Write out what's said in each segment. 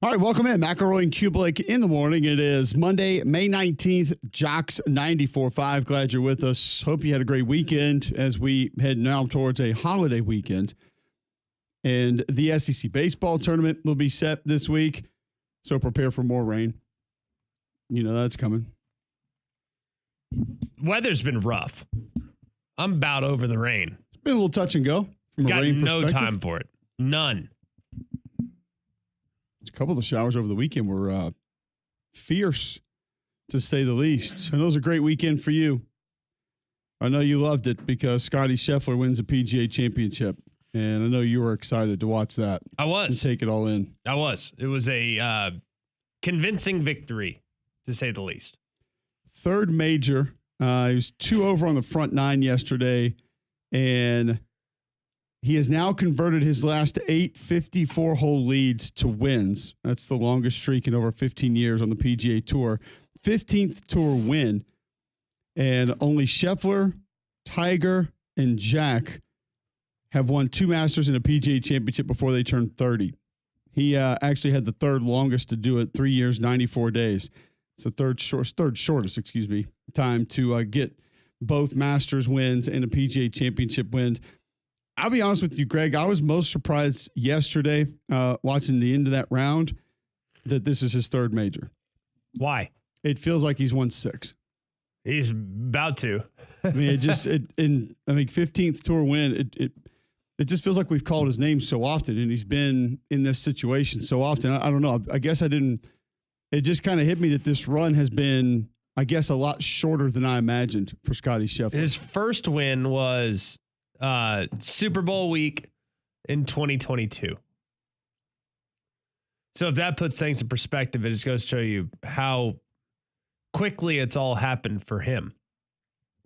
All right, welcome in. McElroy and Cubelic in the morning. It is Monday, May 19th, Jocks 94.5. Glad you're with us. Hope you had a great weekend as we head now towards a holiday weekend. And the SEC baseball tournament will be set this week, so prepare for more rain. You know that's coming. Weather's been rough. I'm about over the rain. It's been a little touch and go from a Got rain no perspective. time for it. None. A couple of the showers over the weekend were fierce, to say the least. And it was a great weekend for you. I know you loved it because Scotty Scheffler wins the PGA Championship. And I know you were excited to watch that. I was. And take it all in. I was. It was a convincing victory, to say the least. Third major. He was 2 over on the front 9 yesterday. And he has now converted his last 8 54-hole leads to wins. That's the longest streak in over 15 years on the PGA Tour. 15th Tour win. And only Scheffler, Tiger, and Jack have won 2 Masters and a PGA Championship before they turned 30. He actually had the third longest to do it, 3 years, 94 days. It's the third shortest time to get both Masters wins and a PGA Championship win. I'll be honest with you, Greg. I was most surprised yesterday watching the end of that round that this is his third major. Why? It feels like he's won 6. He's about to. I mean, 15th Tour win. It just feels like we've called his name so often, and he's been in this situation so often. I don't know. I guess I didn't. It just kind of hit me that this run has been, I guess, a lot shorter than I imagined for Scotty Scheffler. His first win was Super Bowl week in 2022. So if that puts things in perspective, it just goes to show you how quickly it's all happened for him.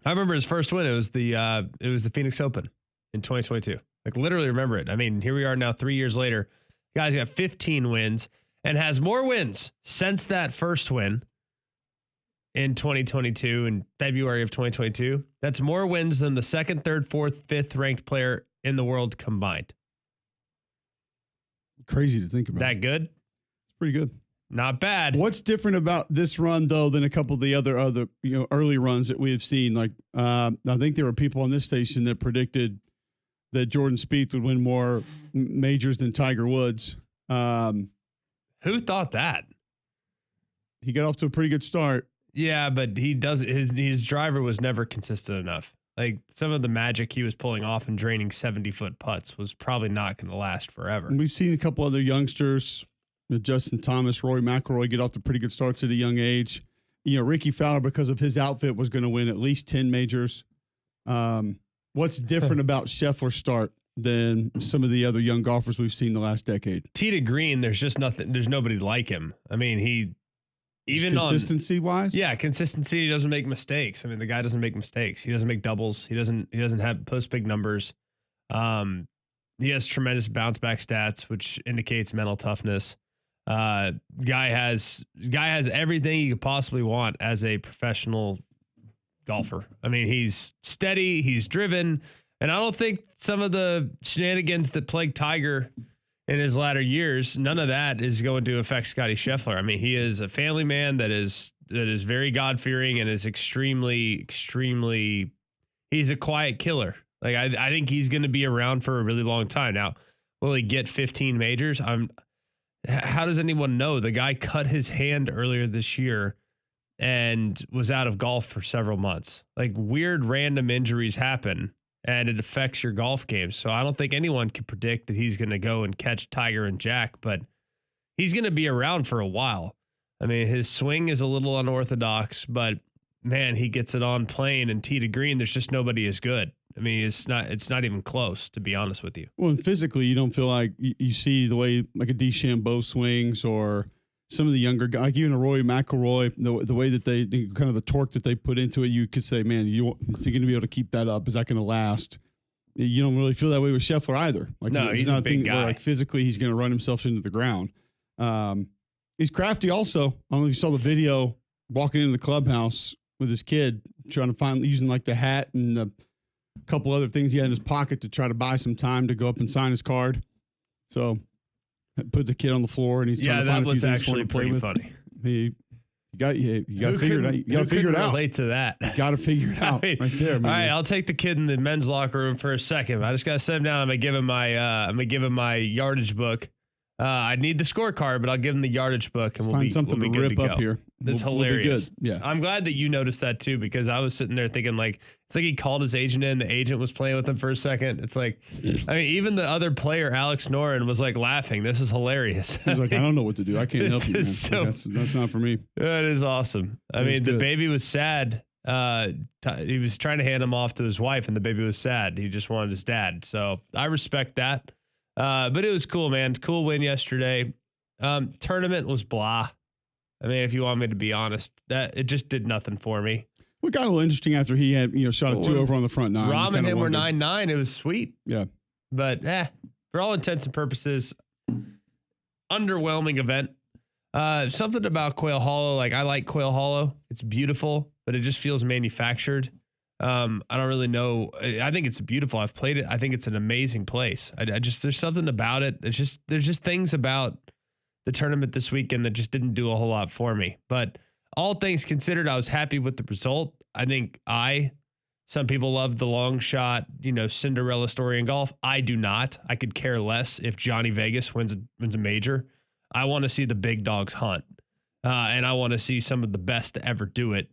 I remember his first win. It was the Phoenix Open in 2022. Like, literally remember it. I mean, here we are now 3 years later. The guy's got 15 wins and has more wins since that first win in 2022, in February of 2022. That's more wins than the second, third, fourth, fifth ranked player in the world combined. Crazy to think about. That good? It's pretty good. Not bad. What's different about this run, though, than a couple of the other early runs that we have seen? Like, I think there were people on this station that predicted that Jordan Spieth would win more majors than Tiger Woods. Who thought that? He got off to a pretty good start. Yeah, but his driver was never consistent enough. Like, some of the magic he was pulling off and draining 70-foot putts was probably not going to last forever. And we've seen a couple other youngsters, Justin Thomas, Rory McElroy, get off to pretty good starts at a young age. Ricky Fowler, because of his outfit, was going to win at least 10 majors. What's different about Scheffler's start than some of the other young golfers we've seen the last decade? Tee to green, there's just nothing. There's nobody like him. I mean, consistency wise. Yeah, consistency. He doesn't make mistakes. I mean, the guy doesn't make mistakes. He doesn't make doubles. He doesn't have post big numbers. He has tremendous bounce back stats, which indicates mental toughness. Guy has everything you could possibly want as a professional golfer. I mean, he's steady, he's driven, and I don't think some of the shenanigans that plagued Tiger in his latter years, none of that is going to affect Scotty Scheffler. I mean, he is a family man that is very God-fearing and is extremely, he's a quiet killer. Like, I think he's going to be around for a really long time. Now, will he get 15 majors? How does anyone know? The guy cut his hand earlier this year and was out of golf for several months. Like, weird random injuries happen and it affects your golf game. So I don't think anyone can predict that he's going to go and catch Tiger and Jack, but he's going to be around for a while. I mean, his swing is a little unorthodox, but man, he gets it on plane and tee to green. There's just nobody as good. I mean, it's not even close, to be honest with you. Well, and physically, you don't feel like you see the way like a DeChambeau swings or some of the younger guys, like even a Rory McElroy, the way that they kind of the torque that they put into it, you could say, man, is he going to be able to keep that up? Is that going to last? You don't really feel that way with Scheffler either. Like, no, he's not a big guy. Where, like, physically, he's going to run himself into the ground. He's crafty also. I don't know if you saw the video walking into the clubhouse with his kid, trying to using like the hat and a couple other things he had in his pocket to try to buy some time to go up and sign his card. So Put the kid on the floor, and he's trying to find a few things for him to play with. Funny. You got to figure it out. You got to figure it out. Relate to that. You got to figure it out right there. All right, I'll take the kid in the men's locker room for a second. I just got to set him down. I'm gonna give him my yardage book. I need the scorecard, but I'll give him the yardage book, and we'll be good to go. Here. That's hilarious. We'll be good. Yeah, I'm glad that you noticed that too, because I was sitting there thinking it's like he called his agent in. The agent was playing with him for a second. It's like, I mean, even the other player, Alex Noren, was like laughing. This is hilarious. He's like, I don't know what to do. I can't help you, man. So, that's not for me. That is awesome. I mean, the baby was sad. He was trying to hand him off to his wife, and the baby was sad. He just wanted his dad. So I respect that. But it was cool, man. Cool win yesterday. Tournament was blah. I mean, if you want me to be honest, that it just did nothing for me. What got a little interesting after he had, shot a 2 over on the front nine. Rahm and him were 9-9. It was sweet. Yeah. But for all intents and purposes, underwhelming event. Something about Quail Hollow. Like, I like Quail Hollow. It's beautiful, but it just feels manufactured. I don't really know. I think it's beautiful. I've played it. I think it's an amazing place. There's something about it. There's just things about the tournament this weekend that just didn't do a whole lot for me. But all things considered, I was happy with the result. I think some people love the long shot, Cinderella story in golf. I do not. I could care less if Johnny Vegas wins a major. I want to see the big dogs hunt. And I want to see some of the best to ever do it.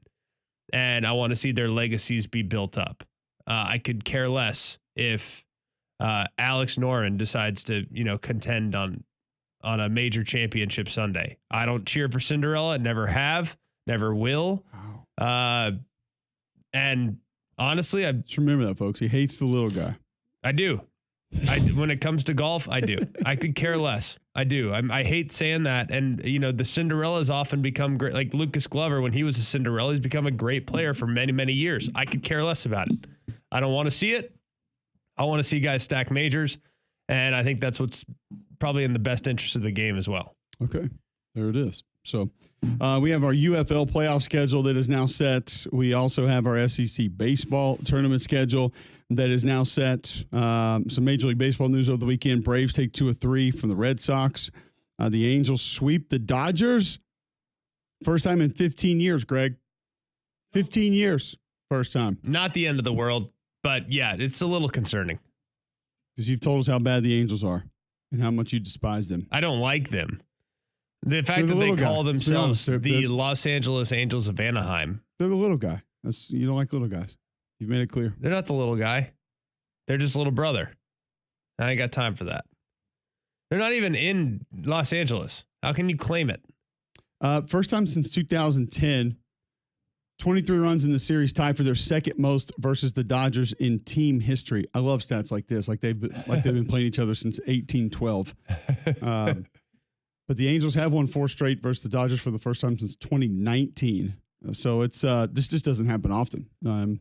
And I want to see their legacies be built up. I could care less if Alex Noren decides to, contend on a major championship Sunday. I don't cheer for Cinderella. Never have, never will. Wow. And honestly, just remember that, folks. He hates the little guy. I do. When it comes to golf, I do. I could care less. I do. I hate saying that. And, the Cinderellas often become great. Like Lucas Glover, when he was a Cinderella, he's become a great player for many, many years. I could care less about it. I don't want to see it. I want to see guys stack majors. And I think that's what's probably in the best interest of the game as well. Okay. There it is. So we have our UFL playoff schedule that is now set. We also have our SEC baseball tournament schedule that is now set. Some Major League Baseball news over the weekend. Braves take 2 of 3 from the Red Sox. The Angels sweep the Dodgers. First time in 15 years, Greg. 15 years. First time. Not the end of the world, but yeah, it's a little concerning. Because you've told us how bad the Angels are and how much you despise them. I don't like them. The fact that they call themselves the Los Angeles Angels of Anaheim. They're the little guy. You don't like little guys. You've made it clear. They're not the little guy. They're just little brother. I ain't got time for that. They're not even in Los Angeles. How can you claim it? First time since 2010. 23 runs in the series, tied for their second most versus the Dodgers in team history. I love stats like this, like they've been playing each other since 1812. But the Angels have won 4 straight versus the Dodgers for the first time since 2019. So it's this just doesn't happen often.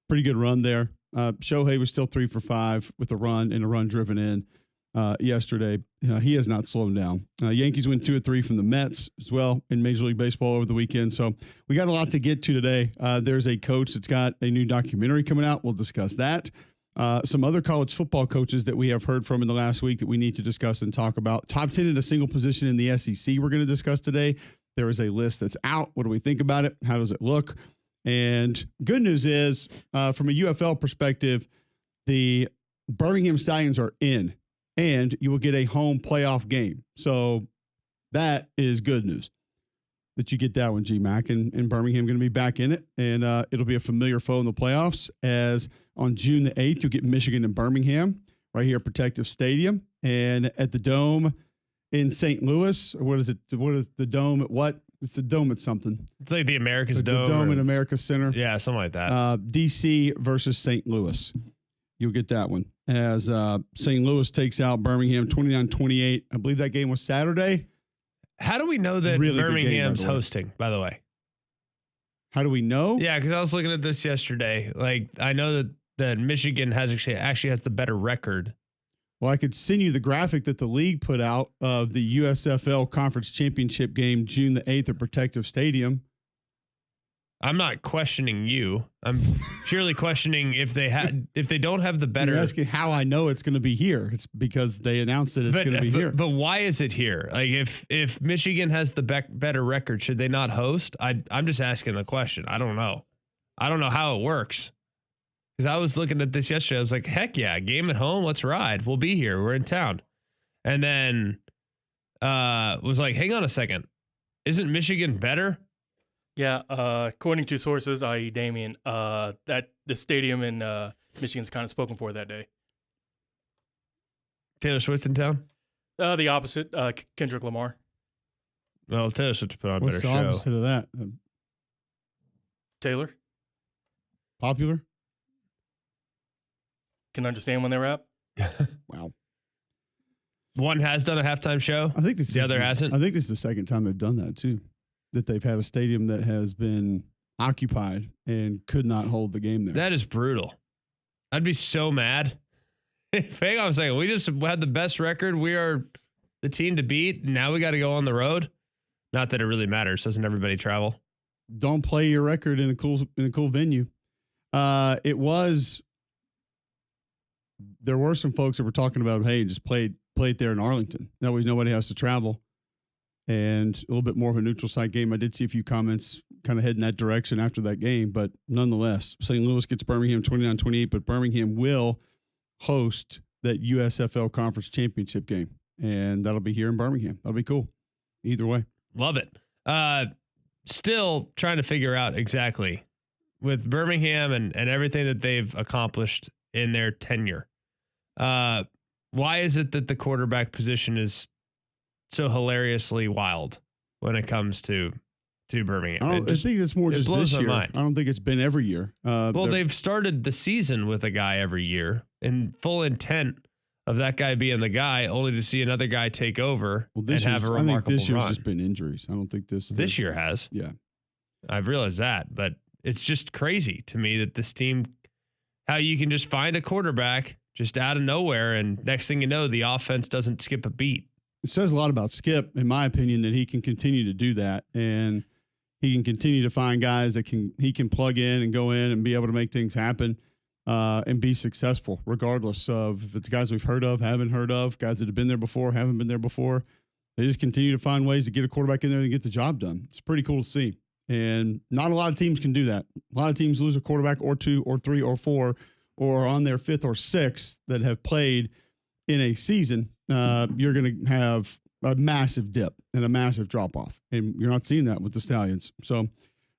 Pretty good run there. Shohei was still 3 for 5 with a run and a run driven in yesterday. He has not slowed down. Yankees win 2 of 3 from the Mets as well in Major League Baseball over the weekend. So we got a lot to get to today. There's a coach that's got a new documentary coming out. We'll discuss that. Some other college football coaches that we have heard from in the last week that we need to discuss and talk about. Top 10 in a single position in the SEC we're going to discuss today. There is a list that's out. What do we think about it? How does it look? And good news is, from a UFL perspective, the Birmingham Stallions are in, and you will get a home playoff game. So that is good news that you get that one, G-Mac, and Birmingham going to be back in it. And it'll be a familiar foe in the playoffs, as on June the 8th, you'll get Michigan and Birmingham right here at Protective Stadium. And at the Dome in St. Louis, what is it? What is the Dome at what? It's the Dome at something. It's like the America's Dome. The Dome at America Center. Yeah, something like that. D.C. versus St. Louis. You'll get that one. As St. Louis takes out Birmingham 29-28. I believe that game was Saturday. How do we know that really Birmingham's hosting, by the way? How do we know? Yeah, because I was looking at this yesterday. Like, I know that Michigan actually has the better record. Well, I could send you the graphic that the league put out of the USFL Conference Championship game, June the 8th at Protective Stadium. I'm not questioning you. I'm purely questioning if they don't have the better. You're asking how I know it's going to be here. It's because they announced that it's going to be here. But why is it here? Like if Michigan has the better record, should they not host? I'm just asking the question. I don't know. I don't know how it works. Because I was looking at this yesterday. I was like, heck yeah, game at home. Let's ride. We'll be here. We're in town. And then was like, hang on a second. Isn't Michigan better? Yeah, according to sources, i.e. Damien, that the stadium in Michigan's kind of spoken for that day. Taylor Swift's in town? The opposite, Kendrick Lamar. Well, Taylor Swift put on a What's better the show. opposite of that? Taylor? Popular? Can understand when they rap? Wow. One has done a halftime show. I think this the other hasn't. I think this is the second time they've done that too. That they've had a stadium that has been occupied and could not hold the game there. That is brutal. I'd be so mad. Hang on a second. We just had the best record. We are the team to beat. Now we got to go on the road. Not that it really matters. Doesn't everybody travel? Don't play your record in a cool venue. There were some folks that were talking about, hey, just play it there in Arlington. That way nobody has to travel. And a little bit more of a neutral site game. I did see a few comments kind of heading that direction after that game, but nonetheless, St. Louis gets Birmingham 29-28, but Birmingham will host that USFL Conference Championship game, and that'll be here in Birmingham. That'll be cool. Either way. Love it. Still trying to figure out exactly with Birmingham and everything that they've accomplished in their tenure. Why is it that the quarterback position is so hilariously wild when it comes to Birmingham? I think it's more just this year. Mind. I don't think it's been every year. They've started the season with a guy every year in full intent of that guy being the guy, only to see another guy take over and have a remarkable I think this year's run. just been injuries. I don't think this year has. Yeah. I've realized that, but it's just crazy to me that this team, how you can just find a quarterback just out of nowhere, and next thing you know, the offense doesn't skip a beat. It says a lot about Skip, in my opinion, that he can continue to do that, and he can continue to find guys that he can plug in and go in and be able to make things happen and be successful, regardless of if it's guys we've heard of, haven't heard of, guys that have been there before, haven't been there before. They just continue to find ways to get a quarterback in there and get the job done. It's pretty cool to see, and not a lot of teams can do that. A lot of teams lose a quarterback or two or three or four or on their fifth or sixth that have played in a season. You're going to have a massive dip and a massive drop off. And you're not seeing that with the Stallions. So,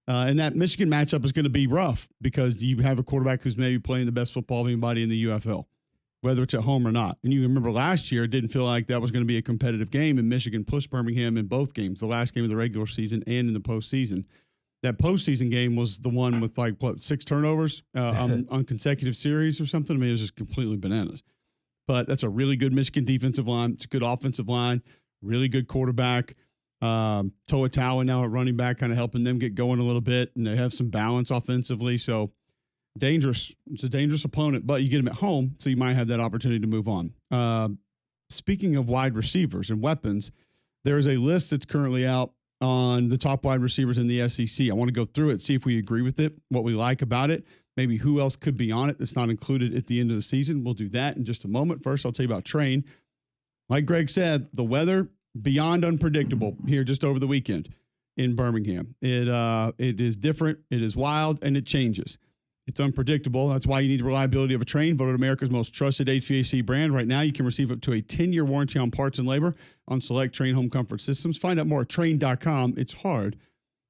and that Michigan matchup is going to be rough because you have a quarterback who's maybe playing the best football of anybody in the UFL, whether it's at home or not. And you remember last year, it didn't feel like that was going to be a competitive game, and Michigan pushed Birmingham in both games, the last game of the regular season and in the postseason. That postseason game was the one with 6 turnovers on consecutive series or something. I mean, it was just completely bananas. But that's a really good Michigan defensive line. It's a good offensive line, really good quarterback. Toa Taua now at running back, kind of helping them get going a little bit, and they have some balance offensively. So dangerous. It's a dangerous opponent, but you get them at home, so you might have that opportunity to move on. Speaking of wide receivers and weapons, there is a list that's currently out on the top wide receivers in the SEC. I want to go through it, see if we agree with it, what we like about it, maybe who else could be on it that's not included at the end of the season. We'll do that in just a moment. First, I'll tell you about Train. Like Greg said, the weather beyond unpredictable here just over the weekend in Birmingham. It is different, it is wild, and it changes. It's unpredictable. That's why you need the reliability of a Train, voted America's most trusted HVAC brand. Right now, you can receive up to a 10-year warranty on parts and labor on select Train home comfort systems. Find out more at Train.com. It's hard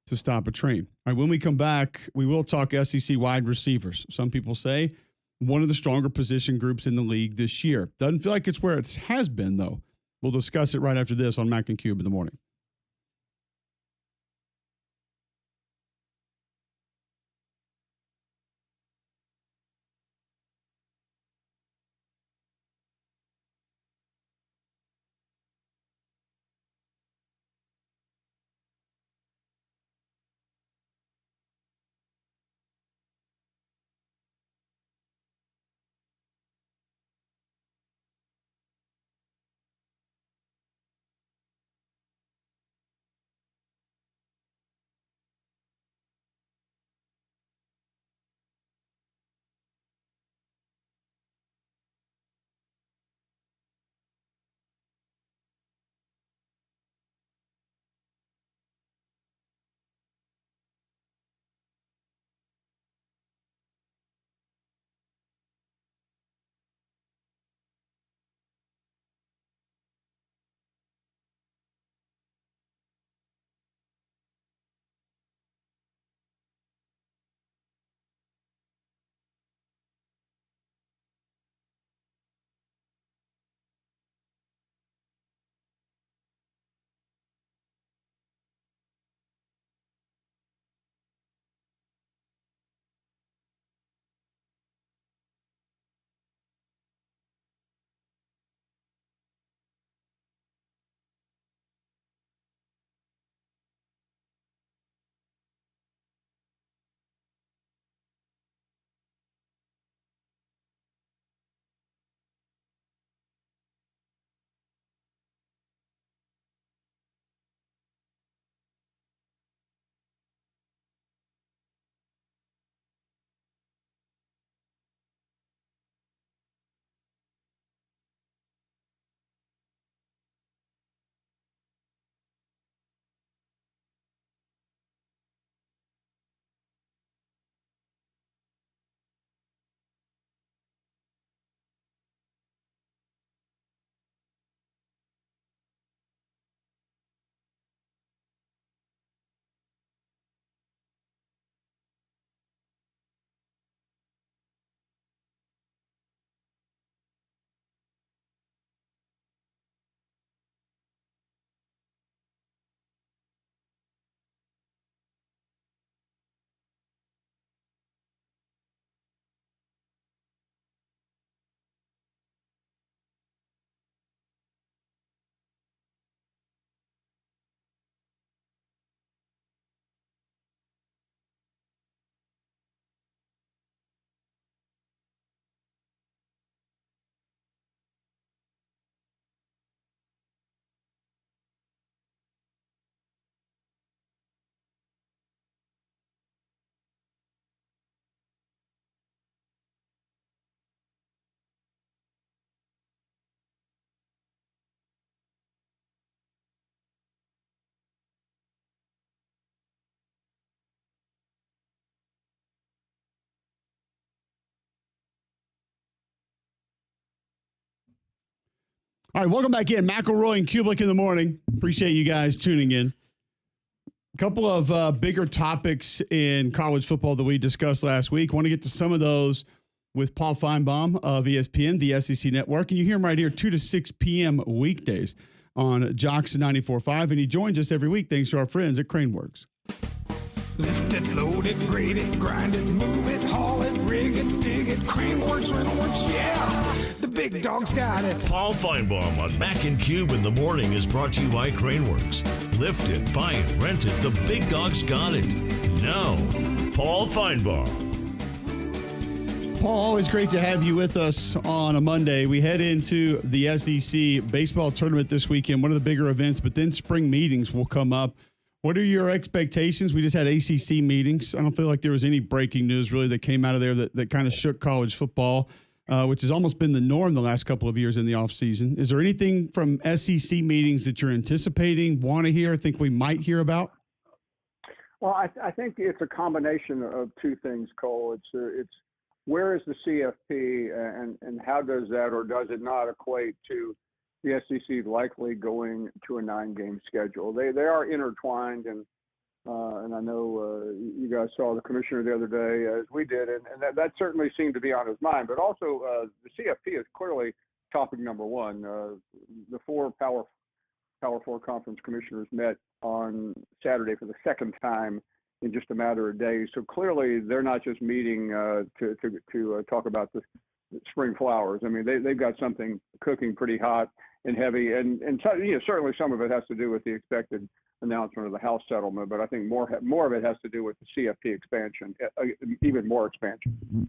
to stop a Train. All right, when we come back, we will talk SEC wide receivers. Some people say one of the stronger position groups in the league this year. Doesn't feel like it's where it has been, though. We'll discuss it right after this on Mac and Cube in the morning. All right, welcome back in. McElroy and Cubelic in the morning. Appreciate you guys tuning in. A couple of bigger topics in college football that we discussed last week. Want to get to some of those with Paul Finebaum of ESPN, the SEC Network. And you hear him right here, 2 to 6 p.m. weekdays on Jocks 94.5. And he joins us every week thanks to our friends at Craneworks. Lift it, load it, grade it, grind it, move it, haul it, rig it, dig it, Craneworks, Rentalworks, yeah! The big dog's got it. Paul Finebaum on Mac and Cube in the morning is brought to you by Craneworks. Lift it, buy it, rent it, the big dog's got it. Now, Paul Finebaum. Paul, always great to have you with us on a Monday. We head into the SEC baseball tournament this weekend, one of the bigger events, but then spring meetings will come up. What are your expectations? We just had ACC meetings. I don't feel like there was any breaking news really that came out of there that kind of shook college football, which has almost been the norm the last couple of years in the offseason. Is there anything from SEC meetings that you're anticipating, want to hear, think we might hear about? Well, I think it's a combination of two things, Cole. It's where is the CFP and how does that or does it not equate to the SEC likely going to a 9-game schedule? They are intertwined, and I know you guys saw the commissioner the other day, as we did, and that certainly seemed to be on his mind. But also, the CFP is clearly topic number one. The 4 Power 4 conference commissioners met on Saturday for the second time in just a matter of days. So clearly, they're not just meeting to talk about the spring flowers. I mean, they've got something cooking pretty hot and heavy, and certainly some of it has to do with the expected announcement of the House settlement, but I think more of it has to do with the CFP expansion, even more expansion.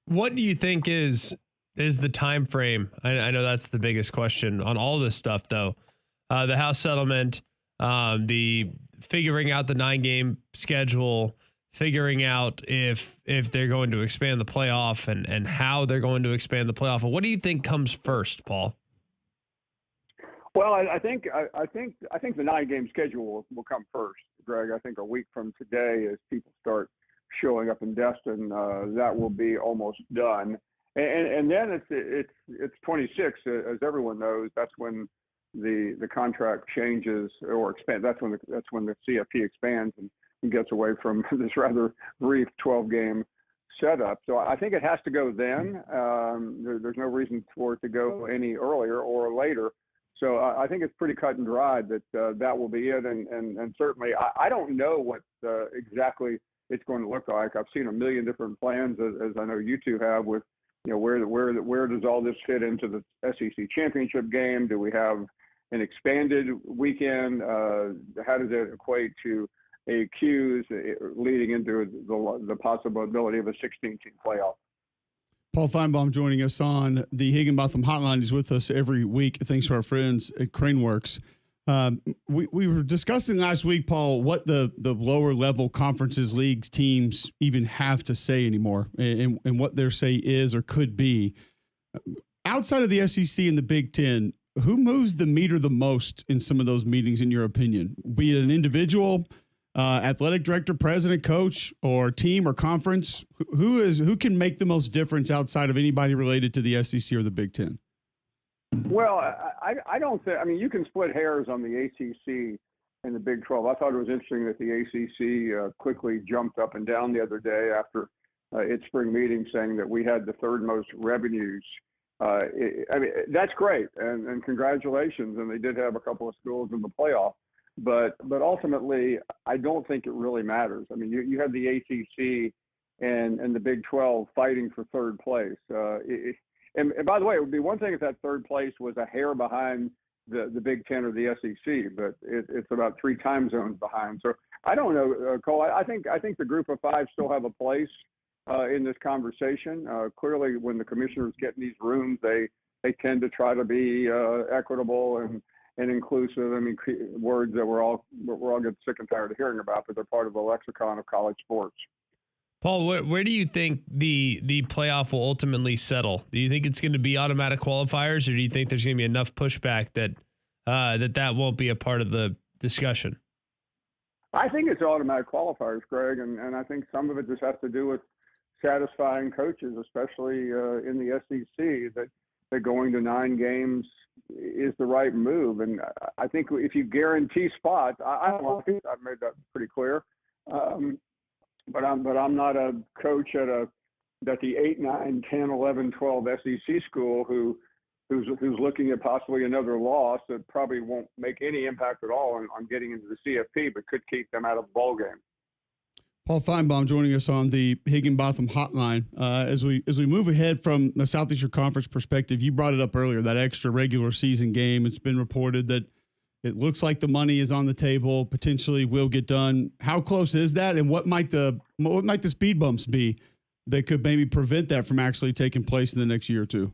What do you think is the time frame? I know that's the biggest question on all this stuff, though. The House settlement, the figuring out the 9-game schedule, figuring out if they're going to expand the playoff and how they're going to expand the playoff. What do you think comes first, Paul? Well, I think the 9-game schedule will come first, Greg. I think a week from today, as people start showing up in Destin, that will be almost done. And then it's 26, as everyone knows. That's when the contract changes or expand. That's when the CFP expands and gets away from this rather brief 12-game setup. So I think it has to go then. There's no reason for it to go any earlier or later. So I think it's pretty cut and dried that will be it. And certainly I don't know what exactly it's going to look like. I've seen a million different plans, as I know you two have, with where does all this fit into the SEC championship game? Do we have an expanded weekend? How does it equate to AQs leading into the possibility of a 16-team playoff? Paul Finebaum joining us on the Higginbotham Hotline. He's with us every week. Thanks to our friends at Craneworks. We were discussing last week, Paul, what the lower level conferences, leagues, teams even have to say anymore and what their say is or could be. Outside of the SEC and the Big Ten, who moves the meter the most in some of those meetings, in your opinion? Be it an individual, athletic director, president, coach, or team or conference? Who can make the most difference outside of anybody related to the SEC or the Big Ten? Well, I don't think. I mean, you can split hairs on the ACC and the Big 12. I thought it was interesting that the ACC quickly jumped up and down the other day after its spring meeting, saying that we had the third most revenues. I mean, that's great, and congratulations. And they did have a couple of schools in the playoff. But ultimately, I don't think it really matters. I mean, you have the ACC and the Big 12 fighting for third place. And by the way, it would be one thing if that third place was a hair behind the Big 10 or the SEC, but it's about 3 time zones behind. So I don't know, Cole. I think the Group of 5 still have a place in this conversation. Clearly, when the commissioners get in these rooms, they tend to try to be equitable and inclusive. I mean, words that we're all getting sick and tired of hearing about, but they're part of the lexicon of college sports. Paul, where do you think the playoff will ultimately settle? Do you think it's going to be automatic qualifiers, or do you think there's going to be enough pushback that won't be a part of the discussion? I think it's automatic qualifiers, Greg, and I think some of it just has to do with satisfying coaches, especially in the SEC, that that going to 9 games is the right move. And I think if you guarantee spots, I don't like it. I've made that pretty clear. But I'm not a coach at the 8, 9, 10, 11, 12 SEC school who's looking at possibly another loss that probably won't make any impact at all on getting into the CFP, but could keep them out of the bowl game. Paul Finebaum joining us on the Higginbotham Hotline. As we move ahead from the Southeastern Conference perspective, you brought it up earlier, that extra regular season game. It's been reported that it looks like the money is on the table, potentially will get done. How close is that, and what might the speed bumps be that could maybe prevent that from actually taking place in the next year or two?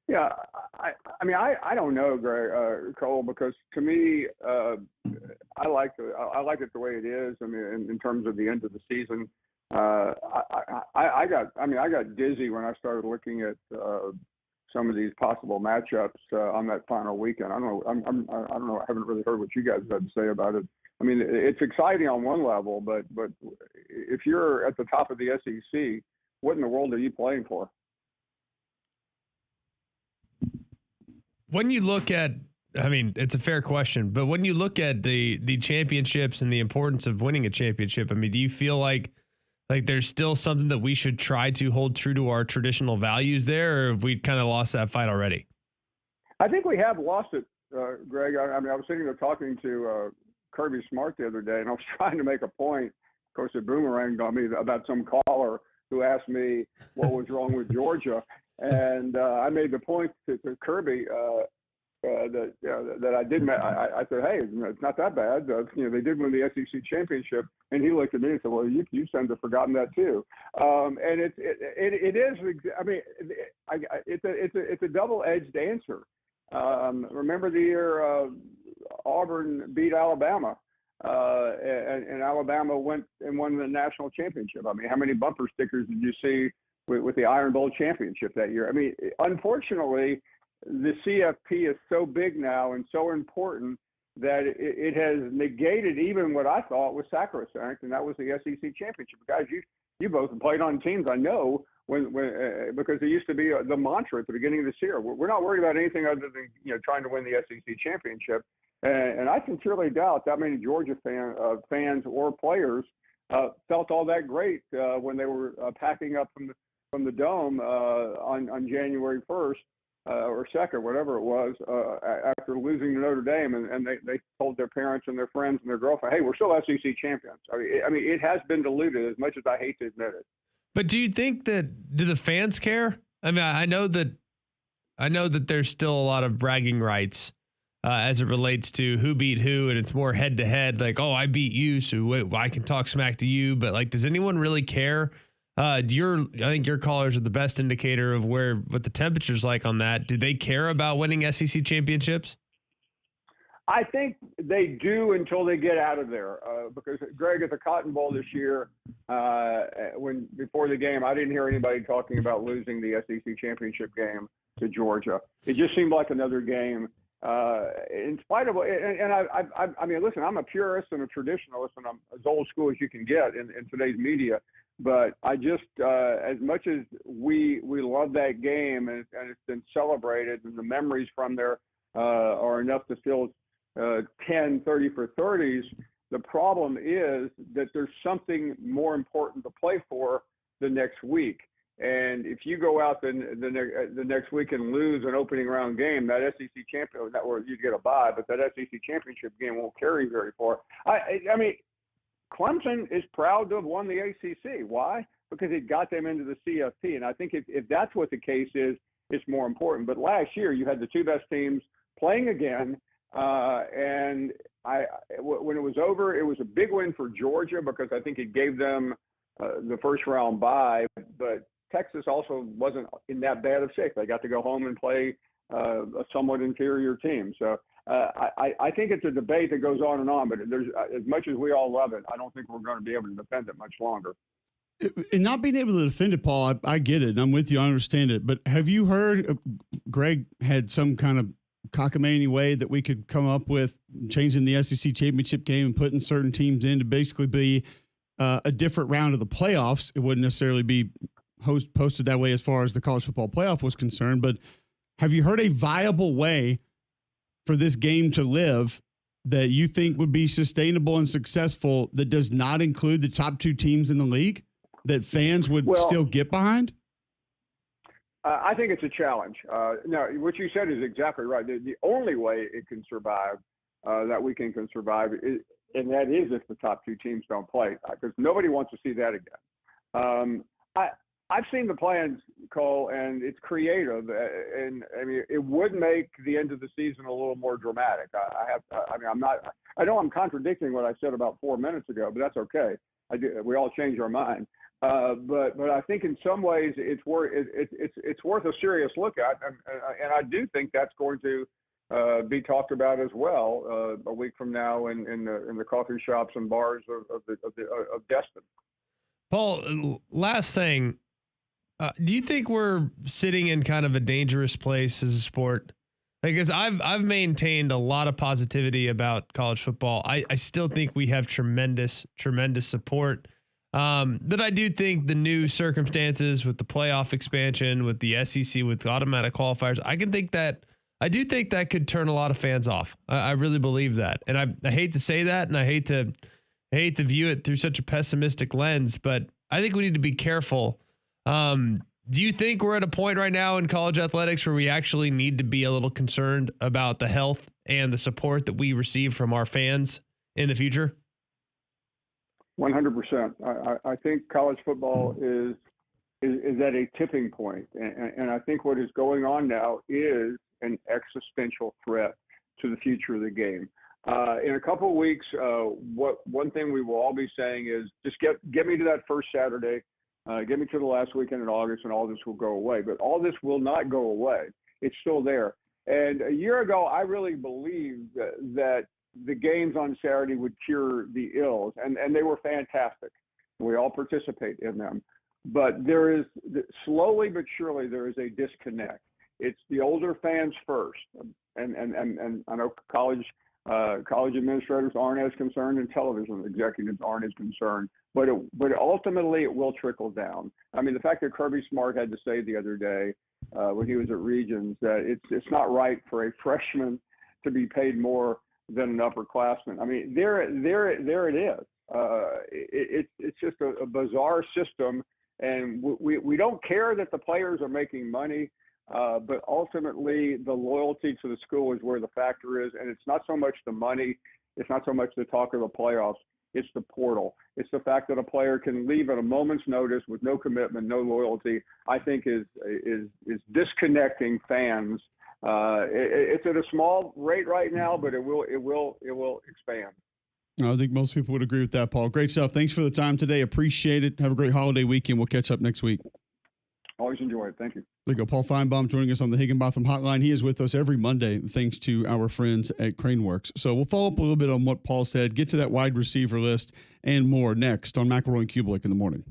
Yeah, I mean, I don't know, Greg, Cole, because to me, I like it the way it is. I mean, in terms of the end of the season, I got dizzy when I started looking at some of these possible matchups on that final weekend. I don't know. I haven't really heard what you guys had to say about it. I mean, it's exciting on one level, but if you're at the top of the SEC, what in the world are you playing for? When you look at, I mean, it's a fair question, but when you look at the championships and the importance of winning a championship, I mean, do you feel like there's still something that we should try to hold true to our traditional values there, or have we kind of lost that fight already? I think we have lost it, Greg. I mean, I was sitting there talking to Kirby Smart the other day, and I was trying to make a point. Of course, it boomeranged on me about some caller who asked me what was wrong with Georgia. And I made the point to Kirby that I did. I said, hey, it's not that bad. They did win the SEC championship, and he looked at me and said, well, you seem to have forgotten that too. And it is. I mean, it's a double-edged answer. Remember the year Auburn beat Alabama, and Alabama went and won the national championship. I mean, how many bumper stickers did you see with the Iron Bowl championship that year? I mean, unfortunately, the CFP is so big now and so important that it has negated even what I thought was sacrosanct, and that was the SEC championship. Guys, you both played on teams, I know, when because it used to be the mantra at the beginning of this year. We're not worried about anything other than trying to win the SEC championship, and I sincerely doubt that many Georgia fans or players felt all that great when they were packing up from the dome on January 1st or 2nd, whatever it was, after losing to Notre Dame, and they told their parents and their friends and their girlfriend, hey, we're still SEC champions. I mean, it has been diluted, as much as I hate to admit it. But do you think do the fans care? I mean, I know that there's still a lot of bragging rights as it relates to who beat who, and it's more head to head, like, oh, I beat you, so I can talk smack to you. But like, does anyone really care? I think your callers are the best indicator of what the temperature's like on that. Do they care about winning SEC championships? I think they do until they get out of there. Because Greg, at the Cotton Bowl this year, before the game, I didn't hear anybody talking about losing the SEC championship game to Georgia. It just seemed like another game. In spite of, I mean, listen, I'm a purist and a traditionalist, and I'm as old school as you can get in today's media. But I just, as much as we love that game and it's been celebrated, and the memories from there are enough to fill 10, 30 for 30s, the problem is that there's something more important to play for the next week. And if you go out the next week and lose an opening round game, that SEC champion, or you get a bye, but that SEC championship game won't carry very far. I mean, Clemson is proud to have won the ACC. Why? Because it got them into the CFP. And I think if that's what the case is, it's more important. But last year, you had the two best teams playing again. And when it was over, it was a big win for Georgia because I think it gave them the first round bye. But Texas also wasn't in that bad of shape. They got to go home and play a somewhat inferior team. So I think it's a debate that goes on, but there's, as much as we all love it, I don't think we're going to be able to defend it much longer. And not being able to defend it, Paul, I get it. And I'm with you. I understand it. But have you heard Greg had some kind of cockamamie way that we could come up with changing the SEC championship game and putting certain teams in to basically be a different round of the playoffs? It wouldn't necessarily be posted that way as far as the college football playoff was concerned. But have you heard a viable way for this game to live that you think would be sustainable and successful that does not include the top 2 teams in the league that fans would still get behind? I think it's a challenge. No, what you said is exactly right. The only way it can survive, that weekend can survive, and that is if the top 2 teams don't play, because nobody wants to see that again. I've seen the plans, Cole, and it's creative, and I mean it would make the end of the season a little more dramatic. I know I'm contradicting what I said about 4 minutes ago, but that's okay. We all change our mind. But I think in some ways it's worth a serious look at, and I do think that's going to be talked about as well a week from now in the coffee shops and bars of Destin. Paul, last thing, do you think we're sitting in kind of a dangerous place as a sport? Because I've maintained a lot of positivity about college football. I still think we have tremendous support. But I do think the new circumstances with the playoff expansion, with the SEC, with automatic qualifiers, I do think that could turn a lot of fans off. I really believe that. And I hate to say that, and I hate to view it through such a pessimistic lens, but I think we need to be careful. Do you think we're at a point right now in college athletics where we actually need to be a little concerned about the health and the support that we receive from our fans in the future? 100%. I think college football is at a tipping point, and I think what is going on now is an existential threat to the future of the game. In a couple of weeks, one thing we will all be saying is just get me to that first Saturday, get me to the last weekend in August, and all this will go away. But all this will not go away. It's still there. And a year ago, I really believed that the games on Saturday would cure the ills, and they were fantastic. We all participate in them. But there is, slowly but surely, there is a disconnect. It's the older fans first, and I know college administrators aren't as concerned, and television executives aren't as concerned. But ultimately, it will trickle down. I mean, the fact that Kirby Smart had to say the other day when he was at Regions that it's not right for a freshman to be paid more than an upperclassman. I mean, there it is. It's just a bizarre system, and we don't care that the players are making money, but ultimately the loyalty to the school is where the factor is, and it's not so much the money, it's not so much the talk of the playoffs, it's the portal. It's the fact that a player can leave at a moment's notice with no commitment, no loyalty. I think is disconnecting fans. It's at a small rate right now, but it will expand. I think most people would agree with that, Paul. Great stuff. Thanks for the time today. Appreciate it. Have a great holiday weekend. We'll catch up next week. Always enjoy it. Thank you. There you go. Paul Finebaum joining us on the Higginbotham Hotline. He is with us every Monday, thanks to our friends at Craneworks. So we'll follow up a little bit on what Paul said, get to that wide receiver list and more next on McElroy and Cubelic in the morning.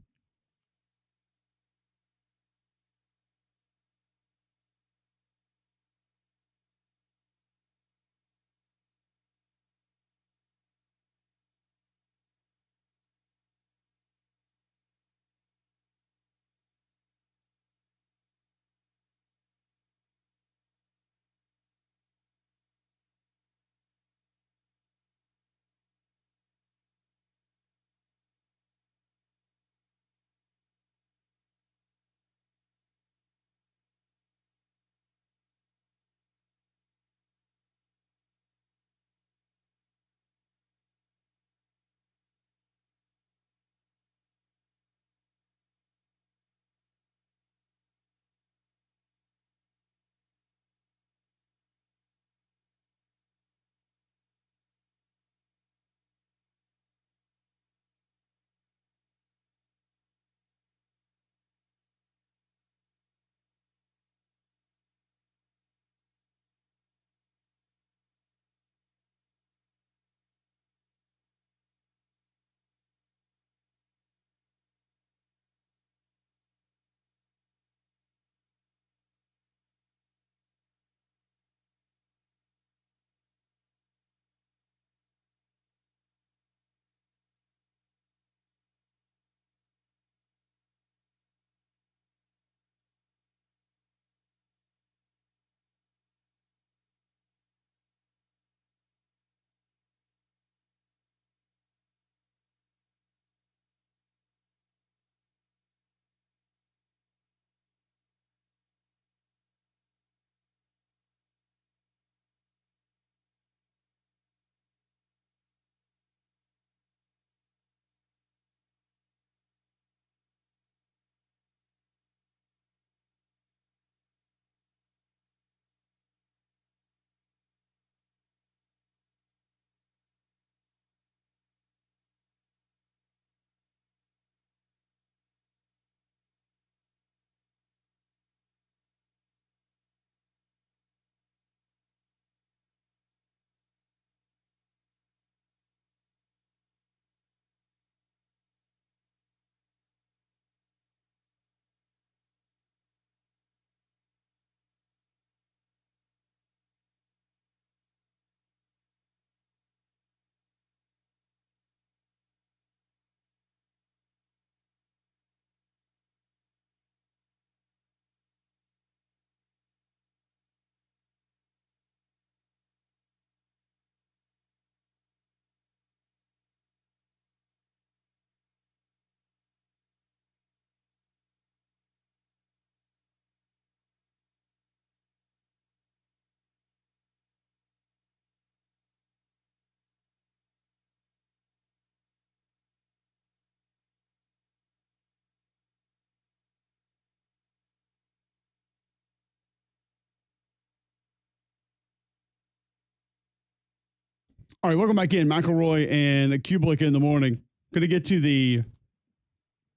All right, welcome back in. McElroy and Cubelic in the morning. Going to get to the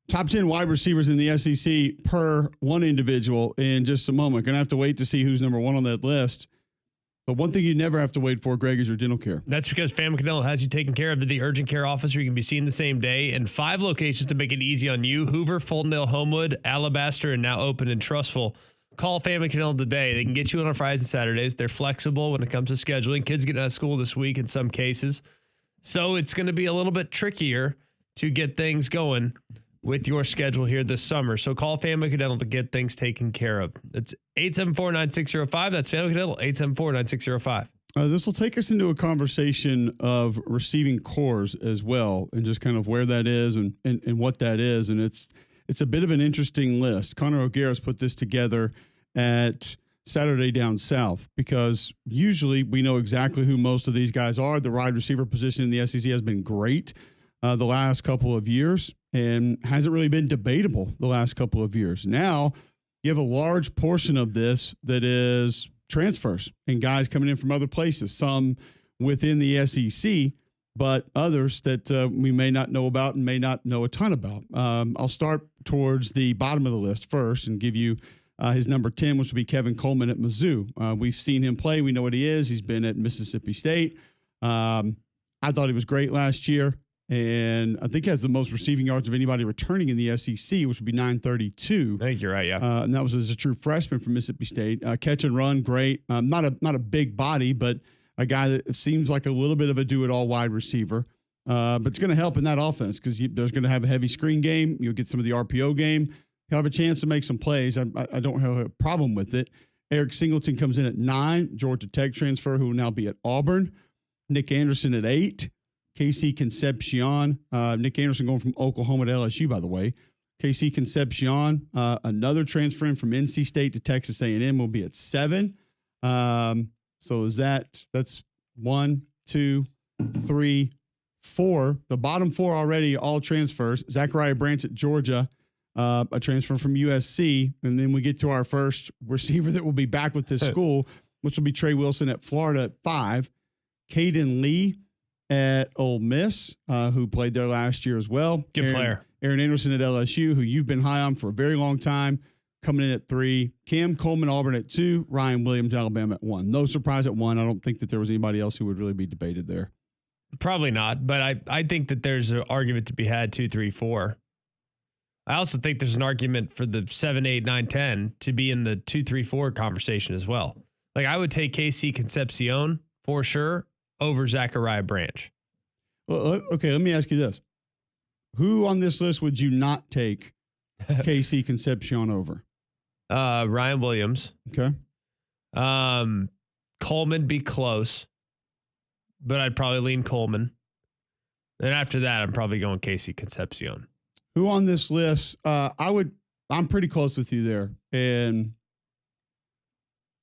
top 10 wide receivers in the SEC per one individual in just a moment. Going to have to wait to see who's number one on that list. But one thing you never have to wait for, Greg, is your dental care. That's because Family Canelo has you taken care of at the urgent care office where you can be seen the same day, and 5 locations to make it easy on you: Hoover, Fultondale, Homewood, Alabaster, and now open in Trustful. Call Family Canelo today. They can get you in on Fridays and Saturdays. They're flexible when it comes to scheduling. Kids getting out of school this week in some cases. So it's going to be a little bit trickier to get things going with your schedule here this summer. So call Family Dental to get things taken care of. It's 874-9605. That's Family Dental, 874-9605. This will take us into a conversation of receiving cores as well, and just kind of where that is and what that is. And it's a bit of an interesting list. Connor O'Gara's put this together at Saturday Down South, because usually we know exactly who most of these guys are. The wide receiver position in the SEC has been great the last couple of years, and hasn't really been debatable the last couple of years. Now you have a large portion of this that is transfers and guys coming in from other places, some within the SEC, but others that we may not know about and may not know a ton about. I'll start towards the bottom of the list first and give you his number 10, which would be Kevin Coleman at Mizzou. We've seen him play. We know what he is. He's been at Mississippi State. I thought he was great last year, and I think he has the most receiving yards of anybody returning in the SEC, which would be 932. I think you're right, yeah. And that was as a true freshman from Mississippi State. Catch and run, great. Not a big body, but a guy that seems like a little bit of a do-it-all wide receiver. But it's going to help in that offense because there's going to have a heavy screen game. You'll get some of the RPO game. He'll have a chance to make some plays. I don't have a problem with it. Eric Singleton comes in at 9, Georgia Tech transfer, who will now be at Auburn. Nick Anderson at 8. KC Concepcion. Nick Anderson going from Oklahoma to LSU, by the way. KC Concepcion, another transfer in from NC State to Texas A&M, will be at 7. So that's 1, 2, 3, 4. The bottom 4 already all transfers. Zachariah Branch at Georgia, a transfer from USC. And then we get to our first receiver that will be back with this school, which will be Trey Wilson at Florida at 5. Caden Lee at Ole Miss, who played there last year as well. Good player. Aaron Anderson at LSU, who you've been high on for a very long time, coming in at 3. Cam Coleman, Auburn at 2. Ryan Williams, Alabama at 1. No surprise at 1. I don't think that there was anybody else who would really be debated there. Probably not, but I think that there's an argument to be had 2, 3, 4. I also think there's an argument for the 7, 8, 9, 10 to be in the 2, 3, 4 conversation as well. Like I would take KC Concepcion for sure over Zachariah Branch. Well, okay, let me ask you this. Who on this list would you not take KC Concepcion over? Ryan Williams. Okay. Coleman be close, but I'd probably lean Coleman. And after that, I'm probably going KC Concepcion. Who on this list? I'm pretty close with you there. And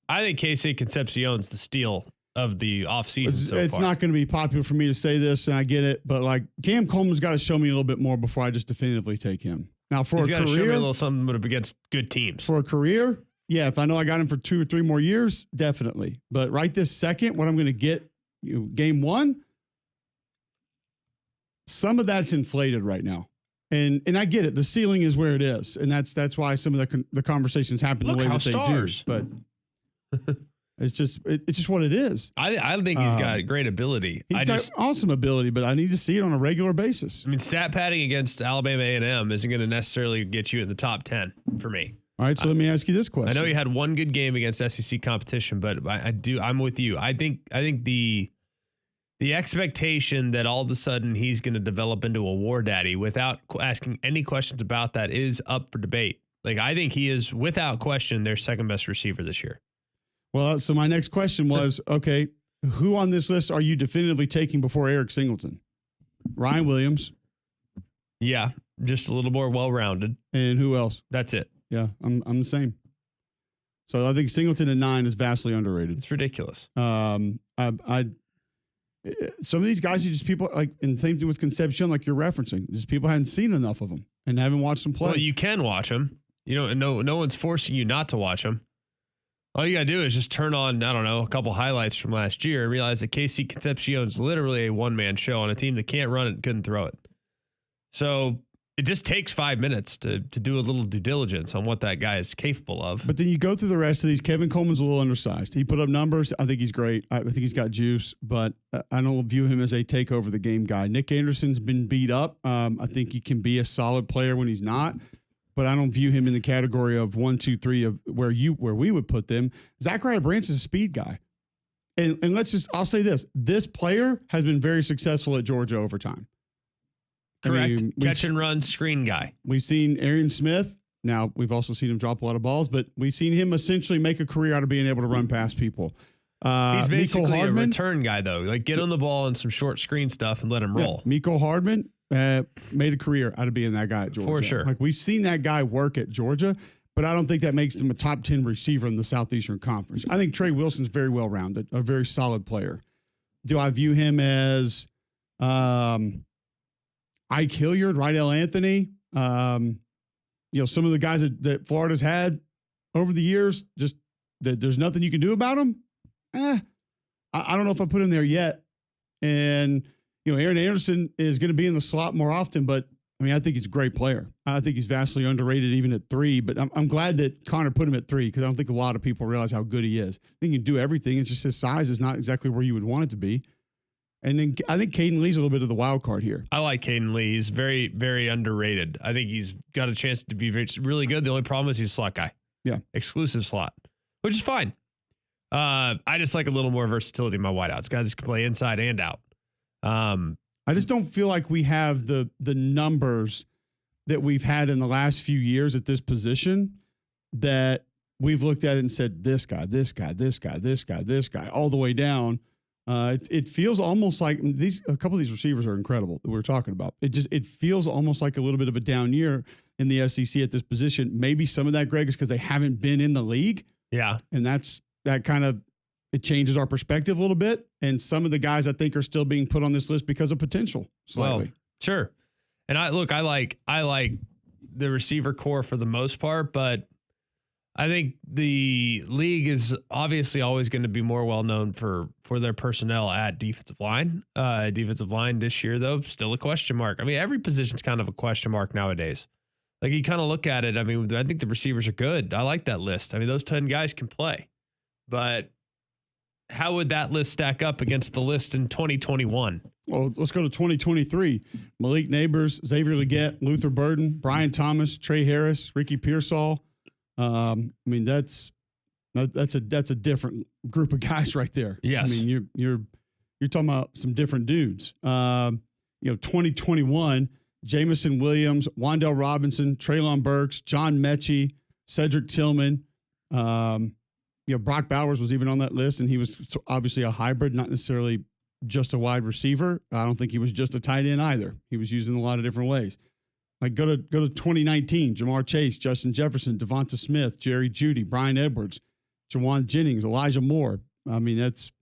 I think KC Concepcion's the steal of the offseason. It's not going to be popular for me to say this, and I get it, but like Cam Coleman's got to show me a little bit more before I just definitively take him. Now, for He's a got to show me a career, little something against good teams. for a career, yeah, if I know I got him for 2 or 3 more years, definitely. But right this second, what I'm going to get, game 1, some of that's inflated right now. And I get it. The ceiling is where it is, and that's why some of the conversations happen the way that they do. But it's just what it is. I think he's got great ability. He's got awesome ability, but I need to see it on a regular basis. I mean, stat padding against Alabama A&M isn't going to necessarily get you in the top 10 for me. All right, so let me ask you this question. I know he had one good game against SEC competition, but I'm with you. I think the expectation that all of a sudden he's going to develop into a war daddy without asking any questions about that is up for debate. Like, I think he is, without question, their second best receiver this year. Well, so my next question was, okay, who on this list are you definitively taking before Eric Singleton? Ryan Williams. Yeah, just a little more well-rounded. And who else? That's it. Yeah, I'm the same. So I think Singleton at 9 is vastly underrated. It's ridiculous. Some of these guys are just people like, and same thing with Concepcion, like you're referencing. Just people hadn't seen enough of them and haven't watched them play. Well, you can watch them. You know, no one's forcing you not to watch them. All you got to do is just turn on, I don't know, a couple highlights from last year and realize that Casey Concepcion's literally a one-man show on a team that can't run it and couldn't throw it. So it just takes 5 minutes to do a little due diligence on what that guy is capable of. But then you go through the rest of these. Kevin Coleman's a little undersized. He put up numbers. I think he's great. I think he's got juice, but I don't view him as a take over the game guy. Nick Anderson's been beat up. I think he can be a solid player when he's not, but I don't view him in the category of 1, 2, 3 of where we would put them. Zachariah Branch is a speed guy. And I'll say this. This player has been very successful at Georgia over time. Correct. Catch and run screen guy. We've seen Arian Smith. Now, we've also seen him drop a lot of balls, but we've seen him essentially make a career out of being able to run past people. He's basically a return guy, though. Like, get on the ball and some short screen stuff and let him roll. Miko Hardman made a career out of being that guy at Georgia. For sure. Like, we've seen that guy work at Georgia, but I don't think that makes him a top 10 receiver in the Southeastern Conference. I think Trey Wilson's very well-rounded, a very solid player. Do I view him as Ike Hilliard, Rydell Anthony, some of the guys that Florida's had over the years, just that there's nothing you can do about them? I don't know if I put him there yet. And, Aaron Anderson is going to be in the slot more often, but, I think he's a great player. I think he's vastly underrated even at 3, but I'm glad that Connor put him at 3 because I don't think a lot of people realize how good he is. I think he can do everything. It's just his size is not exactly where you would want it to be. And then I think Caden Lee's a little bit of the wild card here. I like Caden Lee. He's very, very underrated. I think he's got a chance to be really good. The only problem is he's a slot guy. Yeah. Exclusive slot, which is fine. I just like a little more versatility in my wideouts. Guys can play inside and out. I just don't feel like we have the numbers that we've had in the last few years at this position that we've looked at it and said, this guy, all the way down. It feels almost like a couple of these receivers are incredible that we're talking about. It feels almost like a little bit of a down year in the SEC at this position. Maybe some of that, Greg, is because they haven't been in the league. Yeah. And it changes our perspective a little bit. And some of the guys I think are still being put on this list because of potential slightly. Well, sure. And I like the receiver core for the most part, but I think the league is obviously always going to be more well known for their personnel at defensive line. Defensive line this year, though, still a question mark. Every position's kind of a question mark nowadays. Like, you kind of look at it. I think the receivers are good. I like that list. Those 10 guys can play. But how would that list stack up against the list in 2021? Well, let's go to 2023. Malik Neighbors, Xavier Legette, Luther Burden, Brian Thomas, Trey Harris, Ricky Pearsall. That's a different group of guys right there. Yes. You're talking about some different dudes. 2021, Jamison Williams, Wandell Robinson, Treylon Burks, John Mechie, Cedric Tillman. Brock Bowers was even on that list, and he was obviously a hybrid, not necessarily just a wide receiver. I don't think he was just a tight end either. He was used in a lot of different ways. Like, go to 2019, Jamar Chase, Justin Jefferson, Devonta Smith, Jerry Jeudy, Brian Edwards, Jawan Jennings, Elijah Moore. That's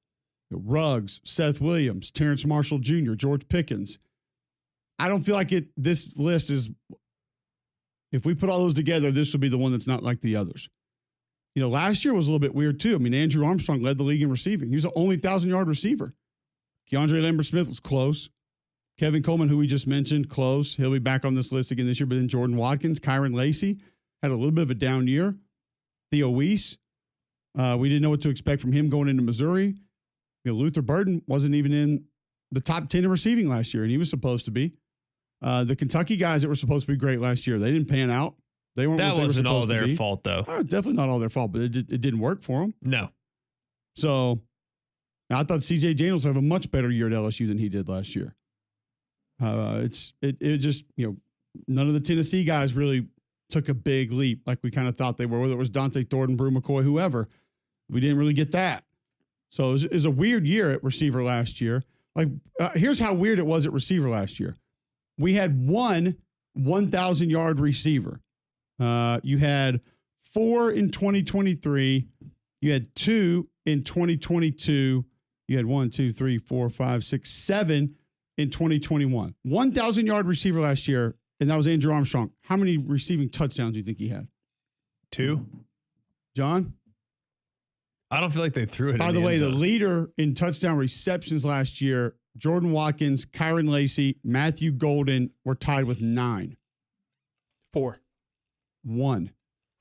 Ruggs, Seth Williams, Terrence Marshall Jr., George Pickens. I don't feel like this list is, if we put all those together, this would be the one that's not like the others. Last year was a little bit weird too. Andrew Armstrong led the league in receiving. He was the only 1,000-yard receiver. Keandre Lambert-Smith was close. Kevin Coleman, who we just mentioned, close. He'll be back on this list again this year. But then Jordan Watkins, Kyron Lacey had a little bit of a down year. Theo Weiss, we didn't know what to expect from him going into Missouri. Luther Burden wasn't even in the top 10 in receiving last year, and he was supposed to be. The Kentucky guys that were supposed to be great last year, they didn't pan out. They weren't. That wasn't all their fault, though. Definitely not all their fault, but it didn't work for them. No. So I thought C.J. Daniels would have a much better year at LSU than he did last year. It just, none of the Tennessee guys really took a big leap like we kind of thought they were, whether it was Dante Thornton, Brew McCoy, whoever. We didn't really get that. So it was a weird year at receiver last year. Here's how weird it was at receiver last year. We had one 1,000-yard receiver. You had 4 in 2023. You had 2 in 2022. You had 1, 2, 3, 4, 5, 6, 7 in 2021. 1,000-yard receiver last year, and that was Andrew Armstrong. How many receiving touchdowns do you think he had? 2. John? I don't feel like they threw it. By in the way, end the zone. leader in touchdown receptions last year, Jordan Watkins, Kyron Lacey, Matthew Golden were tied with 9. 4. 1.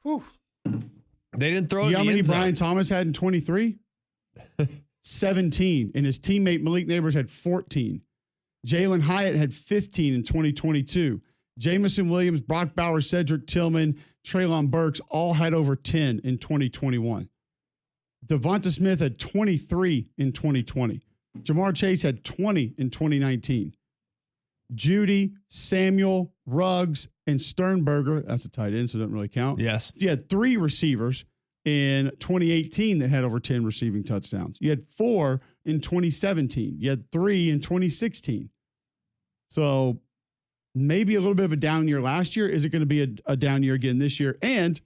Whew. They didn't throw it. You know how in the many end zone. Brian Thomas had in 23? 17. And his teammate Malik Neighbors had 14. Jalen Hyatt had 15 in 2022. Jamison Williams, Brock Bowers, Cedric Tillman, Treylon Burks all had over 10 in 2021. Devonta Smith had 23 in 2020. Jamar Chase had 20 in 2019. Judy, Samuel, Ruggs, and Sternberger, that's a tight end, so it doesn't really count. Yes. So you had 3 receivers in 2018 that had over 10 receiving touchdowns. You had 4 in 2017. You had 3 in 2016. So maybe a little bit of a down year last year. Is it going to be a down year again this year? And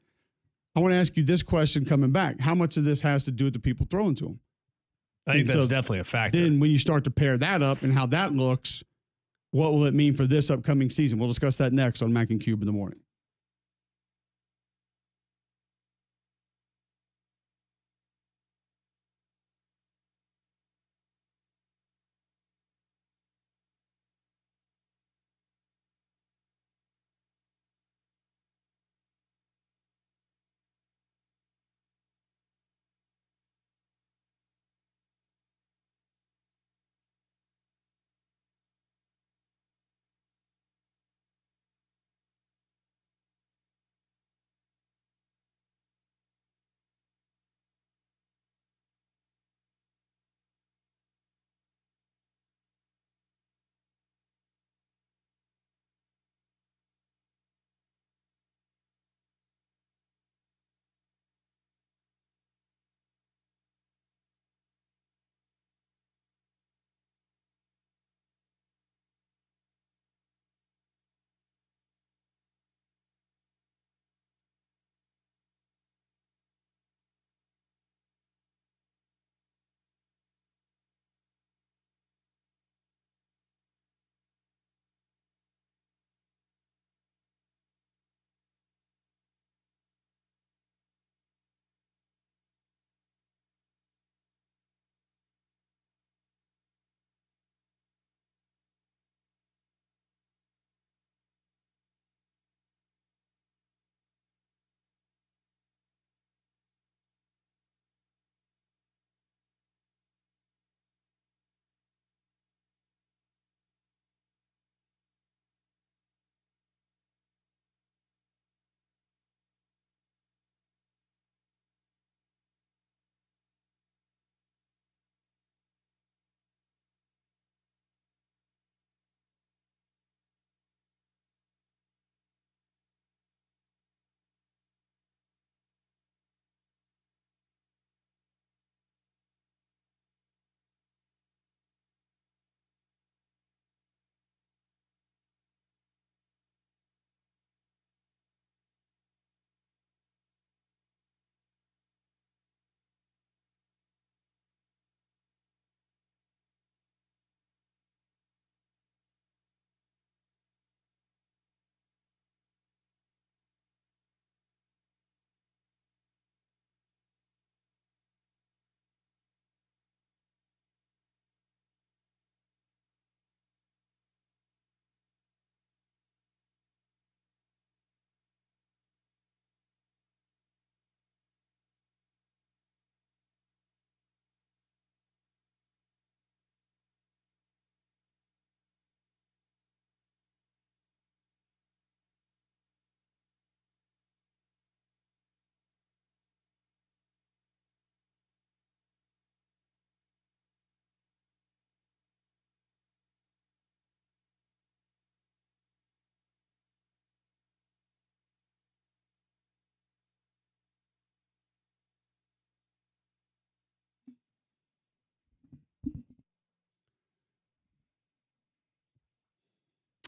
I want to ask you this question coming back. How much of this has to do with the people throwing to them? I think And that's so definitely a factor. Then when you start to pair that up and how that looks, what will it mean for this upcoming season? We'll discuss that next on Mac and Cube in the morning.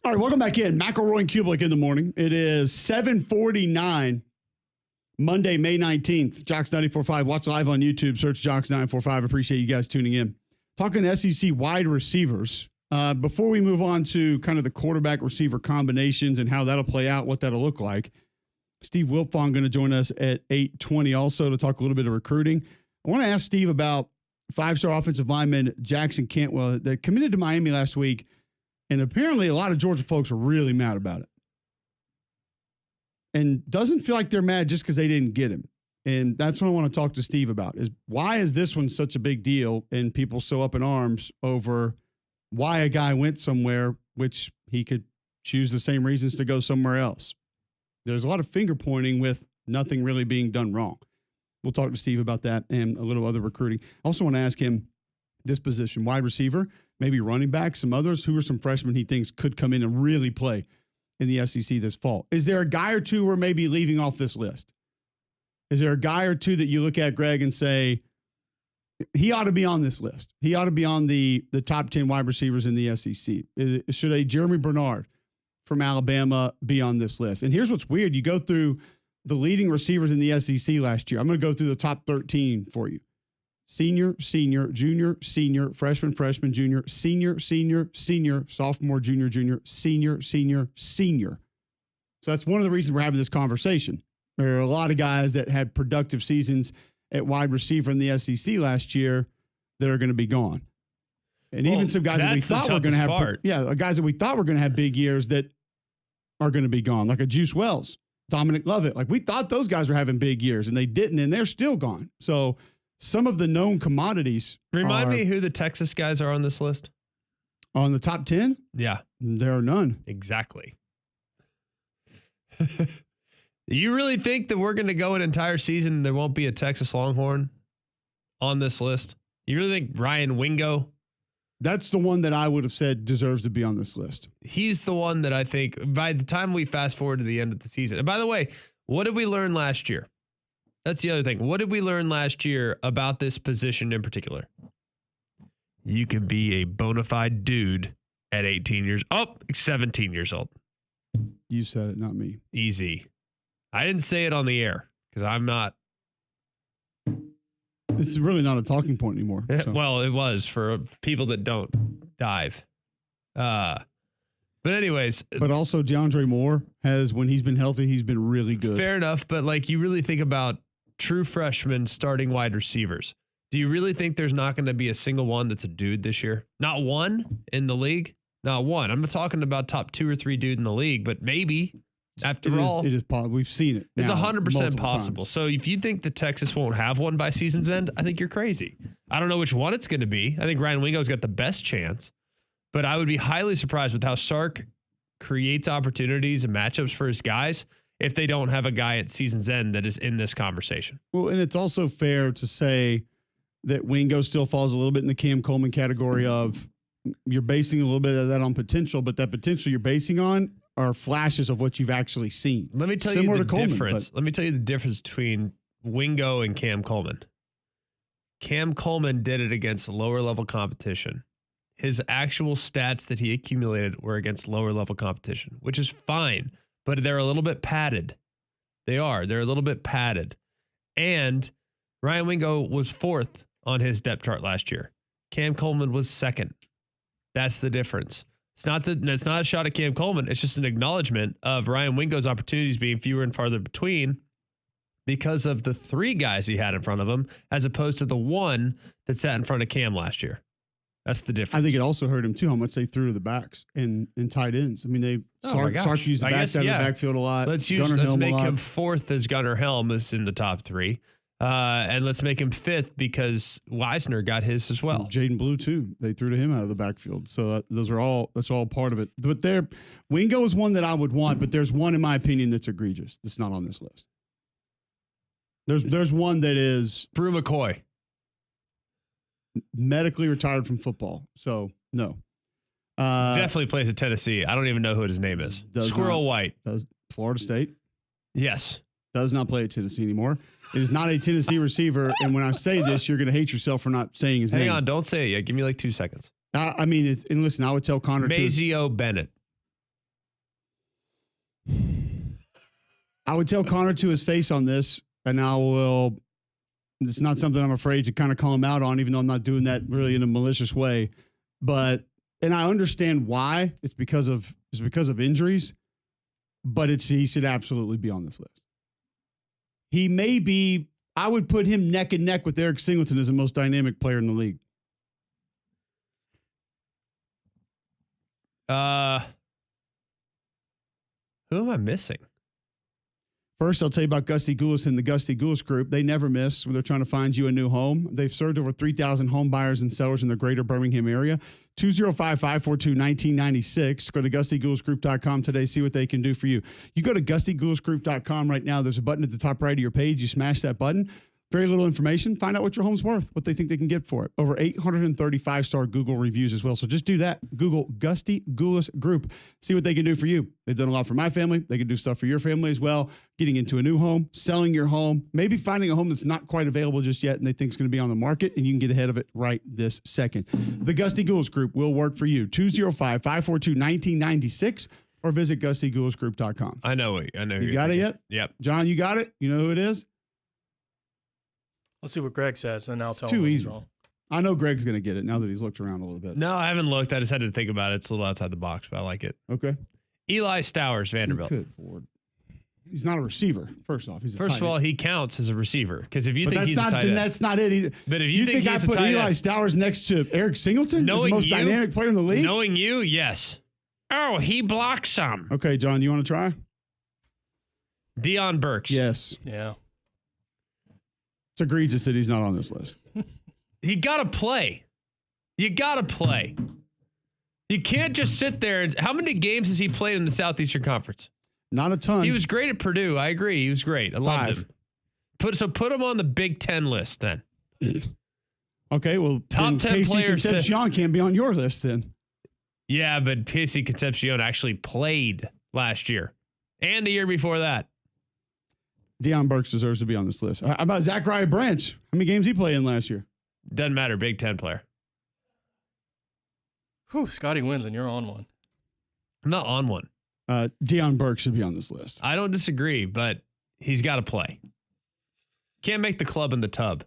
All right, welcome back in. McElroy and Cubelic in the morning. It is 7:49, Monday, May 19th. Jocks 94.5. Watch live on YouTube. Search Jocks 945. Appreciate you guys tuning in. Talking SEC wide receivers. Before we move on to kind of the quarterback receiver combinations and how that'll play out, what that'll look like, Steve Wiltfong going to join us at 8:20 also to talk a little bit of recruiting. I want to ask Steve about five-star offensive lineman Jackson Cantwell that committed to Miami last week, and apparently a lot of Georgia folks are really mad about it. And doesn't feel like they're mad just because they didn't get him. And that's what I want to talk to Steve about, is why is this one such a big deal and people so up in arms over why a guy went somewhere which he could choose the same reasons to go somewhere else. There's a lot of finger pointing with nothing really being done wrong. We'll talk to Steve about that and a little other recruiting. I also want to ask him this position, wide receiver, maybe running back, some others. Who are some freshmen he thinks could come in and really play in the SEC this fall? Is there a guy or two we're maybe leaving off this list? Is there a guy or two that you look at, Greg, and say, he ought to be on this list? He ought to be on the top 10 wide receivers in the SEC. Should a Jeremy Bernard from Alabama be on this list? And here's what's weird. You go through the leading receivers in the SEC last year. I'm going to go through the top 13 for you. Senior, junior, senior, freshman, junior, senior, sophomore, junior, senior. So that's one of the reasons we're having this conversation. There are a lot of guys that had productive seasons at wide receiver in the SEC last year that are going to be gone. And even some guys that we thought were going to have, guys that we thought were going to have big years that are going to be gone, like a Juice Wells, Dominic Lovett. Like, we thought those guys were having big years and they didn't, and they're still gone. So some of the known commodities. Remind me who the Texas guys are on this list. On the top 10? Yeah. There are none. Exactly. You really think that we're going to go an entire season and there won't be a Texas Longhorn on this list? You really think Ryan Wingo? That's the one that I would have said deserves to be on this list. He's the one that I think by the time we fast forward to the end of the season. And by the way, what did we learn last year? That's the other thing. What did we learn last year about this position in particular? You can be a bona fide dude at 17 years old. You said it, not me. Easy. I didn't say it on the air because I'm not. It's really not a talking point anymore. So. Well, it was for people that don't dive. But anyways. But also DeAndre Moore has, when he's been healthy, he's been really good. Fair enough. But like, you really think about true freshmen starting wide receivers. Do you really think there's not going to be a single one that's a dude this year? Not one in the league? Not one. I'm not talking about top 2 or 3 dude in the league, but maybe. After all, it is possible. We've seen it. It's 100% possible. So if you think that Texas won't have one by season's end, I think you're crazy. I don't know which one it's going to be. I think Ryan Wingo's got the best chance, but I would be highly surprised with how Sark creates opportunities and matchups for his guys if they don't have a guy at season's end that is in this conversation. Well, and it's also fair to say that Wingo still falls a little bit in the Cam Coleman category of you're basing a little bit of that on potential, but that potential you're basing on are flashes of what you've actually seen. Let me tell you the difference. Let me tell you the difference between Wingo and Cam Coleman. Cam Coleman did it against lower level competition. His actual stats that he accumulated were against lower level competition, which is fine, but they're a little bit padded. They're a little bit padded. And Ryan Wingo was 4th on his depth chart last year. Cam Coleman was 2nd. That's the difference. It's not a shot at Cam Coleman. It's just an acknowledgement of Ryan Wingo's opportunities being fewer and farther between because of the 3 guys he had in front of him, as opposed to the 1 that sat in front of Cam last year. That's the difference. I think it also hurt him too how much they threw to the backs and tight ends. I mean, Sark used the backs out of the backfield a lot. Let's make him 4th as Gunnar Helm is in the top 3. And let's make him 5th because Weisner got his as well. Jaden Blue too. They threw to him out of the backfield. So that's all part of it. But Wingo is one that I would want, but there's one in my opinion that's egregious. That's not on this list. There's one that is Brew McCoy. Medically retired from football. So no. Definitely plays at Tennessee. I don't even know who his name is. Squirrel White. Does Florida State? Yes. Does not play at Tennessee anymore. It is not a Tennessee receiver. And when I say this, you're going to hate yourself for not saying his name. Hang on. Don't say it yet. Give me like 2 seconds. I mean, and listen, I would tell Connor Mazio Bennett. I would tell Connor to his face on this, and I will. It's not something I'm afraid to kind of call him out on, even though I'm not doing that really in a malicious way. But, and I understand why. It's because of injuries, but he should absolutely be on this list. He may be, I would put him neck and neck with Eric Singleton as the most dynamic player in the league. Who am I missing? First, I'll tell you about Gusty Goulas and the Gusty Goulas Group. They never miss when they're trying to find you a new home. They've served over 3,000 home buyers and sellers in the greater Birmingham area. 205-542-1996. Go to GustyGoulasGroup.com today. See what they can do for you. You go to GustyGoulasGroup.com right now. There's a button at the top right of your page. You smash that button. Very little information. Find out what your home's worth, what they think they can get for it. Over 835-star Google reviews as well. So just do that. Google Gusty Goulas Group. See what they can do for you. They've done a lot for my family. They can do stuff for your family as well. Getting into a new home, selling your home, maybe finding a home that's not quite available just yet and they think is going to be on the market, and you can get ahead of it right this second. The Gusty Goulas Group will work for you. 205-542-1996 or visit GustyGoulasGroup.com. I know. You got it yet? Yep. John, you got it? You know who it is? Let's see what Greg says, and I'll tell Too him he's easy. wrong. I know Greg's going to get it now that he's looked around a little bit. No, I haven't looked. I just had to think about it. It's a little outside the box, but I like it. Okay. Eli Stowers, Vanderbilt. Good Ford. He's not a receiver. First off, he's a First tight of all, end. he counts as a receiver because if you But think that's he's a not, tight then end, that's not it. but if You think I he's put a tight Eli end, Stowers next to Eric Singleton as the Knowing most you- dynamic player in the league? knowing you, yes. Oh, he blocks some. Okay, John, you want to try? Deion Burks. Yes. Yeah. It's egregious that he's not on this list. He got to play. You got to play. You can't just sit there. And how many games has he played in the Southeastern Conference? Not a ton. He was great at Purdue. I agree. He was great. I loved 5. him. Put him on the Big Ten list then. Okay, well, Top then 10 Casey players to- Concepcion can't be on your list then. Yeah, but Casey Concepcion actually played last year and the year before that. Deion Burks deserves to be on this list. How about Zachariah Branch? How many games he played in last year? Doesn't matter. Big Ten player. Whew, Scotty wins, and you're on one. I'm not on one. Deion Burks should be on this list. I don't disagree, but he's got to play. Can't make the club in the tub.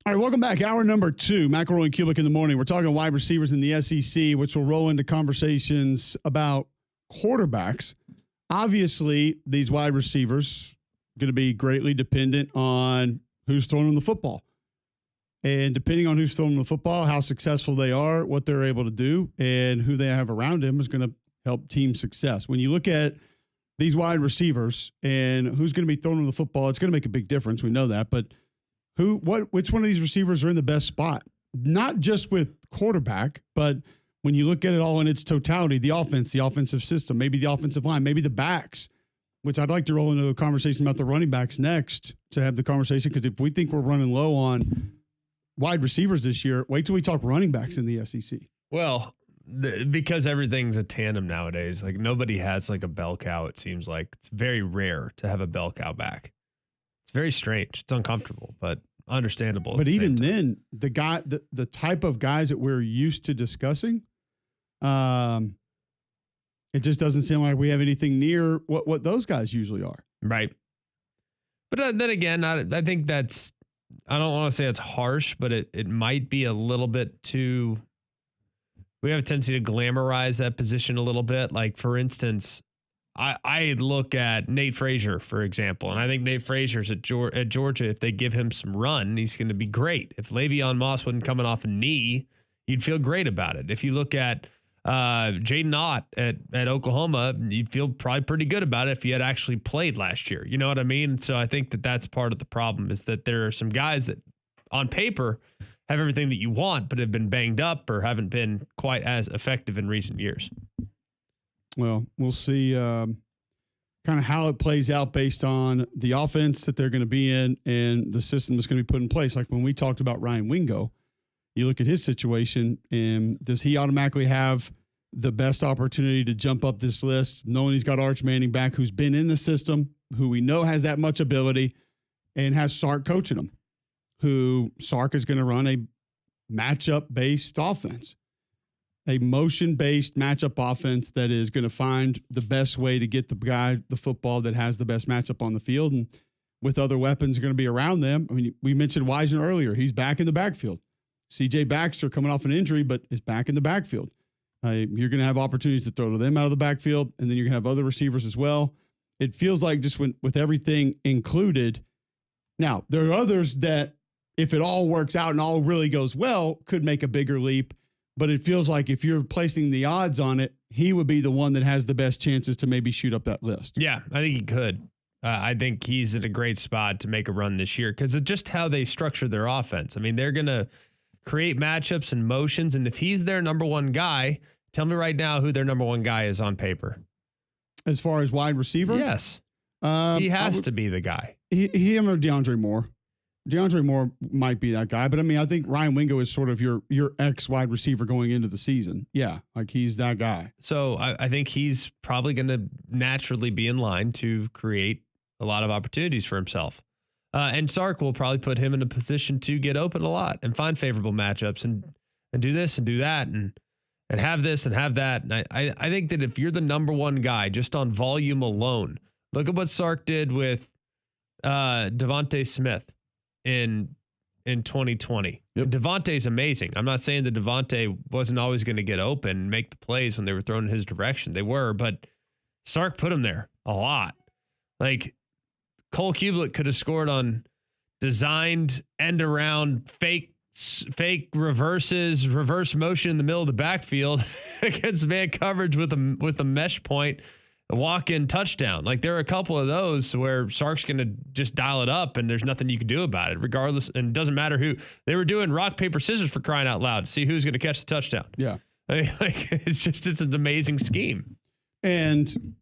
All right, welcome back. Hour number 2, McElroy and Cubelic in the morning. We're talking wide receivers in the SEC, which will roll into conversations about quarterbacks. Obviously, these wide receivers are going to be greatly dependent on who's throwing them the football. And depending on who's throwing them the football, how successful they are, what they're able to do, and who they have around them is going to help team success. When you look at these wide receivers and who's going to be throwing them the football, it's going to make a big difference. We know that, but which one of these receivers are in the best spot? Not just with quarterback, but when you look at it all in its totality, the offense, the offensive system, maybe the offensive line, maybe the backs, which I'd like to roll into a conversation about the running backs next to have the conversation. Because if we think we're running low on wide receivers this year, wait till we talk running backs in the SEC. Well, because everything's a tandem nowadays, like nobody has like a bell cow. It seems like it's very rare to have a bell cow back. It's very strange. It's uncomfortable, but understandable. But even then, the type of guys that we're used to discussing, it just doesn't seem like we have anything near what those guys usually are. Right. But then again, I think that's, I don't want to say it's harsh, but it might be a little bit too, we have a tendency to glamorize that position a little bit. Like, for instance, I look at Nate Frazier, for example, and I think Nate Frazier's at Georgia. If they give him some run, he's going to be great. If Le'Veon Moss wasn't coming off a knee, you'd feel great about it. If you look at Jaden Ott at Oklahoma, you'd feel probably pretty good about it if he had actually played last year. You know what I mean? So I think that's part of the problem, is that there are some guys that on paper have everything that you want, but have been banged up or haven't been quite as effective in recent years. Well, we'll see kind of how it plays out based on the offense that they're going to be in and the system that's going to be put in place. Like when we talked about Ryan Wingo, you look at his situation, and does he automatically have the best opportunity to jump up this list, knowing he's got Arch Manning back, who's been in the system, who we know has that much ability, and has Sark coaching him, who Sark is going to run a matchup-based offense, a motion-based matchup offense that is going to find the best way to get the guy the football that has the best matchup on the field, and with other weapons going to be around them. I mean, we mentioned Wiseman earlier. He's back in the backfield. C.J. Baxter coming off an injury, but is back in the backfield. You're going to have opportunities to throw to them out of the backfield, and then you're going to have other receivers as well. It feels like just with everything included. Now, there are others that, if it all works out and all really goes well, could make a bigger leap. But it feels like if you're placing the odds on it, he would be the one that has the best chances to maybe shoot up that list. Yeah, I think he could. I think he's in a great spot to make a run this year because of just how they structure their offense. I mean, they're going to create matchups and motions. And if he's their number one guy, tell me right now who their number one guy is on paper. As far as wide receiver? Yes. He has to be the guy. Him or DeAndre Moore. DeAndre Moore might be that guy. But, I mean, I think Ryan Wingo is sort of your ex-wide receiver going into the season. Yeah, like he's that guy. So I think he's probably going to naturally be in line to create a lot of opportunities for himself. And Sark will probably put him in a position to get open a lot and find favorable matchups and do this and do that and have this and have that. And I think that if you're the number one guy just on volume alone, look at what Sark did with Devontae Smith in 2020. Yep. Devontae's amazing. I'm not saying that Devontae wasn't always going to get open and make the plays when they were thrown in his direction. They were, but Sark put him there a lot. Like, Cole Cubelic could have scored on designed end around fake reverses, reverse motion in the middle of the backfield against man coverage with a mesh point, a walk-in touchdown. Like, there are a couple of those where Sark's going to just dial it up and there's nothing you can do about it regardless. And it doesn't matter who they were doing rock, paper, scissors for crying out loud to see who's going to catch the touchdown. Yeah. I mean, like, it's an amazing scheme. And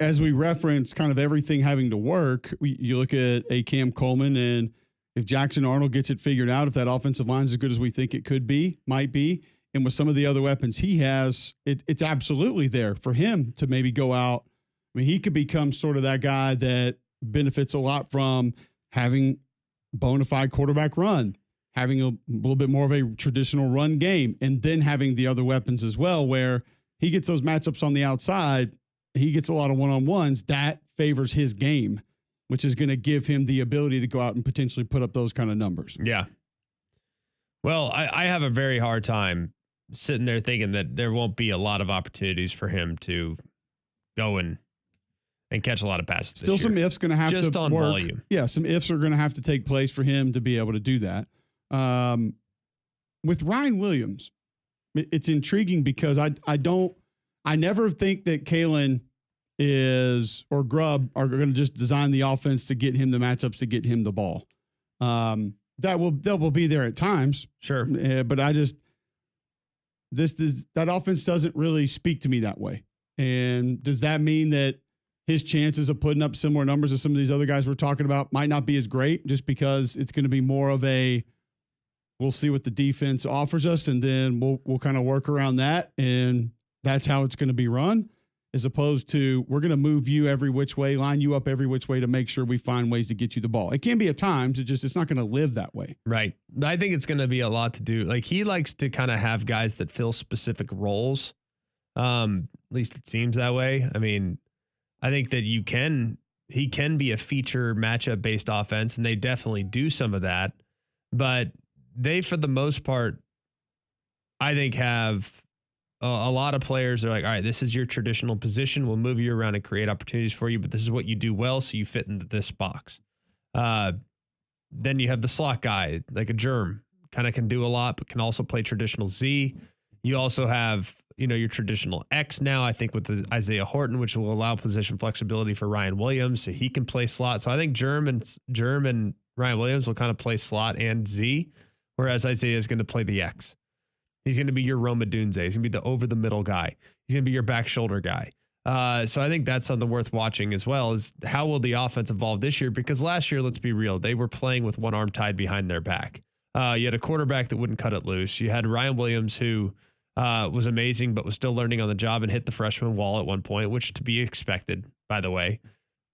as we reference kind of everything having to work, you look at a Cam Coleman, and if Jackson Arnold gets it figured out, if that offensive line is as good as we think it could be, might be, and with some of the other weapons he has, it's absolutely there for him to maybe go out. I mean, he could become sort of that guy that benefits a lot from having bona fide quarterback run, having a little bit more of a traditional run game, and then having the other weapons as well, where he gets those matchups on the outside. He gets a lot of one-on-ones. That favors his game, which is going to give him the ability to go out and potentially put up those kind of numbers. Yeah. Well, I have a very hard time sitting there thinking that there won't be a lot of opportunities for him to go and catch a lot of passes. Still, some ifs going to have to just on work. volume. Yeah, some ifs are going to have to take place for him to be able to do that. With Ryan Williams, it's intriguing because I never think that Kalen or Grubb are going to just design the offense to get him the matchups to get him the ball. That will be there at times. Sure. But that offense doesn't really speak to me that way. And does that mean that his chances of putting up similar numbers as some of these other guys we're talking about might not be as great, just because it's going to be more of we'll see what the defense offers us, and then we'll kind of work around that, and that's how it's going to be run, as opposed to we're going to move you every which way, line you up every which way to make sure we find ways to get you the ball. It can be at times, it's not going to live that way. Right. I think it's going to be a lot to do. Like, he likes to kind of have guys that fill specific roles. At least it seems that way. I mean, I think that he can be a feature matchup based offense, and they definitely do some of that, but they, for the most part, I think have a lot of players are like, all right, this is your traditional position. We'll move you around and create opportunities for you, but this is what you do well, so you fit into this box. Then you have the slot guy, like a Germ, kind of can do a lot, but can also play traditional Z. You also have, your traditional X now, I think, with the Isaiah Horton, which will allow position flexibility for Ryan Williams, so he can play slot. So I think Germ and Ryan Williams will kind of play slot and Z, whereas Isaiah is going to play the X. He's going to be your Roma Dunze. He's going to be the over-the-middle guy. He's going to be your back shoulder guy. So I think that's something worth watching as well, is how will the offense evolve this year? Because last year, let's be real, they were playing with one arm tied behind their back. You had a quarterback that wouldn't cut it loose. You had Ryan Williams, who was amazing, but was still learning on the job and hit the freshman wall at one point, which to be expected, by the way.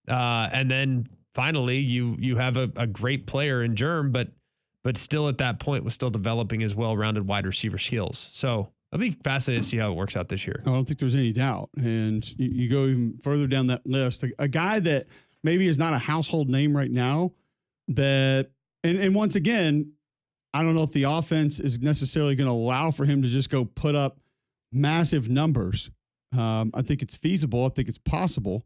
And then finally, you have a great player in Germ, but still at that point was still developing his well-rounded wide receiver skills. So I'll be fascinated to see how it works out this year. I don't think there's any doubt. And you go even further down that list, a guy that maybe is not a household name right now, and once again, I don't know if the offense is necessarily going to allow for him to just go put up massive numbers. I think it's feasible. I think it's possible.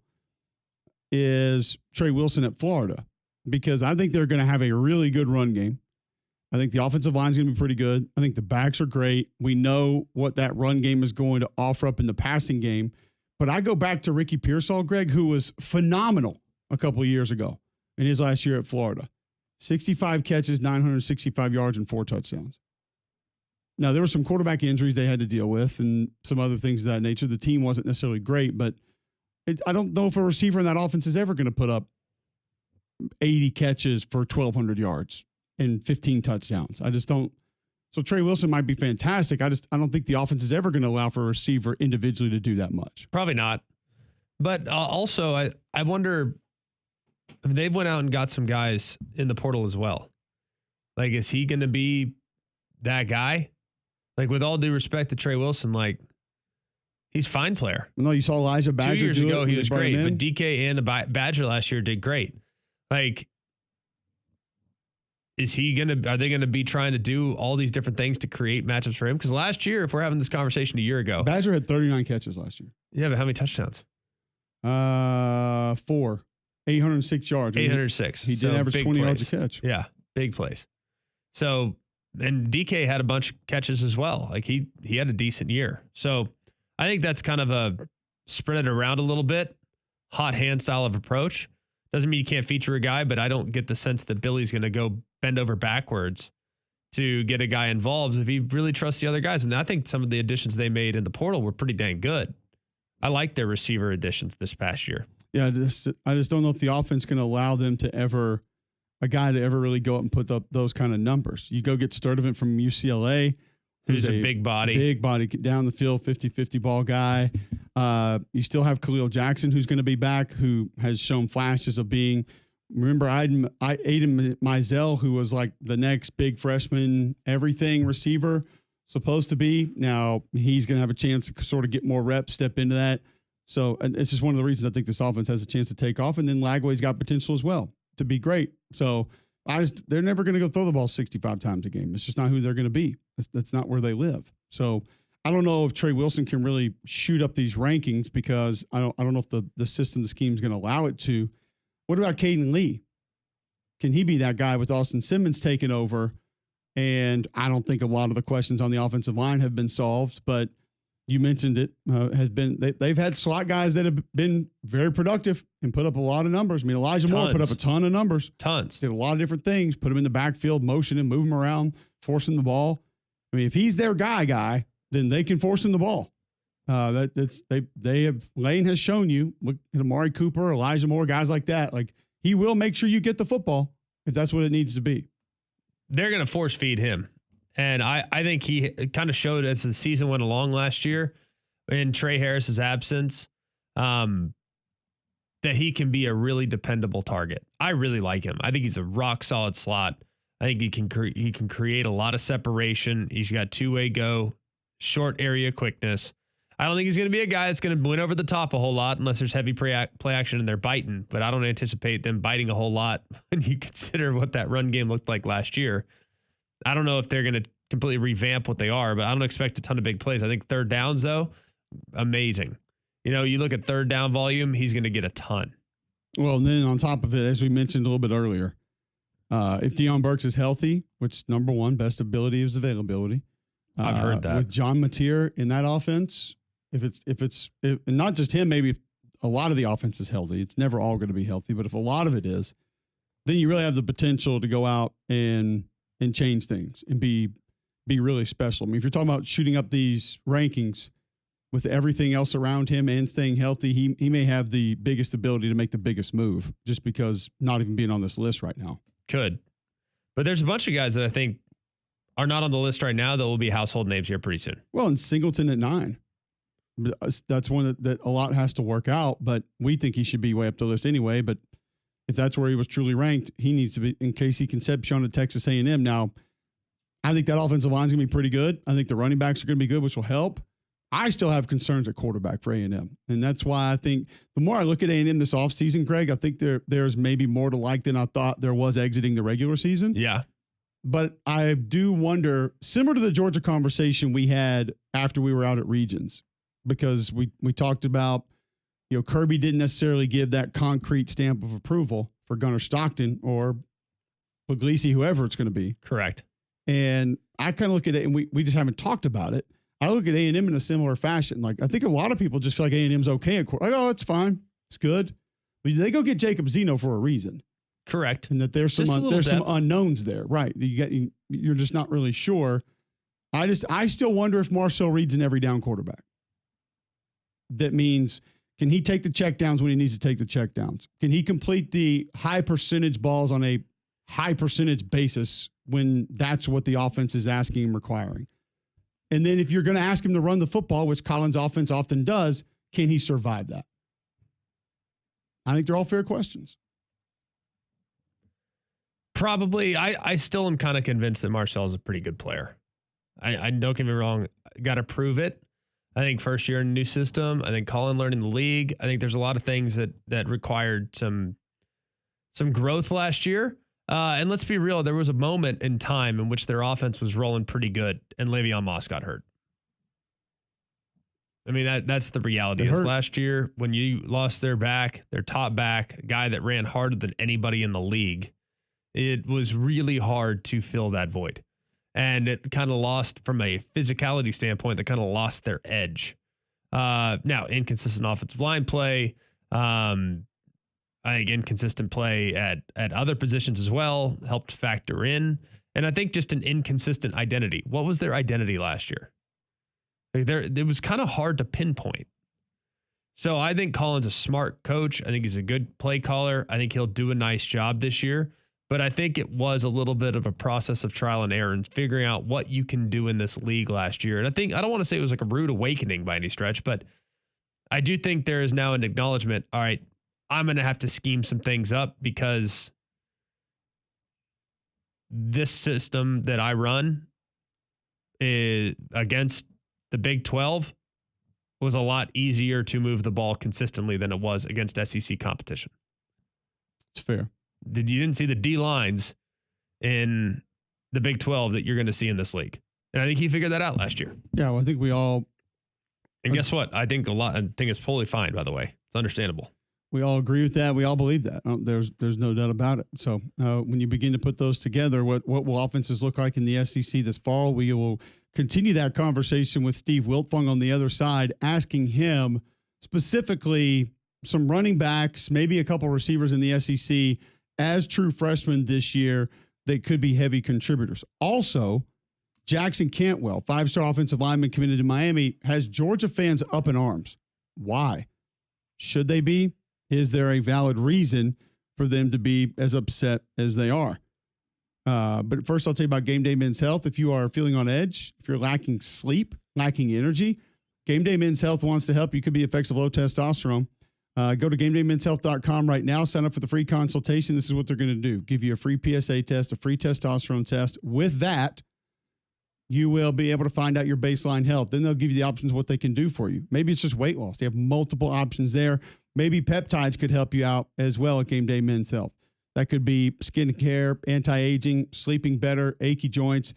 Is Trey Wilson at Florida, because I think they're going to have a really good run game. I think the offensive line is going to be pretty good. I think the backs are great. We know what that run game is going to offer up in the passing game. But I go back to Ricky Pearsall, Greg, who was phenomenal a couple of years ago in his last year at Florida. 65 catches, 965 yards, and 4 touchdowns. Now, there were some quarterback injuries they had to deal with and some other things of that nature. The team wasn't necessarily great, but I don't know if a receiver in that offense is ever going to put up 80 catches for 1,200 yards and 15 touchdowns. I just don't. So Trey Wilson might be fantastic. I don't think the offense is ever going to allow for a receiver individually to do that much. Probably not. But also, I wonder, I mean, they went out and got some guys in the portal as well. Like, is he going to be that guy? Like, with all due respect to Trey Wilson, like, he's a fine player. No, you saw Elijah Badger 2 years ago, he was great. But DK and Badger last year did great. Like, are they going to be trying to do all these different things to create matchups for him? Because last year, if we're having this conversation a year ago, Badger had 39 catches last year. Yeah, but how many touchdowns? 4. 806 yards. 806. He did average 20 yards a catch. Yeah, big plays. So, and DK had a bunch of catches as well. Like, he had a decent year. So I think that's kind of a spread it around a little bit, hot hand style of approach. Doesn't mean you can't feature a guy, but I don't get the sense that Billy's going to go bend over backwards to get a guy involved if he really trusts the other guys. And I think some of the additions they made in the portal were pretty dang good. I like their receiver additions this past year. Yeah, I just don't know if the offense can allow them to ever really go up and put up those kind of numbers. You go get Sturdivant from UCLA, who's a big body, down the field, 50-50 ball guy. You still have Khalil Jackson, who's going to be back, who has shown flashes of being. Remember, Aiden Mizell, who was like the next big freshman everything receiver, supposed to be. Now he's going to have a chance to sort of get more reps, step into that. So it's just one of the reasons I think this offense has a chance to take off. And then Lagway's got potential as well to be great. So They're never going to go throw the ball 65 times a game. It's just not who they're going to be. That's not where they live. So I don't know if Trey Wilson can really shoot up these rankings because I don't know if the system, the scheme is going to allow it to. What about Caden Lee? Can he be that guy with Austin Simmons taking over? And I don't think a lot of the questions on the offensive line have been solved, but you mentioned it, they've had slot guys that have been very productive and put up a lot of numbers. I mean, Elijah Moore put up a ton of numbers. Tons. Did a lot of different things, put him in the backfield, motion him, move him around, force him the ball. I mean, if he's their guy, then they can force him the ball. Lane has shown you, look at Amari Cooper, Elijah Moore, guys like that. Like, he will make sure you get the football if that's what it needs to be. They're going to force feed him. And I think he kind of showed as the season went along last year in Trey Harris's absence that he can be a really dependable target. I really like him. I think he's a rock solid slot. I think he can create a lot of separation. He's got two-way go, short area quickness. I don't think he's going to be a guy that's going to win over the top a whole lot unless there's heavy play action and they're biting. But I don't anticipate them biting a whole lot when you consider what that run game looked like last year. I don't know if they're going to completely revamp what they are, but I don't expect a ton of big plays. I think third downs, though, amazing. You look at third down volume, he's going to get a ton. Well, and then on top of it, as we mentioned a little bit earlier, if Deion Burks is healthy, which number one, best ability is availability. I've heard that. With John Mateer in that offense, if not just him, maybe if a lot of the offense is healthy, it's never all going to be healthy, but if a lot of it is, then you really have the potential to go out and change things and be really special. I mean, if you're talking about shooting up these rankings with everything else around him and staying healthy, he may have the biggest ability to make the biggest move just because not even being on this list right now. Could. But there's a bunch of guys that I think are not on the list right now that will be household names here pretty soon. Well, and Singleton at 9. That's one that a lot has to work out, but we think he should be way up the list anyway. But if that's where he was truly ranked, he needs to be in case he can set Sean at Texas A&M. Now, I think that offensive line is going to be pretty good. I think the running backs are going to be good, which will help. I still have concerns at quarterback for A&M. And that's why I think the more I look at A&M this offseason, Greg, I think there's maybe more to like than I thought there was exiting the regular season. Yeah. But I do wonder, similar to the Georgia conversation we had after we were out at Regions, because we talked about, Kirby didn't necessarily give that concrete stamp of approval for Gunnar Stockton or Puglisi, whoever it's going to be. Correct. And I kind of look at it, and we just haven't talked about it. I look at A&M in a similar fashion. Like, I think a lot of people just feel like A&M's okay. Like, oh, it's fine. It's good. But they go get Jacob Zeno for a reason. Correct. And that there's some unknowns there. Right. You're just not really sure. I still wonder if Marcel Reed's an every down quarterback. That means, can he take the checkdowns when he needs to take the checkdowns? Can he complete the high percentage balls on a high percentage basis when that's what the offense is asking and requiring? And then if you're going to ask him to run the football, which Collins' offense often does, can he survive that? I think they're all fair questions. Probably. I still am kind of convinced that Marcel is a pretty good player. I don't get me wrong. Got to prove it. I think first year in a new system. I think Colin learning the league. I think there's a lot of things that required some growth last year. And let's be real, there was a moment in time in which their offense was rolling pretty good, and Le'Veon Moss got hurt. I mean, that's the reality. Is last year when you lost their top back, a guy that ran harder than anybody in the league, it was really hard to fill that void. And it kind of lost from a physicality standpoint, that kind of lost their edge. Now, inconsistent offensive line play, I think inconsistent play at other positions as well helped factor in. And I think just an inconsistent identity. What was their identity last year? It was kind of hard to pinpoint. So I think Colin's a smart coach. I think he's a good play caller. I think he'll do a nice job this year. But I think it was a little bit of a process of trial and error and figuring out what you can do in this league last year. And I don't want to say it was like a rude awakening by any stretch, but I do think there is now an acknowledgement. All right, I'm going to have to scheme some things up because this system that I run is against the Big 12 was a lot easier to move the ball consistently than it was against SEC competition. It's fair. You didn't see the D lines in the Big 12 that you're going to see in this league. And I think he figured that out last year. Yeah, well, I think we all. And guess what? I think it's totally fine, by the way. It's understandable. We all agree with that. We all believe that. There's no doubt about it. So when you begin to put those together, what will offenses look like in the SEC this fall? We will continue that conversation with Steve Wiltfong on the other side, asking him specifically some running backs, maybe a couple receivers in the SEC as true freshmen this year that could be heavy contributors. Also, Jackson Cantwell, 5-star offensive lineman committed to Miami, has Georgia fans up in arms. Why? Should they be? Is there a valid reason for them to be as upset as they are? But first, I'll tell you about Game Day Men's Health. If you are feeling on edge, if you're lacking sleep, lacking energy, Game Day Men's Health wants to help. You could be effects of low testosterone. Go to GameDayMen'sHealth.com right now. Sign up for the free consultation. This is what they're going to do. Give you a free PSA test, a free testosterone test. With that, you will be able to find out your baseline health. Then they'll give you the options of what they can do for you. Maybe it's just weight loss. They have multiple options there. Maybe peptides could help you out as well at Game Day Men's Health. That could be skincare, anti-aging, sleeping better, achy joints,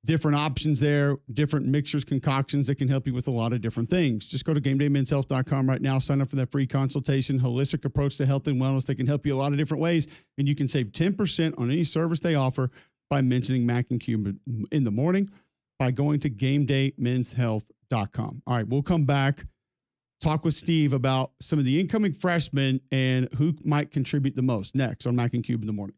different options there, different mixtures, concoctions that can help you with a lot of different things. Just go to GameDayMen'sHealth.com right now. Sign up for that free consultation, holistic approach to health and wellness that can help you a lot of different ways. And you can save 10% on any service they offer by mentioning Mac and Cube in the morning by going to GameDayMen'sHealth.com. All right, we'll come back, talk with Steve about some of the incoming freshmen and who might contribute the most next on Mac and Cube in the morning.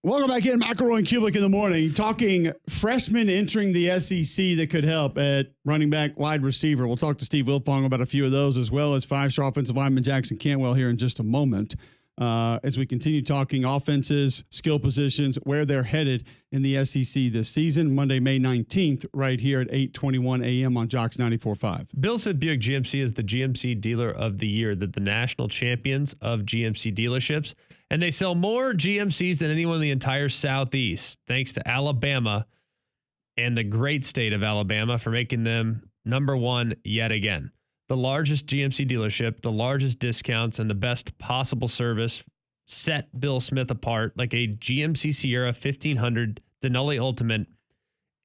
Welcome back in, McElroy and Cubelic in the morning, talking freshmen entering the SEC that could help at running back, wide receiver. We'll talk to Steve Wiltfong about a few of those, as well as five-star offensive lineman Jackson Cantwell here in just a moment, as we continue talking offenses, skill positions, where they're headed in the SEC this season. Monday, May 19th, right here at 8:21 a.m. on Jocks 94.5. Bill Smith Buick GMC is the GMC Dealer of the Year. They're the national champions of GMC dealerships, and they sell more GMCs than anyone in the entire Southeast, thanks to Alabama and the great state of Alabama for making them number one yet again. The largest GMC dealership, the largest discounts, and the best possible service set Bill Smith apart, like a GMC Sierra 1500 Denali Ultimate.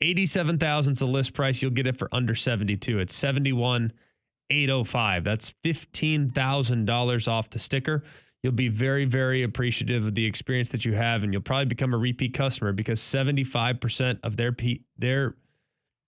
87,000 is the list price. You'll get it for under 72. It's 71,805. That's $15,000 off the sticker. You'll be very, very appreciative of the experience that you have, and you'll probably become a repeat customer because 75% of their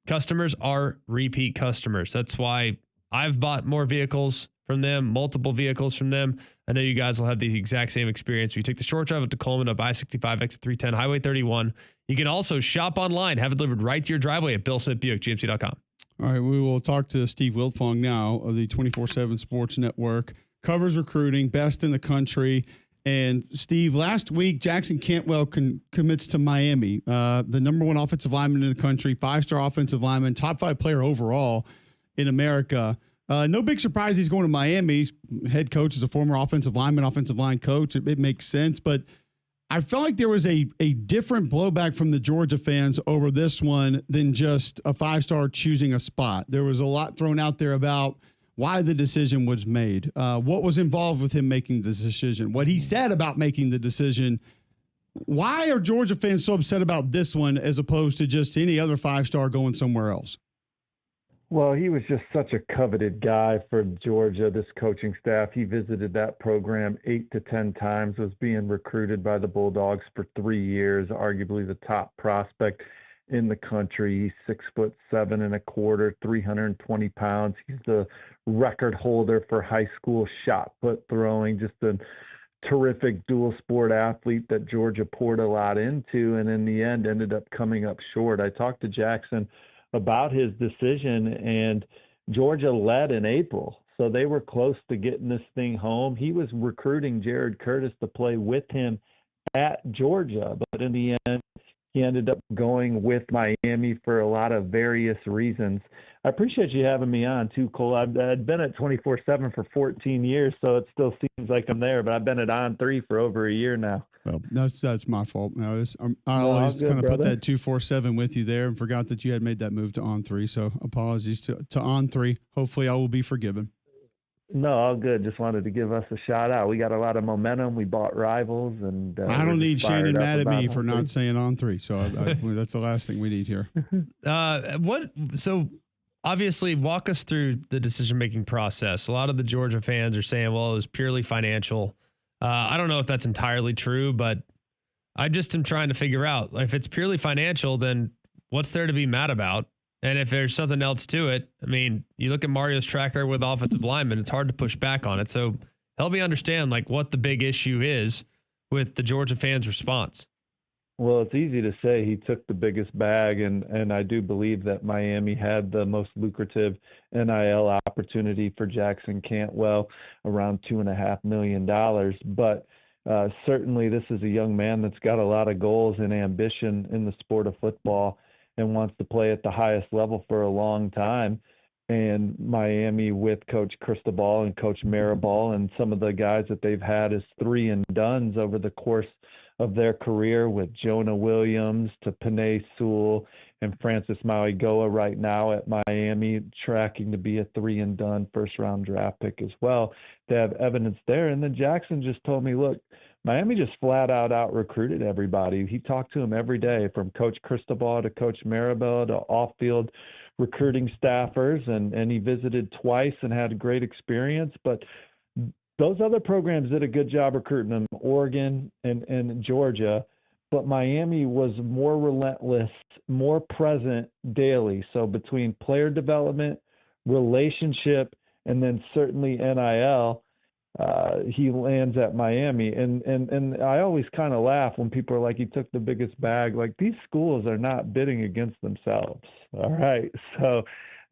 customers are repeat customers. That's why I've bought more vehicles from them, multiple vehicles from them. I know you guys will have the exact same experience. You take the short drive up to Coleman, up I-65, exit 310, Highway 31. You can also shop online, have it delivered right to your driveway at BillSmithBuickGMC.com. All right, we will talk to Steve Wiltfong now of the 24/7 Sports Network. Covers recruiting, best in the country. And Steve, last week, Jackson Cantwell commits to Miami, the number one offensive lineman in the country, five-star offensive lineman, top 5 player overall in America. No big surprise he's going to Miami. He's head coach is a former offensive lineman, offensive line coach. It makes sense. But I felt like there was a different blowback from the Georgia fans over this one than just a five-star choosing a spot. There was a lot thrown out there about why the decision was made, what was involved with him making the decision, what he said about making the decision. Why are Georgia fans so upset about this one as opposed to just any other five-star going somewhere else? Well, he was just such a coveted guy for Georgia, this coaching staff. He visited that program 8 to 10 times, was being recruited by the Bulldogs for 3 years, arguably the top prospect in the country. He's 6'7" and a quarter, 320 pounds. He's the record holder for high school shot put throwing, just a terrific dual sport athlete that Georgia poured a lot into, and in the end ended up coming up short. I talked to Jackson about his decision, and Georgia led in April. So they were close to getting this thing home. He was recruiting Jared Curtis to play with him at Georgia, but in the end, he ended up going with Miami for a lot of various reasons. I appreciate you having me on too, Cole. I've been at 24/7 for 14 years, so it still seems like I'm there, but I've been at On3 for over a year now. Well, that's my fault. I always kind of put that 247 with you there and forgot that you had made that move to On3. So apologies to On3. Hopefully I will be forgiven. No, all good. Just wanted to give us a shout out. We got a lot of momentum. We bought Rivals, and I don't need Shannon mad at me for not saying On3. So that's the last thing we need here. So obviously, walk us through the decision-making process. A lot of the Georgia fans are saying, well, it was purely financial. I don't know if that's entirely true, but I just am trying to figure out if it's purely financial, then what's there to be mad about? And if there's something else to it, I mean, you look at Mario's track record with offensive linemen, it's hard to push back on it. So help me understand what the big issue is with the Georgia fans' response. Well, it's easy to say he took the biggest bag, and I do believe that Miami had the most lucrative NIL opportunity for Jackson Cantwell, around $2.5 million. But certainly this is a young man that's got a lot of goals and ambition in the sport of football and wants to play at the highest level for a long time. And Miami, with Coach Cristobal and Coach Maribal and some of the guys that they've had as 3-and-dones over the course of their career, with Jonah Williams to Panay Sewell and Francis Mauigoa right now at Miami, tracking to be a 3-and-done first-round draft pick as well. They have evidence there. And then Jackson just told me, look, Miami just flat out recruited everybody. He talked to him every day, from Coach Cristobal to Coach Maribel to off-field recruiting staffers, and he visited twice and had a great experience. But those other programs did a good job recruiting them, Oregon and Georgia, but Miami was more relentless, more present daily. So between player development, relationship, and then certainly NIL, he lands at Miami. And I always kind of laugh when people are like, he took the biggest bag. Like, these schools are not bidding against themselves. All right. So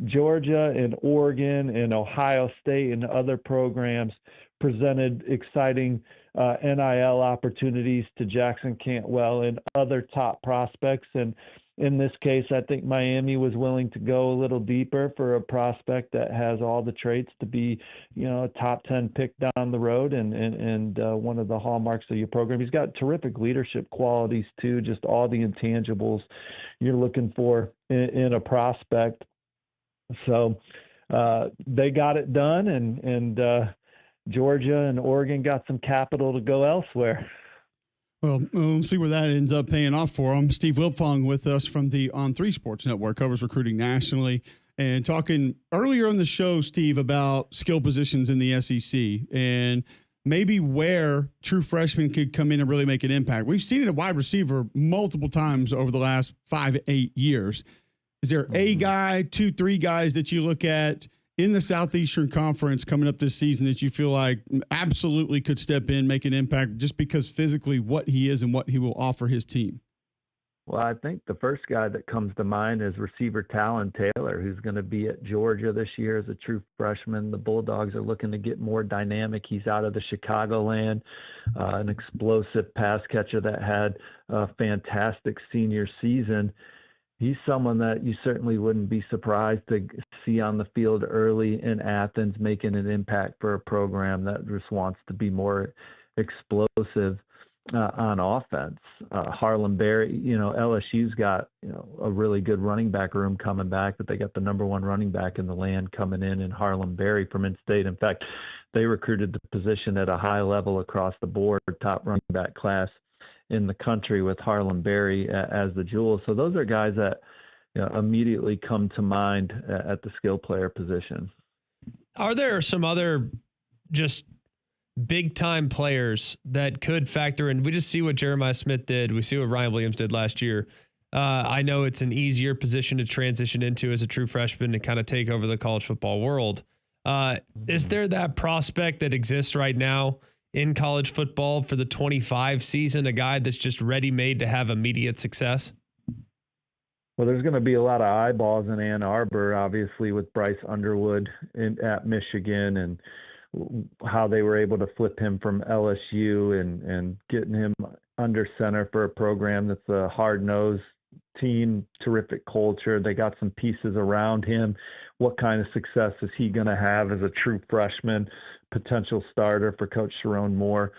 Georgia and Oregon and Ohio State and other programs presented exciting NIL opportunities to Jackson Cantwell and other top prospects. And in this case, I think Miami was willing to go a little deeper for a prospect that has all the traits to be, a top 10 pick down the road and one of the hallmarks of your program. He's got terrific leadership qualities too, just all the intangibles you're looking for in a prospect. So they got it done, and Georgia and Oregon got some capital to go elsewhere. Well, we'll see where that ends up paying off for him. Steve Wiltfong with us from the On3 Sports Network, covers recruiting nationally, and talking earlier on the show, Steve, about skill positions in the SEC and maybe where true freshmen could come in and really make an impact. We've seen it at wide receiver multiple times over the last 5 to 8 years. Is there a guy, 2, 3 guys that you look at in the Southeastern Conference coming up this season that you feel like absolutely could step in, make an impact just because physically what he is and what he will offer his team? Well, I think the first guy that comes to mind is receiver Talon Taylor, who's going to be at Georgia this year as a true freshman. The Bulldogs are looking to get more dynamic. He's out of the Chicagoland, an explosive pass catcher that had a fantastic senior season. He's someone that you certainly wouldn't be surprised to see on the field early in Athens, making an impact for a program that just wants to be more explosive on offense. Harlem Berry, LSU's got, a really good running back room coming back, but they got the number 1 running back in the land coming in Harlem Berry from in-state. In fact, they recruited the position at a high level across the board, top running back class in the country with Harlem Berry as the jewel. So those are guys that immediately come to mind at the skill player position. Are there some other just big time players that could factor in? We just see what Jeremiah Smith did. We see what Ryan Williams did last year. I know it's an easier position to transition into as a true freshman to kind of take over the college football world. Is there that prospect that exists right now in college football for the 25 season, a guy that's just ready-made to have immediate success? Well, there's going to be a lot of eyeballs in Ann Arbor, obviously, with Bryce Underwood at Michigan and how they were able to flip him from LSU and getting him under center for a program that's a hard-nosed team, terrific culture. They got some pieces around him. What kind of success is he going to have as a true freshman, potential starter for Coach Sharon Moore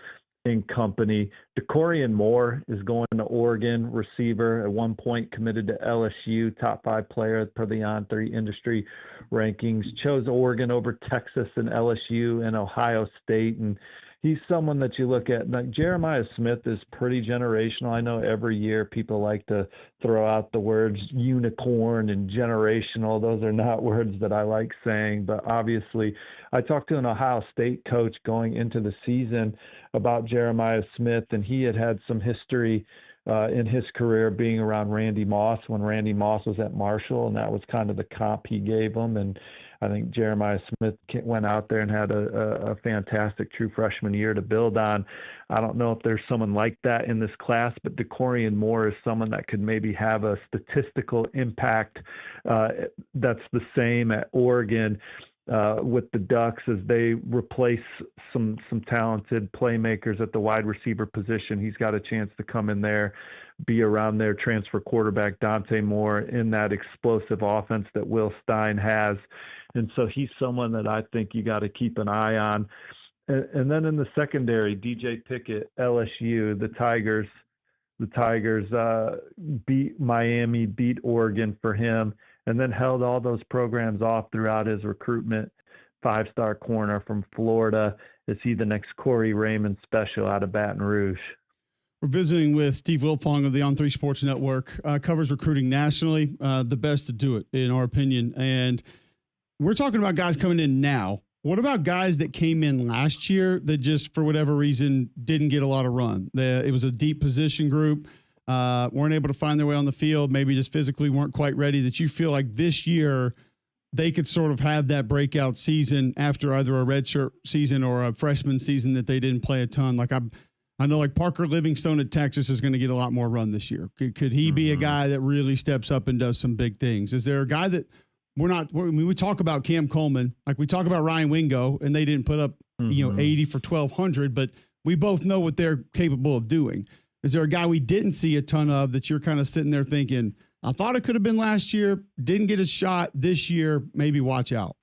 in company? DeCorian Moore is going to Oregon, receiver, at one point committed to LSU, top 5 player per the On3 industry rankings, chose Oregon over Texas and LSU and Ohio State. And he's someone that you look at, like Jeremiah Smith is pretty generational. I know every year people like to throw out the words unicorn and generational. Those are not words that I like saying, but obviously I talked to an Ohio State coach going into the season about Jeremiah Smith, and he had some history in his career being around Randy Moss when Randy Moss was at Marshall, and that was kind of the comp he gave him. And I think Jeremiah Smith went out there and had a fantastic true freshman year to build on. I don't know if there's someone like that in this class, but DeCorian Moore is someone that could maybe have a statistical impact that's the same at Oregon with the Ducks as they replace some talented playmakers at the wide receiver position. He's got a chance to come in there, be around their transfer quarterback Dante Moore in that explosive offense that Will Stein has. And so he's someone that I think you got to keep an eye on. And then in the secondary, DJ Pickett, LSU, the Tigers beat Miami, beat Oregon for him, and then held all those programs off throughout his recruitment. 5-star corner from Florida. Is he the next Corey Raymond special out of Baton Rouge? We're visiting with Steve Wiltfong of the On3 Sports Network, covers recruiting nationally, the best to do it, in our opinion. And we're talking about guys coming in now. What about guys that came in last year that just, for whatever reason, didn't get a lot of run? It was a deep position group, weren't able to find their way on the field, maybe just physically weren't quite ready, that you feel like this year they could sort of have that breakout season after either a redshirt season or a freshman season that they didn't play a ton. Like I know like Parker Livingstone at Texas is going to get a lot more run this year. Could he be a guy that really steps up and does some big things? Is there a guy that we talk about Cam Coleman, like we talk about Ryan Wingo, and they didn't put up, 80 for 1,200, but we both know what they're capable of doing. Is there a guy we didn't see a ton of that you're kind of sitting there thinking, I thought it could have been last year, didn't get a shot this year, maybe watch out?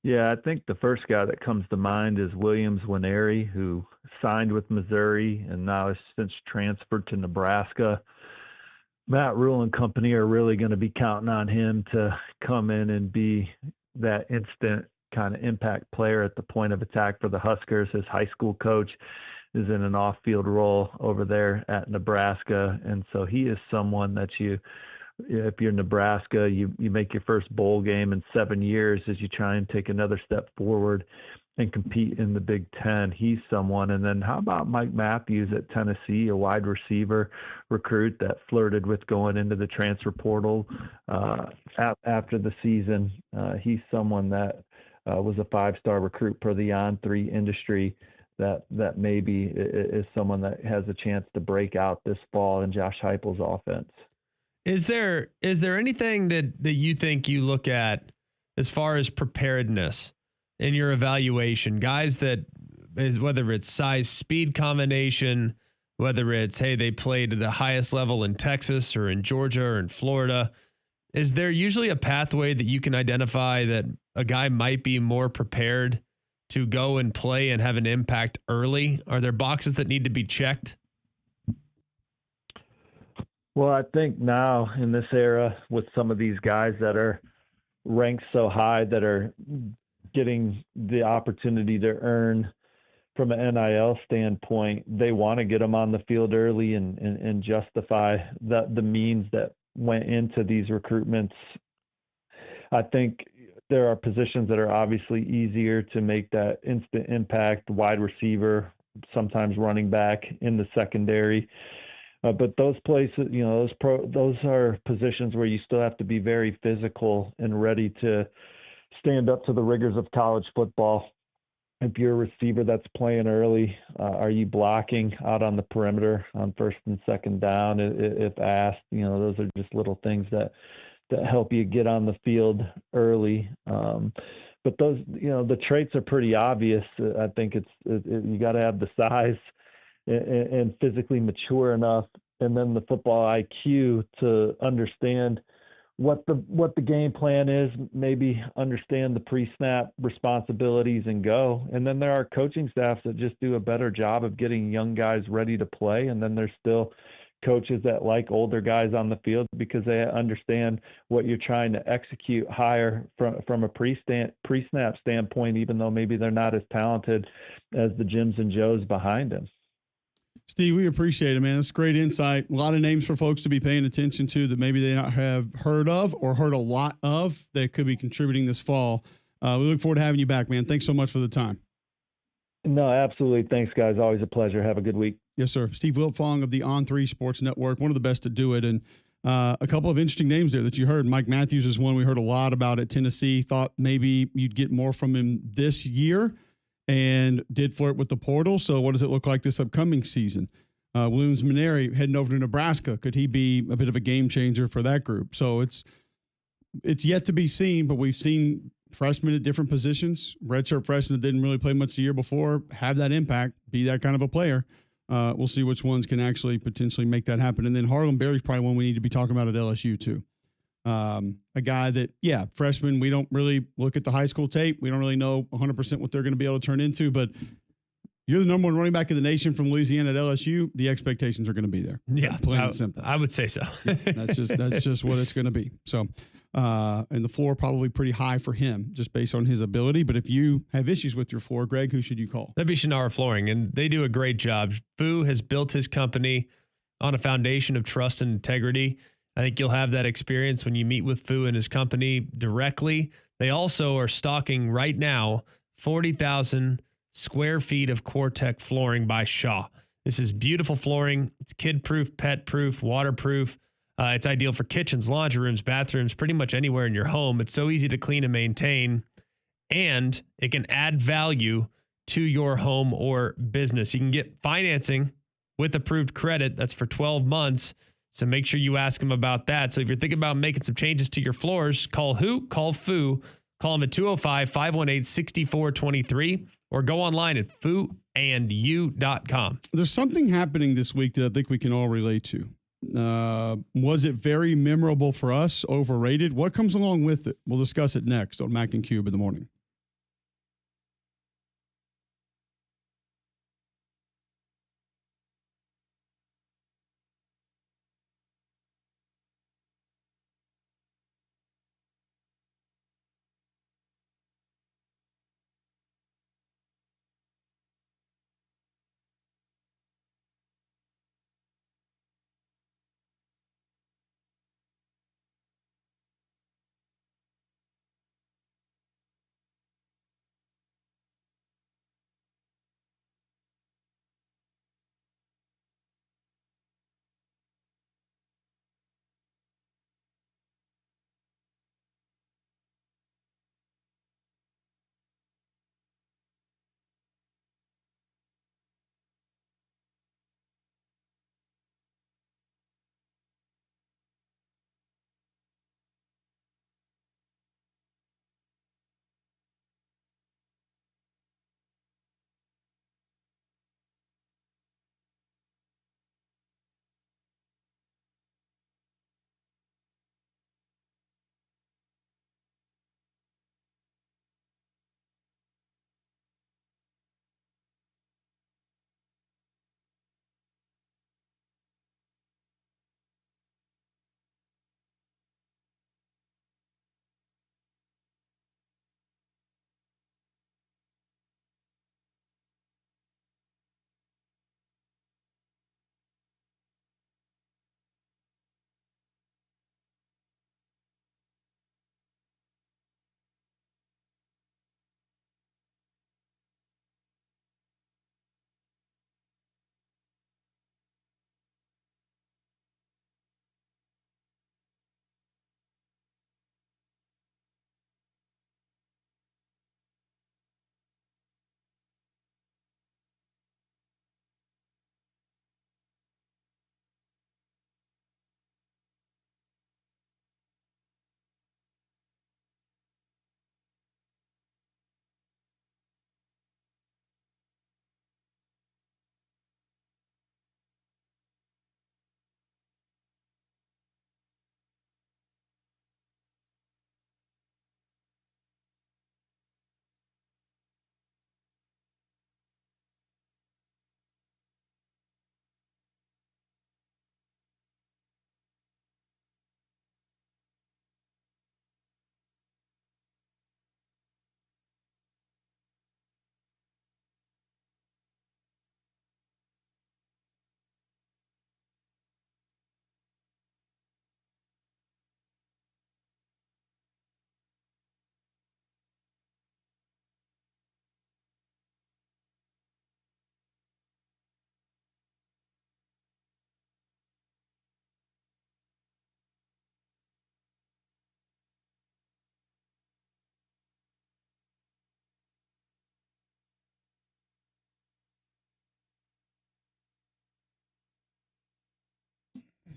Yeah, I think the first guy that comes to mind is Williams Winery, who signed with Missouri and now has since transferred to Nebraska. Matt Rule and company are really going to be counting on him to come in and be that instant kind of impact player at the point of attack for the Huskers. His high school coach is in an off-field role over there at Nebraska. And so he is someone that if you're Nebraska, you make your first bowl game in 7 years as you try and take another step forward and compete in the Big Ten. He's someone. And then how about Mike Matthews at Tennessee, a wide receiver recruit that flirted with going into the transfer portal after the season. He's someone that was a 5-star recruit per the On3 industry that maybe is someone that has a chance to break out this fall in Josh Heupel's offense. Is there anything that you think you look at as far as preparedness in your evaluation? Guys that is, whether it's size speed combination, whether it's, hey, they played at the highest level in Texas or in Georgia or in Florida, is there usually a pathway that you can identify that a guy might be more prepared to go and play and have an impact early? Are there boxes that need to be checked? Well, I think now in this era with some of these guys that are ranked so high that are getting the opportunity to earn from an NIL standpoint, they want to get them on the field early and justify the means that went into these recruitments. I think there are positions that are obviously easier to make that instant impact, wide receiver, sometimes running back in the secondary. But those places, those are positions where you still have to be very physical and ready to stand up to the rigors of college football. If you're a receiver that's playing early, are you blocking out on the perimeter on first and second down? If asked, those are just little things that help you get on the field early. But those, the traits are pretty obvious. I think you got to have the size and physically mature enough, and then the football IQ to understand what the game plan is, maybe understand the pre-snap responsibilities and go. And then there are coaching staffs that just do a better job of getting young guys ready to play. And then there's still coaches that like older guys on the field because they understand what you're trying to execute higher from a pre-snap standpoint, even though maybe they're not as talented as the Jims and Joes behind them. Steve, we appreciate it, man. That's great insight. A lot of names for folks to be paying attention to that maybe they not have heard of or heard a lot of that could be contributing this fall. We look forward to having you back, man. Thanks so much for the time. No, absolutely. Thanks, guys. Always a pleasure. Have a good week. Yes, sir. Steve Wiltfong of the On3 Sports Network, one of the best to do it. And a couple of interesting names there that you heard. Mike Matthews is one we heard a lot about at Tennessee. Thought maybe you'd get more from him this year and did flirt with the portal. So what does it look like this upcoming season? Williams Maneri heading over to Nebraska. Could he be a bit of a game changer for that group? So it's yet to be seen, but we've seen freshmen at different positions, redshirt freshmen that didn't really play much the year before, have that impact, be that kind of a player. We'll see which ones can actually potentially make that happen. And then Harlan Berry's probably one we need to be talking about at LSU too. A guy that, freshman, we don't really look at the high school tape. We don't really know 100% what they're going to be able to turn into, but you're the number one running back in the nation from Louisiana at LSU. The expectations are going to be there. Yeah. Plain and simple. I would say so. That's just what it's going to be. So, and the floor probably pretty high for him just based on his ability. But if you have issues with your floor, Greg, who should you call? That'd be Shannara Flooring, and they do a great job. Fu has built his company on a foundation of trust and integrity. I think you'll have that experience when you meet with Fu and his company directly. They also are stocking right now 40,000 square feet of Core-Tech flooring by Shaw. This is beautiful flooring. It's kid-proof, pet-proof, waterproof. It's ideal for kitchens, laundry rooms, bathrooms, pretty much anywhere in your home. It's so easy to clean and maintain, and it can add value to your home or business. You can get financing with approved credit. That's for 12 months. So make sure you ask them about that. So if you're thinking about making some changes to your floors, call who? Call Foo. Call them at 205-518-6423 or go online at fooandyou.com. There's something happening this week that I think we can all relate to. Was it very memorable for us? Overrated? What comes along with it? We'll discuss it next on Mac and Cube in the morning.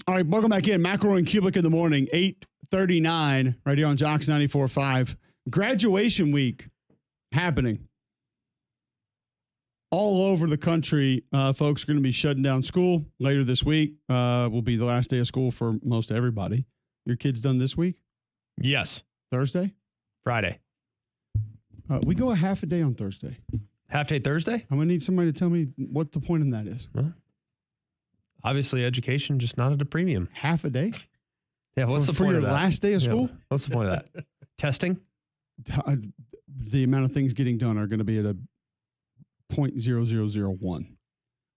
All right, welcome back in. McElroy and Cubelic in the morning, 8:39, right here on Jocks 94.5. Graduation week happening all over the country. Folks are going to be shutting down school later this week. Will be the last day of school for most everybody. Your kids done this week? Yes. Thursday? Friday. We go a half a day on Thursday. Half day Thursday? I'm going to need somebody to tell me what the point in that is. Huh? Obviously, education just not at a premium. Half a day? Yeah, what's the point of that? For your last day of school? Yeah, what's the point of that? Testing? The amount of things getting done are going to be at a 0.0001.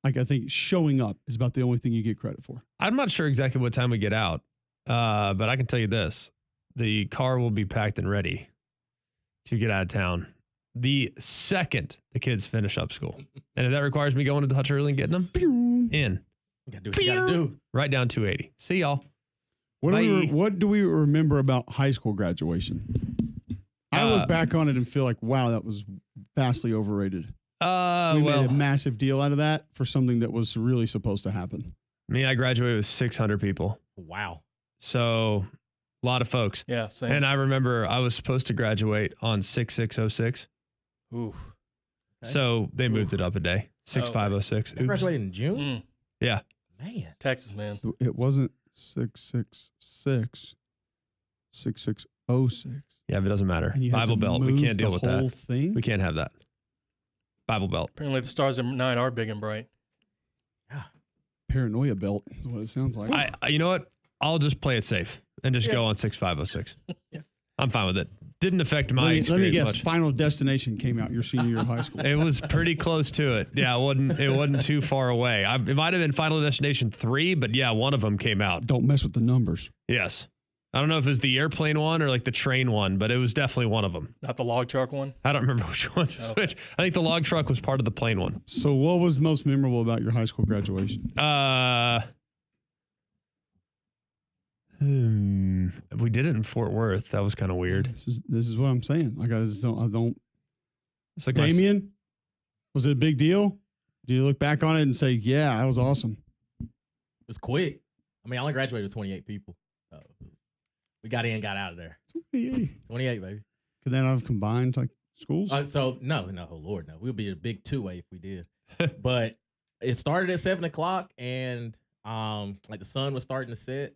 Like, I think showing up is about the only thing you get credit for. I'm not sure exactly what time we get out, but I can tell you this. The car will be packed and ready to get out of town the second the kids finish up school. And if that requires me going to touch early and getting them, in. You gotta do what you gotta do. Right down 280. See y'all. What do we remember about high school graduation? I look back on it and feel like, wow, that was vastly overrated. We made a massive deal out of that for something that was really supposed to happen. I graduated with 600 people. Wow. So a lot of folks. Yeah, same. And I remember I was supposed to graduate on 6606. Ooh. Okay. So they moved it up a day. 6506. They graduated in June? Yeah. Man. Texas, man. So it wasn't 666, 6606. Yeah, but it doesn't matter. And you had Bible to Belt. We move can't deal the with whole that. thing? We can't have that. Bible Belt. Apparently the stars at night are big and bright. Paranoia belt is what it sounds like. You know what? I'll just play it safe and just go on 6506. Yeah. I'm fine with it. Didn't affect my experience let me guess. much. Final Destination came out your senior year of high school. It was pretty close to it. Yeah, it wasn't too far away. It might have been Final Destination 3, but yeah, one of them came out. Don't mess with the numbers. Yes. I don't know if it was the airplane one or like the train one, but it was definitely one of them. Not the log truck one? I don't remember which one. Which I think the log truck was part of the plane one. So what was most memorable about your high school graduation? We did it in Fort Worth. That was kind of weird. This is what I'm saying. Like I don't. It's like Damien, was it a big deal? Do you look back on it and say, yeah, that was awesome? It was quick. I only graduated with 28 people. So we got in, got out of there. 28, baby. Could they not have combined like schools? No, oh Lord, no. We'd be a big 2-way if we did. But it started at 7:00 and the sun was starting to set.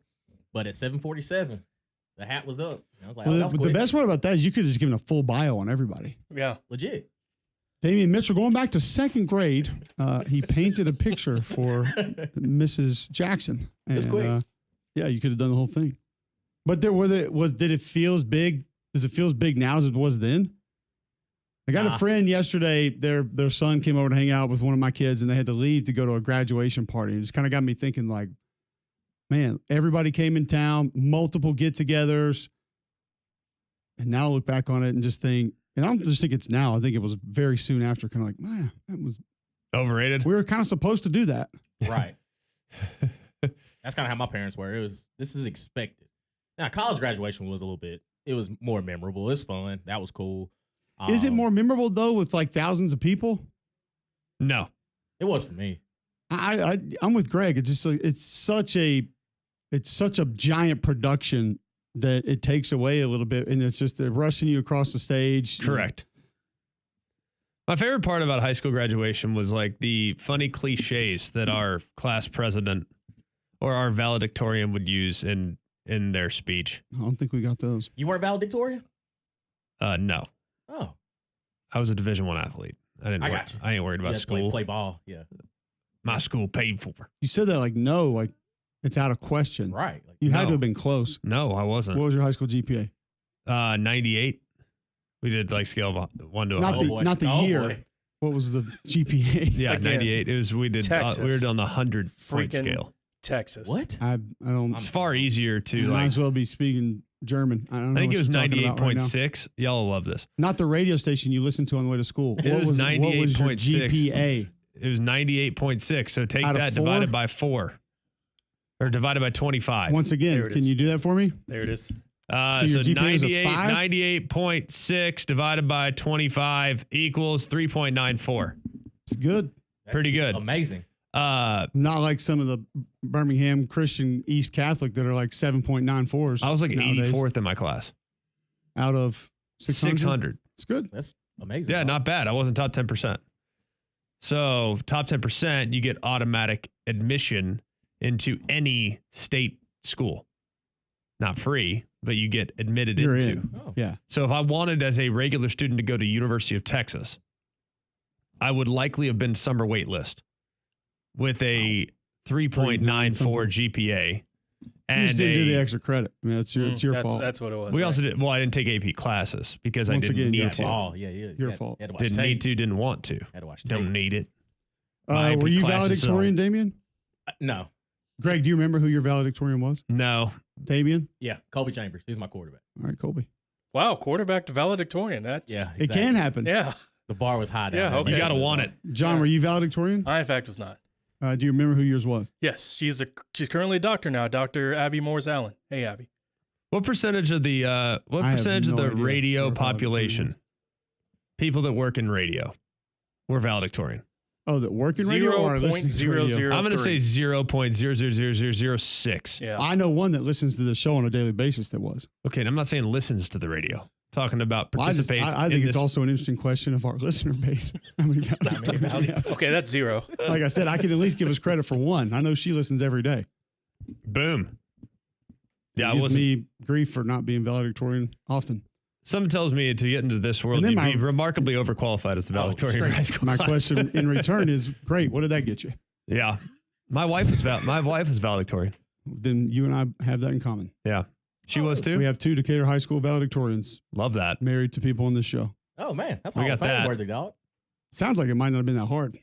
But at 7:47, the hat was up. And I was like, that was the quick. best part about that is you could have just given a full bio on everybody. Yeah. Legit. Damien Mitchell, going back to second grade, he painted a picture for Mrs. Jackson. And, It was quick. Yeah, you could have done the whole thing. But did it feel as big? Does it feel as big now as it was then? I got a friend yesterday. Their son came over to hang out with one of my kids, and they had to leave to go to a graduation party. It just kind of got me thinking, like, man, everybody came in town, multiple get-togethers, and now I look back on it and just think, and I don't just think it's now. I think it was very soon after, kind of like, man, that was overrated. We were kind of supposed to do that, Right. That's kind of how my parents were. This is expected. Now, college graduation was it was more memorable. It was fun. That was cool. Is it more memorable though with like thousands of people? No, it was for me. I'm with Greg. It's such a giant production that it takes away a little bit, and it's just they're rushing you across the stage. Correct. My favorite part about high school graduation was like the funny cliches that our class president or our valedictorian would use in their speech. I don't think we got those. You weren't valedictorian? No. Oh. I was a Division I athlete. I ain't worried about school. Play ball. Yeah. My school paid for. You said that like it's out of question. Right. You had to have been close. No, I wasn't. What was your high school GPA? 98. We did like scale of 1 to 100. Not the year. Boy. What was the GPA? Yeah, Again, 98. It was we did on the 100-point scale. Texas. What? I don't. It's far easier to might as well be speaking German. I don't know. I think it was what you're talking about right now. 98.6. Y'all love this. Not the radio station you listened to on the way to school. It was 98.6. What was your GPA? It was 98.6. So take that divided by 4. Or divided by 25. Once again, can you do that for me? There it is. So 98.6 divided by 25 equals 3.94. It's good. Pretty good. Amazing. Not like some of the Birmingham Christian East Catholic that are like 7.94s. I was like nowadays. 84th in my class. Out of 600? It's good. That's amazing. Yeah, not bad. I wasn't top 10%. So top 10%, you get automatic admission into any state school. Not free, but you get admitted You're into. in. Oh. Yeah. So if I wanted as a regular student to go to University of Texas, I would likely have been summer wait list with a 3.94 GPA. You just didn't do the extra credit. I mean, it's your fault. That's what it was. We also did. Well, I didn't take AP classes because I didn't need to. Oh, yeah. Your fault. Didn't need to. Didn't want to. Had to watch Don't need it. Were you valedictorian, Damien? No. Greg, do you remember who your valedictorian was? No. Damien? Yeah, Colby Chambers. He's my quarterback. All right, Colby. Wow, quarterback to valedictorian. That's It can happen. Yeah. The bar was high down Yeah, there. okay. You got to want it. John, were you valedictorian? I, in fact, was not. Do you remember who yours was? Yes, she's currently a doctor now, Dr. Abby Morris Allen. Hey, Abby. What percentage of the I have no idea radio where population, valedictorian people that work in radio, were valedictorian? Oh, that work in radio or listens to radio? I'm going to say 0.00006. Yeah. I know one that listens to the show on a daily basis that was. Okay, and I'm not saying listens to the radio. Talking about Well, participates. I think it's also an interesting question of our listener base. How many valedictorians we have? Okay, that's 0. Like I said, I can at least give us credit for one. I know she listens every day. Boom. Yeah, It I gives wasn't. me grief for not being valedictorian often. Someone tells me to get into this world, And then you'd be remarkably overqualified as the valedictorian in high school. My class. question in return is, great, what did that get you? Yeah, my wife is valedictorian. Then you and I have that in common. Yeah, she was too. We have 2 Decatur High School valedictorians Love that. married to people on this show. Oh man, that's We all got fame that. worthy, dog. Sounds like it might not have been that hard.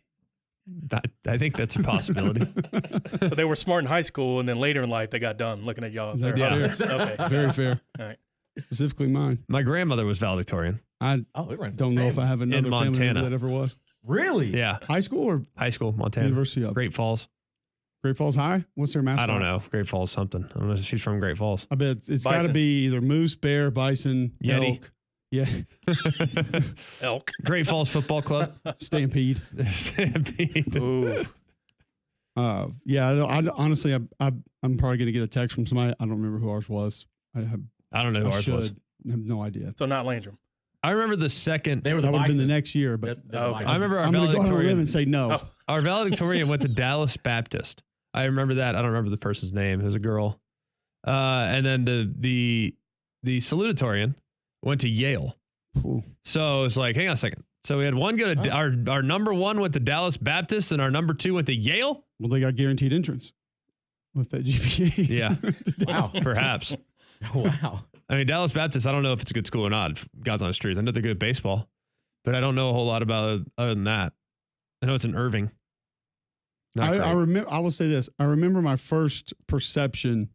I think that's a possibility. But they were smart in high school, and then later in life, they got done looking at y'all. That's They're- fair. Okay. Very fair. All right. Specifically mine. My grandmother was valedictorian. I Oh, we run don't know if I have another family Montana. member that ever was. Really? Yeah, High school or high school, Montana. University of? Great Falls. Great Falls High? What's their mascot? I don't know. Great Falls something. I don't know if she's from Great Falls. I bet it's got to Bison. be either moose, bear, bison, Yeti. elk. Yeah, Elk. Great Falls Football Club. stampede. Stampede. Ooh. Yeah. I honestly, I'm probably gonna get a text from somebody. I don't remember who ours was. I I don't know who ours should. was. I have no idea. So not Landrum. I remember the second. They were the That would have been the bison. next year, but They're the Okay. bison. I remember our I'm gonna go on a limb valedictorian. and say no. Oh. Our valedictorian went to Dallas Baptist. I remember that. I don't remember the person's name. It was a girl. And then the salutatorian went to Yale. Ooh. So it's like, hang on a second. So we had one go to our number one went to Dallas Baptist, and our number 2 went to Yale. Well, they got guaranteed entrance with that GPA. Yeah, Wow. perhaps. Wow. I mean, Dallas Baptist. I don't know if it's a good school or not. God's honest truth. I know they're good at baseball, but I don't know a whole lot about it other than that. I know it's in Irving. Not I great. remember. I will say this. I remember my first perception,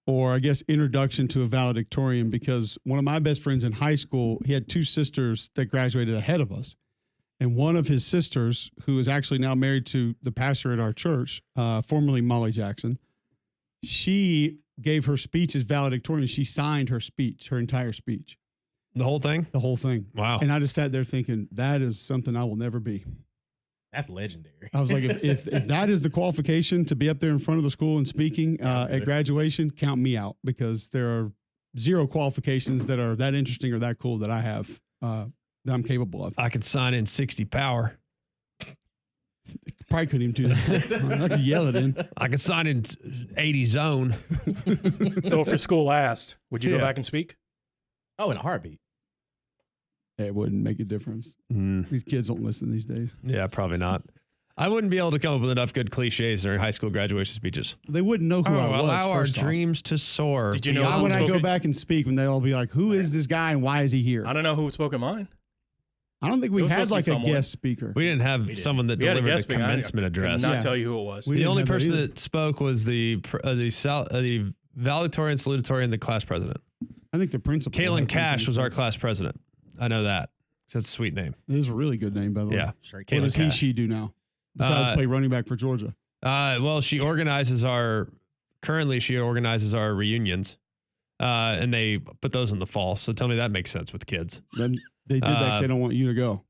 or I guess introduction to a valedictorian, because one of my best friends in high school, he had 2 sisters that graduated ahead of us, and one of his sisters, who is actually now married to the pastor at our church, formerly Molly Jackson, she gave her speech as valedictorian. She signed her speech, her entire speech, The whole thing. the whole thing. Wow. And I just sat there thinking, that is something I will never be. That's legendary. I was like, if that is the qualification to be up there in front of the school and speaking at graduation, count me out, because there are 0 qualifications that are that interesting or that cool that I have that I'm capable of. I could sign in 60 power. Probably couldn't even do that. I could yell it in. I could sign in 80 zone. So if your school asked, would you go Yeah. back and speak? Oh, in a heartbeat. It wouldn't make a difference. These kids don't listen these days. Yeah, probably not. I wouldn't be able to come up with enough good cliches during high school graduation speeches. They wouldn't know who I was. Allow our first off. dreams to soar. Did you know Why who would I go spoke- back and speak when they all be like, who is this guy and why is he here? I don't know who spoke in mine. I don't think we It was had supposed to like be a someone. guest speaker. We didn't have We did. someone that We had a delivered guest the speaker. commencement I address. could not Yeah. tell you who it was. We The didn't only have that person either. that spoke was the valedictorian, salutatorian, the class president. I think the principal. had Kaylin something Cash to was say. our class president. I know that. That's a sweet name. It is a really good name, by the way. Yeah. Straight What Kaylin does Cash. she do now? Besides play running back for Georgia. Well, she organizes currently she organizes our reunions. And they put those in the fall. So tell me that makes sense with the kids. Then they did that because they don't want you to go.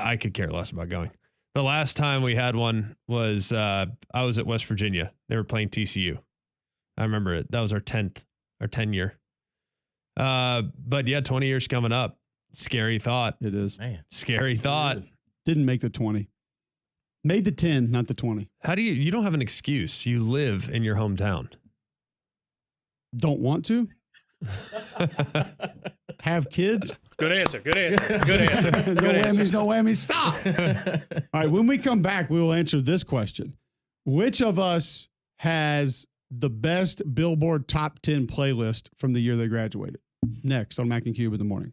I could care less about going. The last time we had one was I was at West Virginia. They were playing TCU. I remember it. That was our 10 year. But yeah, 20 years coming up. Scary thought. It is. Man. Scary thought. Didn't make the 20. Made the 10, not the 20. How do you don't have an excuse. You live in your hometown. Don't want to? Have kids? Good answer. Good answer. Good answer. No Good answer. whammies, no whammies. Stop. All right, when we come back, we will answer this question. Which of us has the best Billboard top 10 playlist from the year they graduated? Next on Mac and Cube in the morning.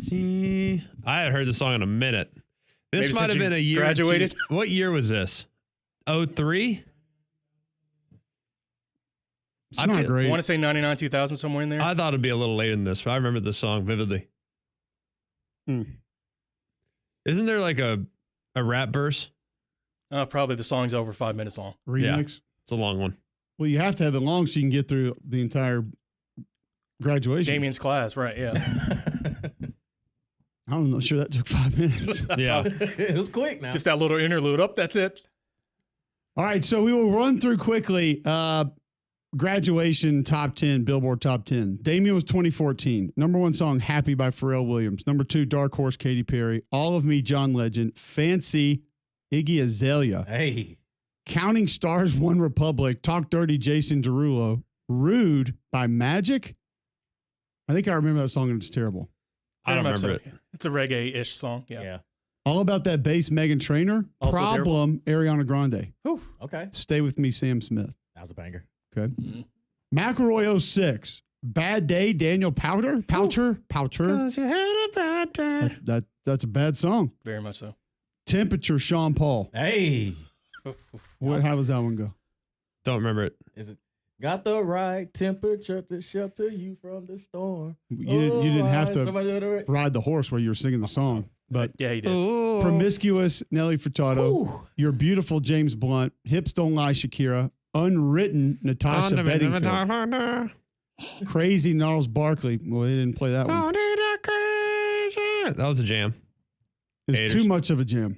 I hadn't heard the song in a minute. This Maybe might since have been you a year. graduated? What year was this? 03? It's not I great. want to say 99, 2000, somewhere in there. I thought it'd be a little later than this, but I remember this song vividly. Hmm. Isn't there like a rap verse? Probably the song's over 5 minutes long. Remix. It's a long one. Well, you have to have it long so you can get through the entire graduation. Damien's class, right? Yeah. I'm not sure that took 5 minutes. Yeah. It was quick now. Just that little interlude. Up, that's it. All right, so we will run through quickly. Graduation top 10, Billboard top 10. Damien was 2014. Number 1 song, Happy by Pharrell Williams. Number 2, Dark Horse, Katy Perry. All of Me, John Legend. Fancy, Iggy Azalea. Hey. Counting Stars, One Republic. Talk Dirty, Jason Derulo. Rude by Magic. I think I remember that song and it's terrible. I don't Very much remember so. it. It's a reggae-ish song. Yeah. Yeah. All About That Bass, Megan Trainor. Also Problem, Ariana Grande. Whew. Okay. Stay With Me, Sam Smith. That was a banger. Okay. Mhm. McElroy 06. Bad Day, Daniel Poucher. Poucher. That's a bad song. Very much so. Temperature, Sean Paul. Hey. How does that one go? Don't remember it. Is it got the right temperature to shelter you from the storm? You didn't have to Somebody do it. ride the horse while you were singing the song. But Yeah, he did. Promiscuous, Nelly Furtado. Ooh. You're Beautiful, James Blunt. Hips Don't Lie, Shakira. Unwritten, Natasha Bedingfield. Crazy, Gnarls Barkley. Well, they didn't play that one. That was a jam. It's Haters. too much of a jam.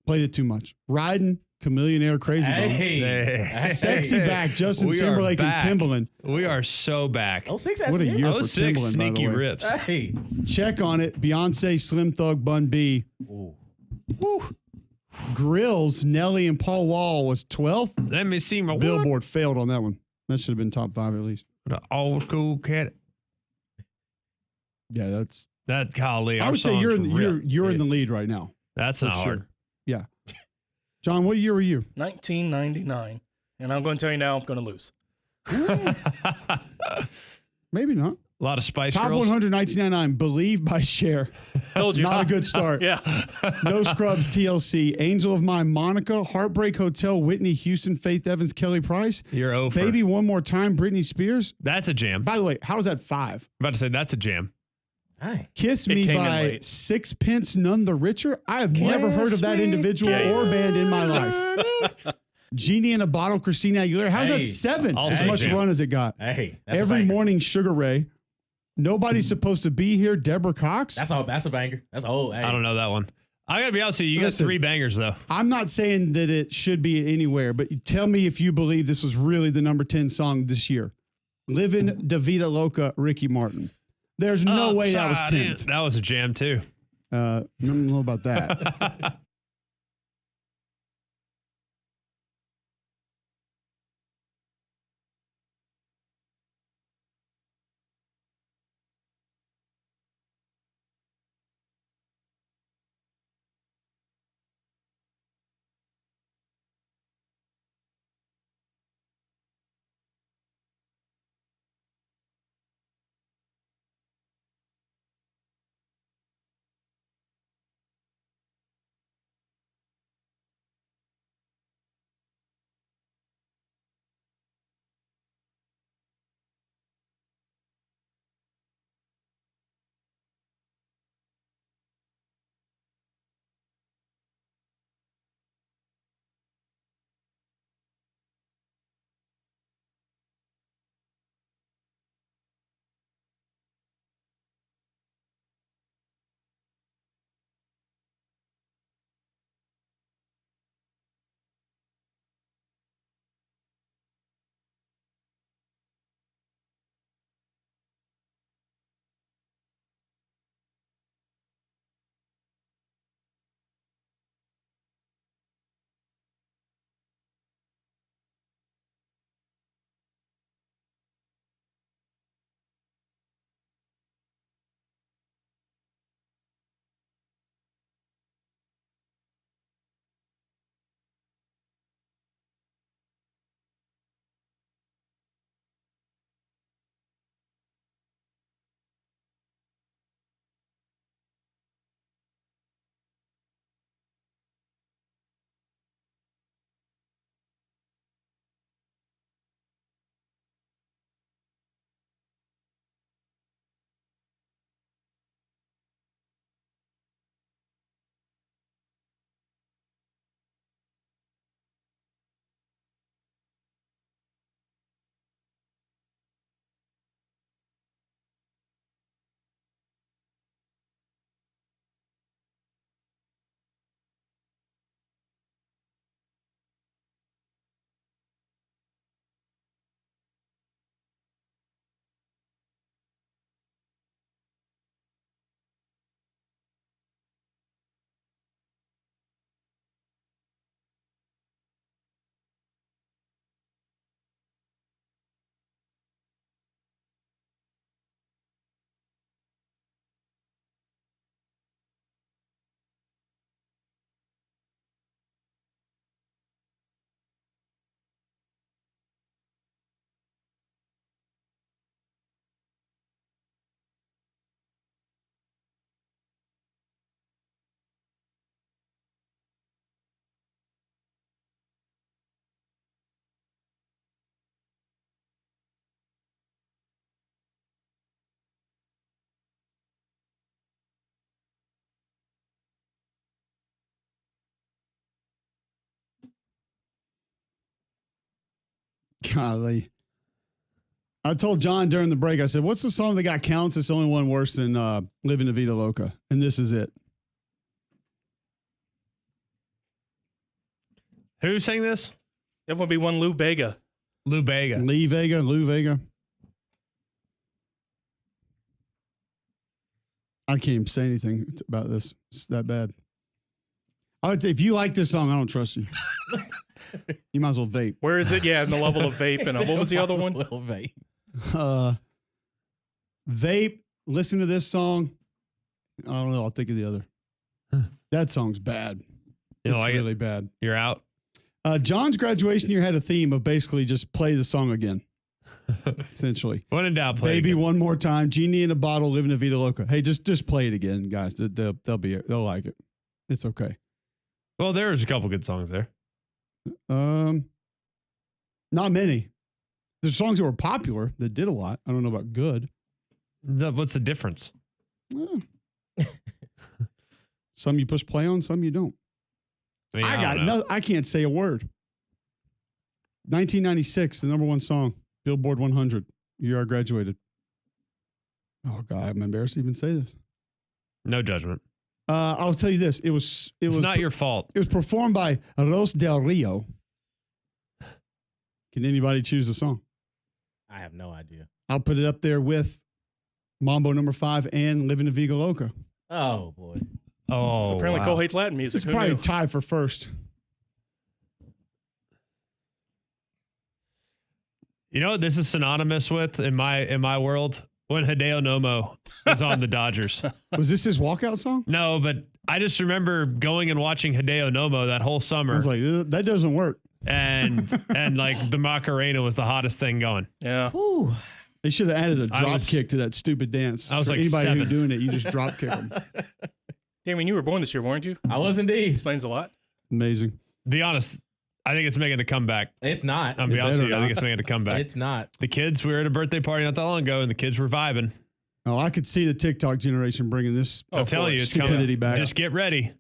Played it too much. Riding, Chameleon Air, Crazy Bone. Hey. Sexy Back, Justin We are Timberlake and back. Timbaland. We are so back. Oh, 06. What a year for 06 Timbaland, by the sneaky way. rips. Hey. Check on it. Beyonce, Slim Thug, Bun B. Ooh. Grills, Nelly and Paul Wall was 12th. Let me see my Billboard failed on that one. That should have been top 5 at least. The old school cat. Yeah, that's. That golly. I our would say songs you're in rip, you're in dude. the lead right now. That's For not sure. hard. Yeah. John, what year were you? 1999. And I'm going to tell you now, I'm going to lose. Maybe not. A lot of Spice Top Girls. 100, 1999. Believe by Cher. Told you. Not a good start. Yeah. No Scrubs, TLC. Angel of Mine, Monica. Heartbreak Hotel, Whitney Houston, Faith Evans, Kelly Price. You're over. Baby One More Time, Britney Spears. That's a jam. By the way, how is that 5? I'm about to say that's a jam. Hey. Kiss It Me came in by late. Sixpence None the Richer. I have never heard of that individual or band in my life. Genie in a Bottle, Christina Aguilera. How's Hey. that 7? Also As a much jam. run as it got. Hey. That's Every a banger. Morning, Sugar Ray. Nobody's Supposed to Be Here, Deborah Cox. That's a banger. That's a whole. Hey. I don't know that one. I got to be honest with you. You Listen. got 3 bangers, though. I'm not saying that it should be anywhere, but you tell me if you believe this was really the number 10 song this year. Livin' Da Vida Loca, Ricky Martin. There's no way that was Upside in. 10th. That was a jam, too. I don't know about that. Golly. I told John during the break, I said, what's the song that got counts? It's the only one worse than Living La Vida Loca. And this is it. Who sang this? It would be one Lou Bega. Lou Bega. Lou Vega. I can't even say anything about this. It's that bad. If you like this song, I don't trust you. You might as well vape. Where is it? Yeah, in the level of vape. And what was the other one? Vape. Vape. Listen to this song. I don't know. I'll think of the other. That song's bad. It's really bad. You're out. John's graduation year had a theme of basically just play the song again. Essentially. When in doubt, play Baby again. One More Time, Genie in a Bottle, Living La Vida Loca. Hey, just play it again, guys. They'll like it. It's okay. Well, there's a couple good songs there. Not many. There's songs that were popular that did a lot. I don't know about good. What's the difference? Some you push play on, some you don't. I don't know. I can't say a word. 1996, the number one song, Billboard 100. Year I graduated. Oh God, I'm embarrassed to even say this. No judgment. I'll tell you this. It was not your fault. It was performed by Ros Del Rio. Can anybody choose the song? I have no idea. I'll put it up there with Mambo Number 5 and Living La Vida Loca. Oh boy. Oh, So apparently Cole hates Latin music. It's Who probably knew? tied for first. You know what this is synonymous with in my world? When Hideo Nomo was on the Dodgers. Was this his walkout song? No, but I just remember going and watching Hideo Nomo that whole I summer. was like, that doesn't work. and like the Macarena was the hottest thing going. Yeah. Whew. They should have added a I drop was- kick to that stupid dance. I was For like anybody 7. who's doing it, you just drop kick them. Damien, you were born this year, weren't you? I was indeed. Explains a lot. Amazing. Be honest, I think it's making a comeback. It's not. I'm be It honest with better you. I think not. it's making a comeback. It's not. The kids, we were at a birthday party not that long ago, and the kids were vibing. Oh, I could see the TikTok generation bringing this I'm telling you, it's stupidity coming. back. Just get ready.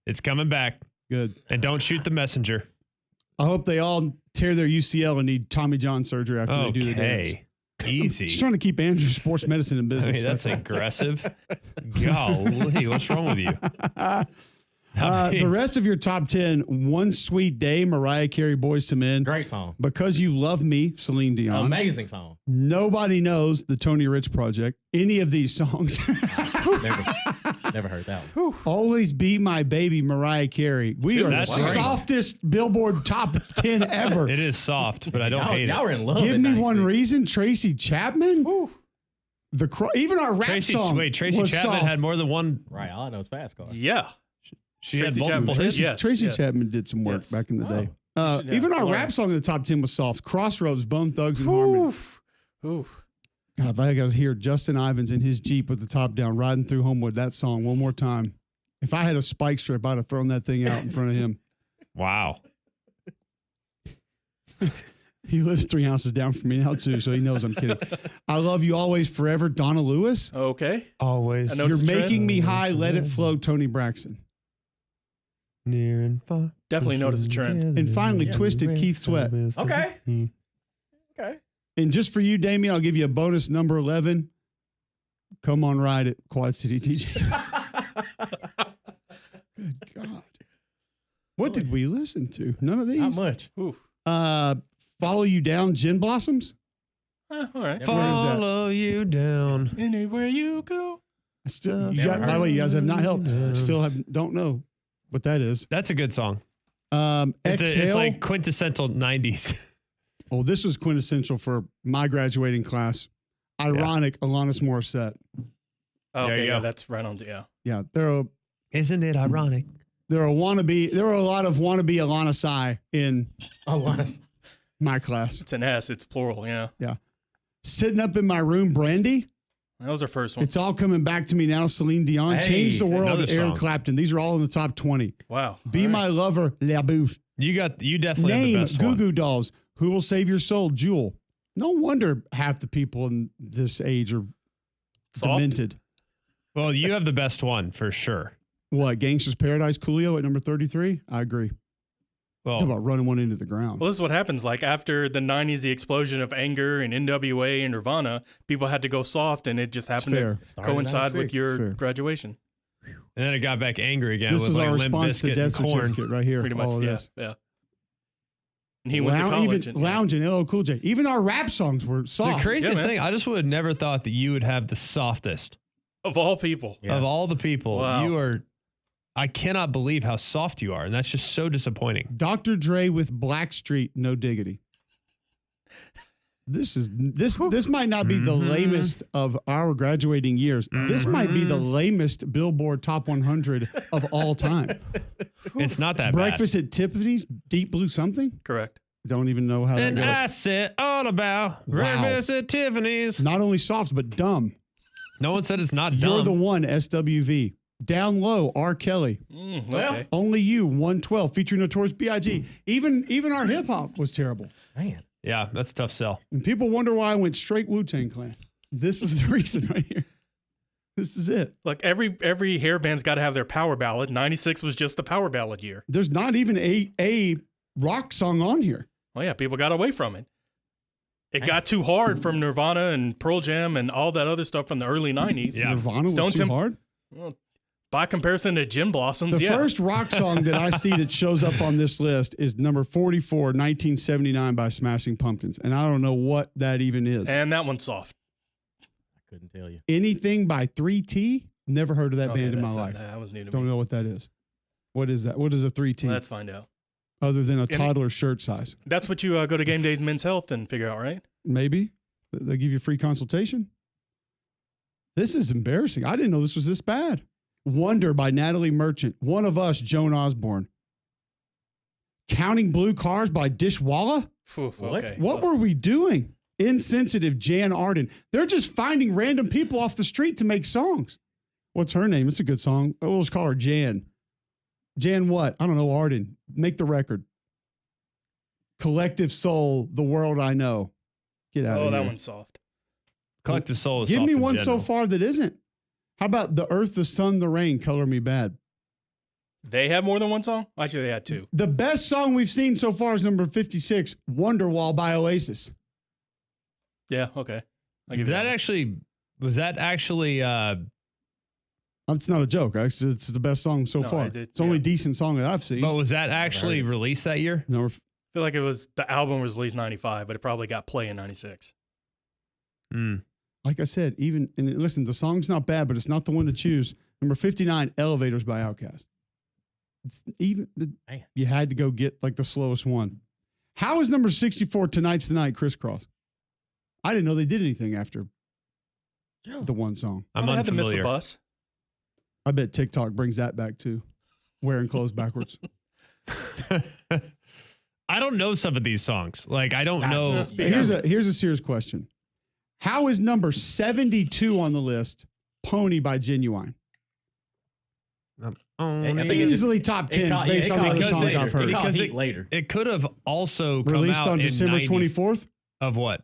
It's coming back. Good. And don't shoot the messenger. I hope they all tear their UCL and need Tommy John surgery after they do the dance. Okay. Easy. Just trying to keep Andrew sports medicine in I business. mean, that's all. aggressive. Golly, what's wrong with you? I mean, The rest of your top 10, One Sweet Day, Mariah Carey, Boyz II Men. Great song. Because You Love Me, Celine Dion. Amazing song. Nobody knows the Tony Rich Project, any of these songs. Never heard that one. Always Be My Baby, Mariah Carey. We are the That's great. softest Billboard top 10 ever. it is soft, but I don't hate Y'all it. were in love. Give in me one 96. reason, Tracy Chapman. Even our rap Tracy song Chapman was soft. had more than one. Right. All I know is Fast Car. Yeah. She Tracy had multiple Chapman. hits. Yes, Tracy yes. Chapman did some work Yes. back in the day. Yeah, Even our learn. rap song in the top 10 was soft. Crossroads, Bone Thugs and Harmony. Oof. God, if I could hear Justin Ivins in his Jeep with the top down, riding through Homewood, that song one more time. If I had a spike strip, I'd have thrown that thing out in front of him. Wow. He lives 3 houses down from me now, too, so he knows I'm kidding. I love you always, forever, Donna Lewis. Okay. Always I know You're it's a trend. making me high, let it flow, Tony Braxton. near and far. Definitely notice a trend. And finally, Twisted, Keith Sweat. Okay. Okay. And just for you, Damien, I'll give you a bonus number 11. Come on, ride it, Quad City DJs. Good God. What did we listen to? None of these. Not much. Oof. Follow You Down, Gin Blossoms. All right. Yeah. Follow you down. Anywhere you go. Still, you Never got, by the heard way, you guys have not helped. Yeah. Still don't know what that is. That's a good song. Exhale. It's like quintessential 90s. Oh, this was quintessential for my graduating class. Ironic, Alanis Morissette. Oh, There you okay, yeah, go. that's right on. Yeah. Yeah, they're Isn't it ironic? a wannabe. There were a lot of wannabe Alana Sai in Alanis. my class. It's an S. It's plural. Yeah. Sitting up in my room, Brandy. That was our first one. It's all coming back to me now. Celine Dion, Hey, Change the World, another Eric song. Clapton. These are all in the top 20. Wow. Be All My right. Lover, La Bouche. You definitely have the Name, best Goo one. Goo Dolls. Who Will Save Your Soul, Jewel. No wonder half the people in this age are Soft? demented. Well, you have the best one for sure. What, Gangsta's Paradise, Coolio at number 33? I agree. Talk about running one into the ground. Well, this is what happens. Like after the 90s, the explosion of anger and NWA and Nirvana, people had to go soft, and it just happened to coincide with your graduation. And then it got back angry again. This with was like our Limp response to Bizkit death and Korn. certificate right here. Pretty much, all of this. yeah. And he went to college. Lounging, LL Cool J. Even our rap songs were soft. The craziest thing, I just would have never thought that you would have the softest. Of all people. Yeah. Of all the people. Wow. You are, I cannot believe how soft you are. And that's just so disappointing. Dr. Dre with Blackstreet, No Diggity. This might not be the lamest of our graduating years. This might be the lamest Billboard Top 100 of all time. It's not that Breakfast at Tiffany's, Deep Blue something? Correct. Don't even know how and that goes. I said all about breakfast at Tiffany's. Not only soft, but dumb. No one said it's not dumb. You're the one, SWV. Down Low, R. Kelly. Okay. Only You, 112, featuring Notorious B.I.G. Even our hip hop was terrible. Man. Yeah, that's a tough sell. And people wonder why I went straight Wu-Tang Clan. This is the reason right here. This is it. Look, every hair band's got to have their power ballad. 96 was just the power ballad year. There's not even a rock song on here. Oh yeah, people got away from it. It got too hard from Nirvana and Pearl Jam and all that other stuff from the early 90s. Yeah. Nirvana was too hard? Well, by comparison to Gin Blossoms, The first rock song that I see that shows up on this list is number 44, 1979 by Smashing Pumpkins. And I don't know what that even is. And that one's soft. I couldn't tell you. Anything by 3T? Never heard of that band in my life. That was new to Don't me. know what that is. What is that? What is a 3T? Let's find out. Other than a toddler shirt size. That's what you go to Game Days Men's Health and figure out, right? Maybe. They give you a free consultation. This is embarrassing. I didn't know this was this bad. Wonder by Natalie Merchant. One of Us, Joan Osborne. Counting Blue Cars by Dishwalla? What? Okay. What were we doing? Insensitive, Jan Arden. They're just finding random people off the street to make songs. What's her name? It's a good song. We'll just call her Jan. Jan what? I don't know, Arden. Make the record. Collective Soul, The World I Know. Get out of here. Oh, that one's soft. Collective Soul is Give soft me in one general. so far that isn't. How about The Earth, the Sun, the Rain, Color Me Bad? They have more than one song? Actually, they had two. The best song we've seen so far is number 56, Wonderwall by Oasis. Yeah, okay. I'll give Was you that one. actually? It's not a joke. It's the best song so No, far. it- It's the only decent song that I've seen. But was that actually released that year? No, I feel like it was the album was released 95, but it probably got play in 96. like I said, even and listen, the song's not bad, but it's not the one to choose. Number 59, Elevators by Outkast. It's even you had to go get like the slowest one. How is number 64, Tonight's the Night, Crisscross? I didn't know they did anything after the one song. I'm I had to miss the unfamiliar. bus. I bet TikTok brings that back too. Wearing clothes backwards. I don't know some of these songs. Like I don't know. Here's a serious question. How is number 72 on the list, Pony by Genuine? I think it's Easily top 10 based on the other songs I've heard. Because it later. It could have also come Released out on in December 24th? Of what?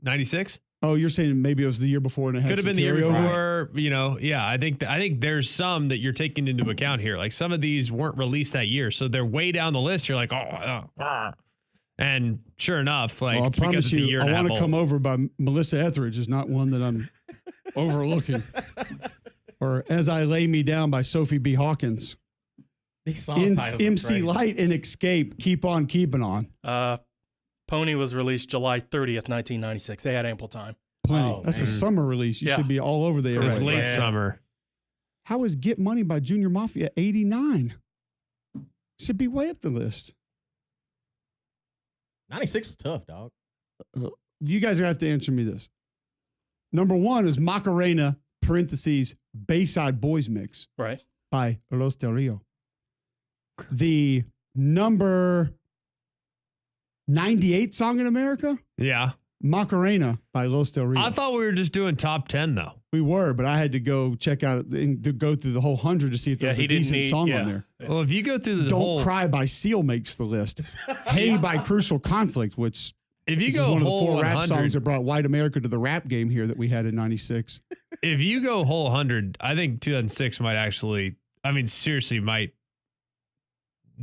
96? Oh, you're saying maybe it was the year before and it had Could have some been the year carryover? before, yeah. I think there's some that you're taking into account here. Like some of these weren't released that year, so they're way down the list. You're like, and sure enough, like Well, I it's because promise it's a you, year I and a half Want to Come old. Over by Melissa Etheridge is not one that I'm overlooking. Or As I Lay Me Down by Sophie B. Hawkins. These song titles are MC crazy. Light and Escape, Keep On Keeping On. Pony was released July 30th, 1996. They had ample time. Plenty. Oh, That's a man. summer release. You Yeah. should be all over the It was area. late Yeah. summer. How is Get Money by Junior Mafia 89? Should be way up the list. 96 was tough, dog. You guys are going to have to answer me this. Number 1 is Macarena, parentheses, Bayside Boys Mix Right. by Los Del Rio. The number 98 song in America, Yeah. Macarena by Los Del Rio. I thought we were just doing top 10 though. We were, but I had to go check out and to go through the whole 100 to see if there Yeah, was he a didn't decent need- song yeah. on there. Well, if you go through the Don't whole, Cry by Seal makes the list. Hey by Crucial Conflict, which if you this go is one of the whole 4 rap 100, songs that brought white America to the rap game here that we had in 96. if you go whole 100, I think 2006 might actually, seriously might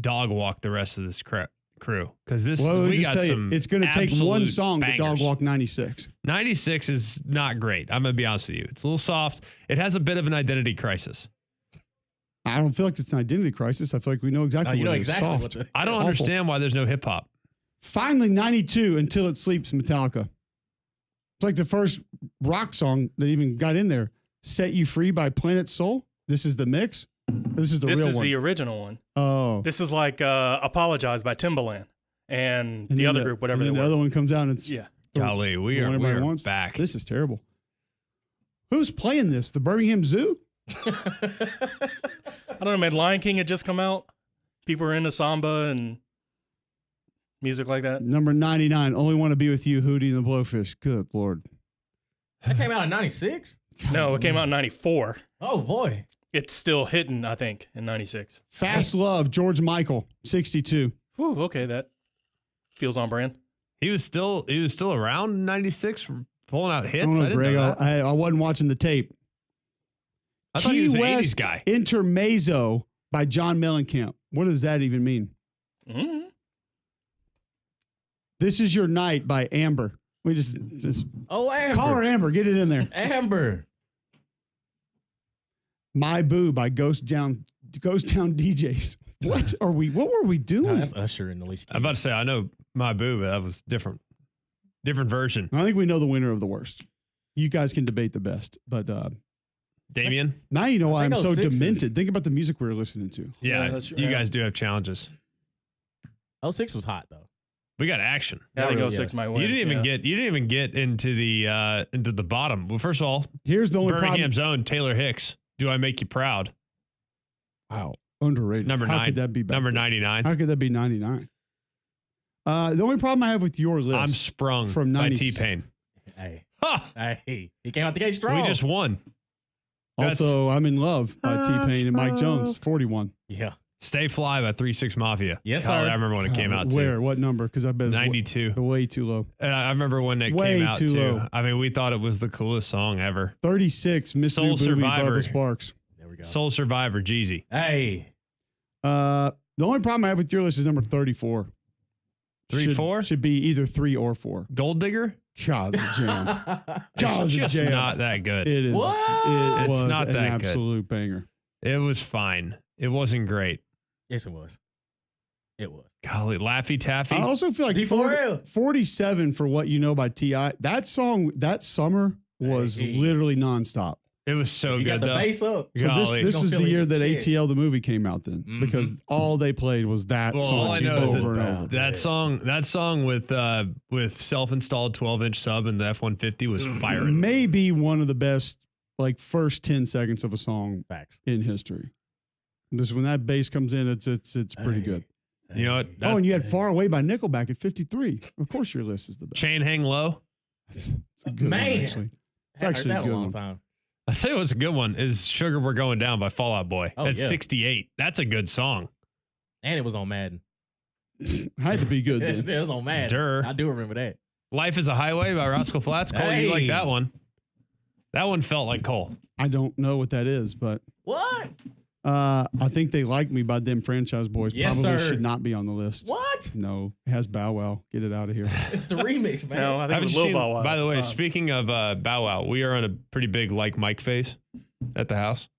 dog walk the rest of this crew because this we got some. It's going to take one song bangers. to dog walk 96. 96 is not great. I'm going to be honest with you. It's a little soft. It has a bit of an identity crisis. I don't feel like it's an identity crisis. I feel like we know exactly what it is. Soft. I don't understand why there's no hip hop. Finally, 92, Until It Sleeps, Metallica. It's like the first rock song that even got in there. Set You Free by Planet Soul. This is the mix. This is the real one. This is the original one. Oh. This is like Apologize by Timbaland and the other group, whatever and then the other one comes out and it's golly, we are back. This is terrible. Who's playing this? The Birmingham Zoo? I don't know, man. Lion King had just come out. People are into samba and music like that. Number 99, Only Want to Be With You, Hootie and the Blowfish. Good Lord. That came out in 96? No, it came out in 94. Oh, boy. It's still hitting, I think, in 96. Fast Love, George Michael, 62. Whew, okay, that feels on brand. He was still around in 96 pulling out hits. I don't know, didn't Greg. know that. I wasn't watching the tape. I thought he was an 80s guy. Intermezzo by John Mellencamp. What does that even mean? Mm-hmm. This Is Your Night by Amber. We just Amber. Call her Amber. Get it in there. Amber. My Boo by Ghost Town DJs. What were we doing? No, that's Usher and Alicia Keys. I'm about to say I know My Boo, but that was different version. I think we know the winner of the worst. You guys can debate the best, but Damien. Now you know why I'm so demented. Think about the music we were listening to. Yeah, you guys do have challenges. 06 was hot though. We got action. I think 06 might win. You didn't even get into the bottom. Well, first of all, here's the only Birmingham's own Taylor Hicks. Do I Make You Proud? Wow, underrated. Number 9. How could that be? Number 99. How could that be 99? The only problem I have with your list. I'm Sprung from by T-Pain. Hey, hey, he came out the gate strong. We just won. Also, I'm in Love by T-Pain and Mike Jones, 41. Yeah. Stay Fly by 3 6 Mafia. Yes, sir. I remember when it came out too. Where? What number? Because I bet it's 92. Way too low. I remember when it way came out too too. Low. I mean, we thought it was the coolest song ever. 36, Miss Soul New Booby, Survivor. Bubba Sparks. There we go. Soul Survivor, Jeezy. Hey. The only problem I have with your list is number 34. 3-4? Should be either 3 or 4. Gold Digger? God, the jam. It's just not that good. It is. What? It was not an that absolute banger. It was fine. It wasn't great. Yes, it was. It was. Golly, Laffy Taffy. I also feel like 47 for What You Know by T.I. That song, that summer was literally nonstop. It was so you good. Got the bass up. So this is the year that ATL the movie came out then, because all they played was that song all I know is over and over. That song with self-installed 12-inch sub and the F-150 was firing. Maybe one of the best first 10 seconds of a song in history. Just when that bass comes in, it's pretty good. You know what? And you had Far Away by Nickelback at 53. Of course, your list is the best. Chain Hang Low. It's a good one, actually. It's actually a good one. Time. I'll tell you what's a good one is Sugar We're Going Down by Fall Out Boy. That's 68. That's a good song. And it was on Madden. Had to be good then. It was on Madden. Durr. I do remember that. Life is a Highway by Rascal Flatts. Cole, you like that one. That one felt like Cole. I don't know what that is, but... What? I think They Like Me by Them Franchise Boys. Yes, probably sir. should not be on the list. What? No, it has Bow Wow. Get it out of here. It's the remix, man. No, I think it was Lil Bow Wow. By the way, speaking of Bow Wow, we are on a pretty big Like Mike phase at the house.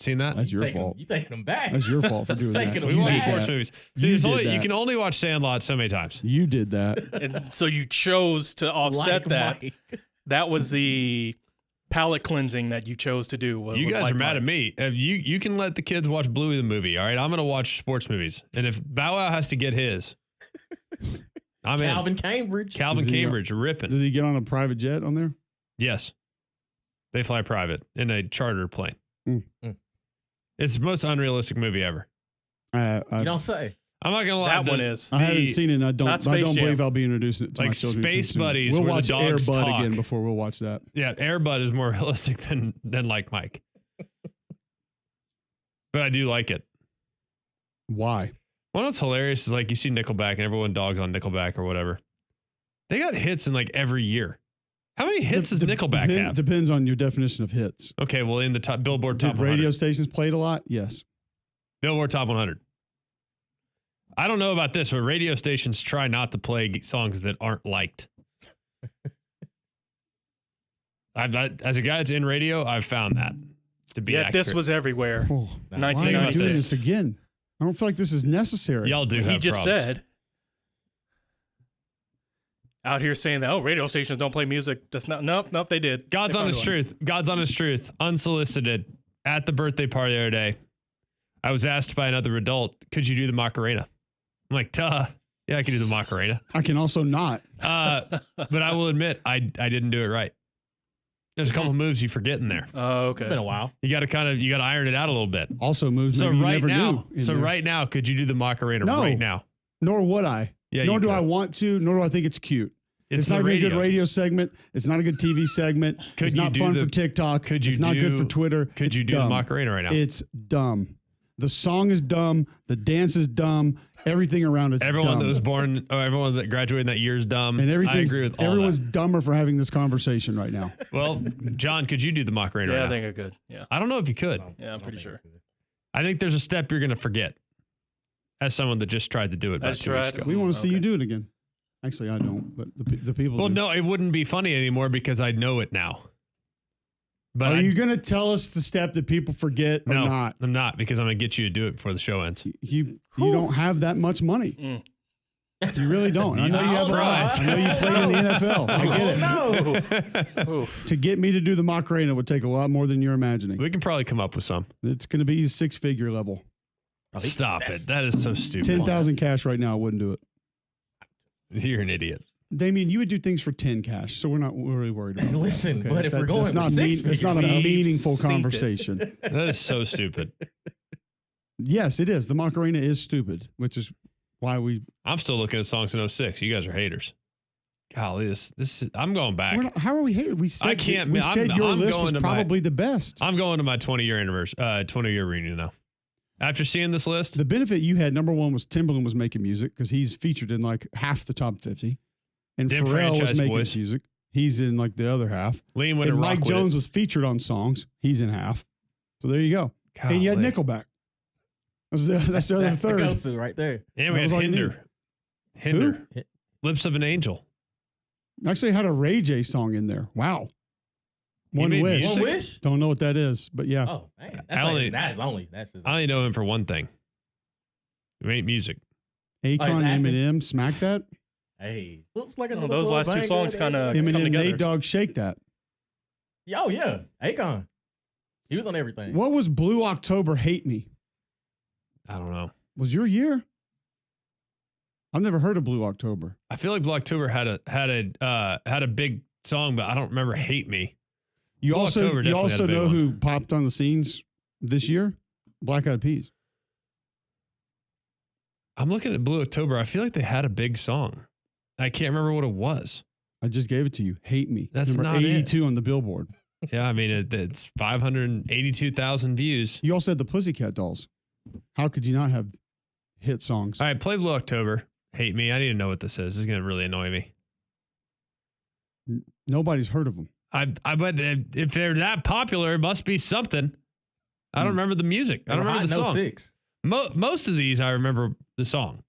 Seen that? That's your fault. You taking them back. That's your fault for doing that. We watch sports movies. You that. can only watch Sandlot so many times. You did that. And so you chose to offset that. Mike. That was the palate cleansing that you chose to do. You guys are mad at me. You can let the kids watch Bluey the movie, all right? I'm going to watch sports movies. And if Bow Wow has to get his, I'm Calvin in. Cambridge. Calvin Cambridge, ripping. Does he get on a private jet on there? Yes. They fly private in a charter plane. Mm. It's the most unrealistic movie ever. You don't say. I'm not gonna lie. That one is. I haven't seen it. And I don't believe I'll be introducing it to my children. Space Buddies. We'll where watch the dogs Air Bud talk. again before we'll watch that. Yeah, Air Bud is more realistic than Like Mike. But I do like it. Why? One what's hilarious is you see Nickelback and everyone dogs on Nickelback or whatever. They got hits in every year. How many hits does Nickelback have? Depends on your definition of hits. Okay, well, in the Billboard Top 100. Radio stations played a lot? Yes. Billboard Top 100. I don't know about this, but radio stations try not to play songs that aren't liked. As a guy that's in radio, I've found that to be accurate. This was everywhere. Oh, why are you 1996. doing this again? I don't feel like this is necessary. Y'all do. He have just problems. said out here saying that radio stations don't play music. That's not. Nope. They did. God's honest truth. God's honest truth. Unsolicited at the birthday party the other day. I was asked by another adult, "Could you do the Macarena?" I'm like, "Duh, yeah, I can do the Macarena." I can also not. But I will admit, I didn't do it right. There's a couple moves you forget in there. Oh, okay. It's been a while. You got to iron it out a little bit. Also moves So maybe you right never now, knew. right now, could you do the Macarena No. right now? Nor would I. Yeah, nor you do could. I want to. Nor do I think it's cute. It's the not even a good radio. radio segment. It's not a good TV segment. Could it's you not do fun the- for TikTok. could you it's not good do- for Twitter. Could It's you do dumb. the Macarena right now? It's dumb. The song is dumb. The dance is dumb. Everything around it's Everyone dumb. that was born, or everyone that graduated in that year is dumb. And I everything's, agree with all everyone's that. dumber for having this conversation right now. Well, John, could you do the Macarena Yeah, right I now? think I could. Yeah. I don't know if you could. Yeah, I'm pretty sure. I think there's a step you're going to forget as someone that just tried to do it about That's 2 weeks right. ago. We want to see Okay. you do it again. Actually, I don't, but the people Well, do. no, it wouldn't be funny anymore because I know it now. But Are you going to tell us the step that people forget or no, not? I'm not because I'm going to get you to do it before the show ends. You don't have that much money. Mm. You really don't. I know you have a lot. I know you played in the NFL. I get it. No. To get me to do the Macarena would take a lot more than you're imagining. We can probably come up with some. It's going to be 6-figure level. Stop it. That is so stupid. 10,000 cash right now, I wouldn't do it. You're an idiot. Damien, you would do things for 10 cash, so we're not really worried about that. Listen, but if we're going that's for not six it's not a figures, meaningful synced it. conversation. That is so stupid. Yes, it is. The Macarena is stupid, which is why we. I'm still looking at songs in 06. You guys are haters. Golly, this I'm going back. We're not, how are we hated? We said, I can't- we I'm- said your I'm list going was to my- probably the best. I'm going to my 20-year anniversary, 20-year reunion now. After seeing this list, The benefit you had, number one, was Timberland was making music because he's featured in like half the top 50. And Them Pharrell was franchise making boys. music. He's in like the other half. Lean with And a rock Mike with Jones it. was featured on songs. He's in half. So there you go. And you had Golly. Nickelback. That's the other That's the third. go-to right there. And we That was had all you Hinder. Hinder. Lips of an Angel. Actually, had a Ray J song in there. Wow. He One made Wish. music? One wish? Don't know what that is, but yeah. Oh, man. That's his. I only know him for one thing. He made music. Akon he's and acting? Eminem, Smack That. Hey, looks like Well, another those last two banger. songs kinda- come Eminem, together. Nate Dogg, Shake That. Oh yeah, Akon. He was on everything. What was Blue October, Hate Me? I don't know. Was your year? I've never heard of Blue October. I feel like Blue October had a big song, but I don't remember "Hate Me." You Blue also October you definitely had also a big know one. who popped on the scenes this year? Black Eyed Peas. I'm looking at Blue October. I feel like they had a big song. I can't remember what it was. I just gave it to you. Hate Me. That's Number not it. 82 on the Billboard. Yeah, I mean it's 582,000 views. You also had the Pussycat Dolls. How could you not have hit songs? All right, play Blue October. "Hate Me." I need to know what this is. This is gonna really annoy me. Nobody's heard of them. I bet if they're that popular, it must be something. I don't remember the music. I don't remember the song. 06. Most of these, I remember the song.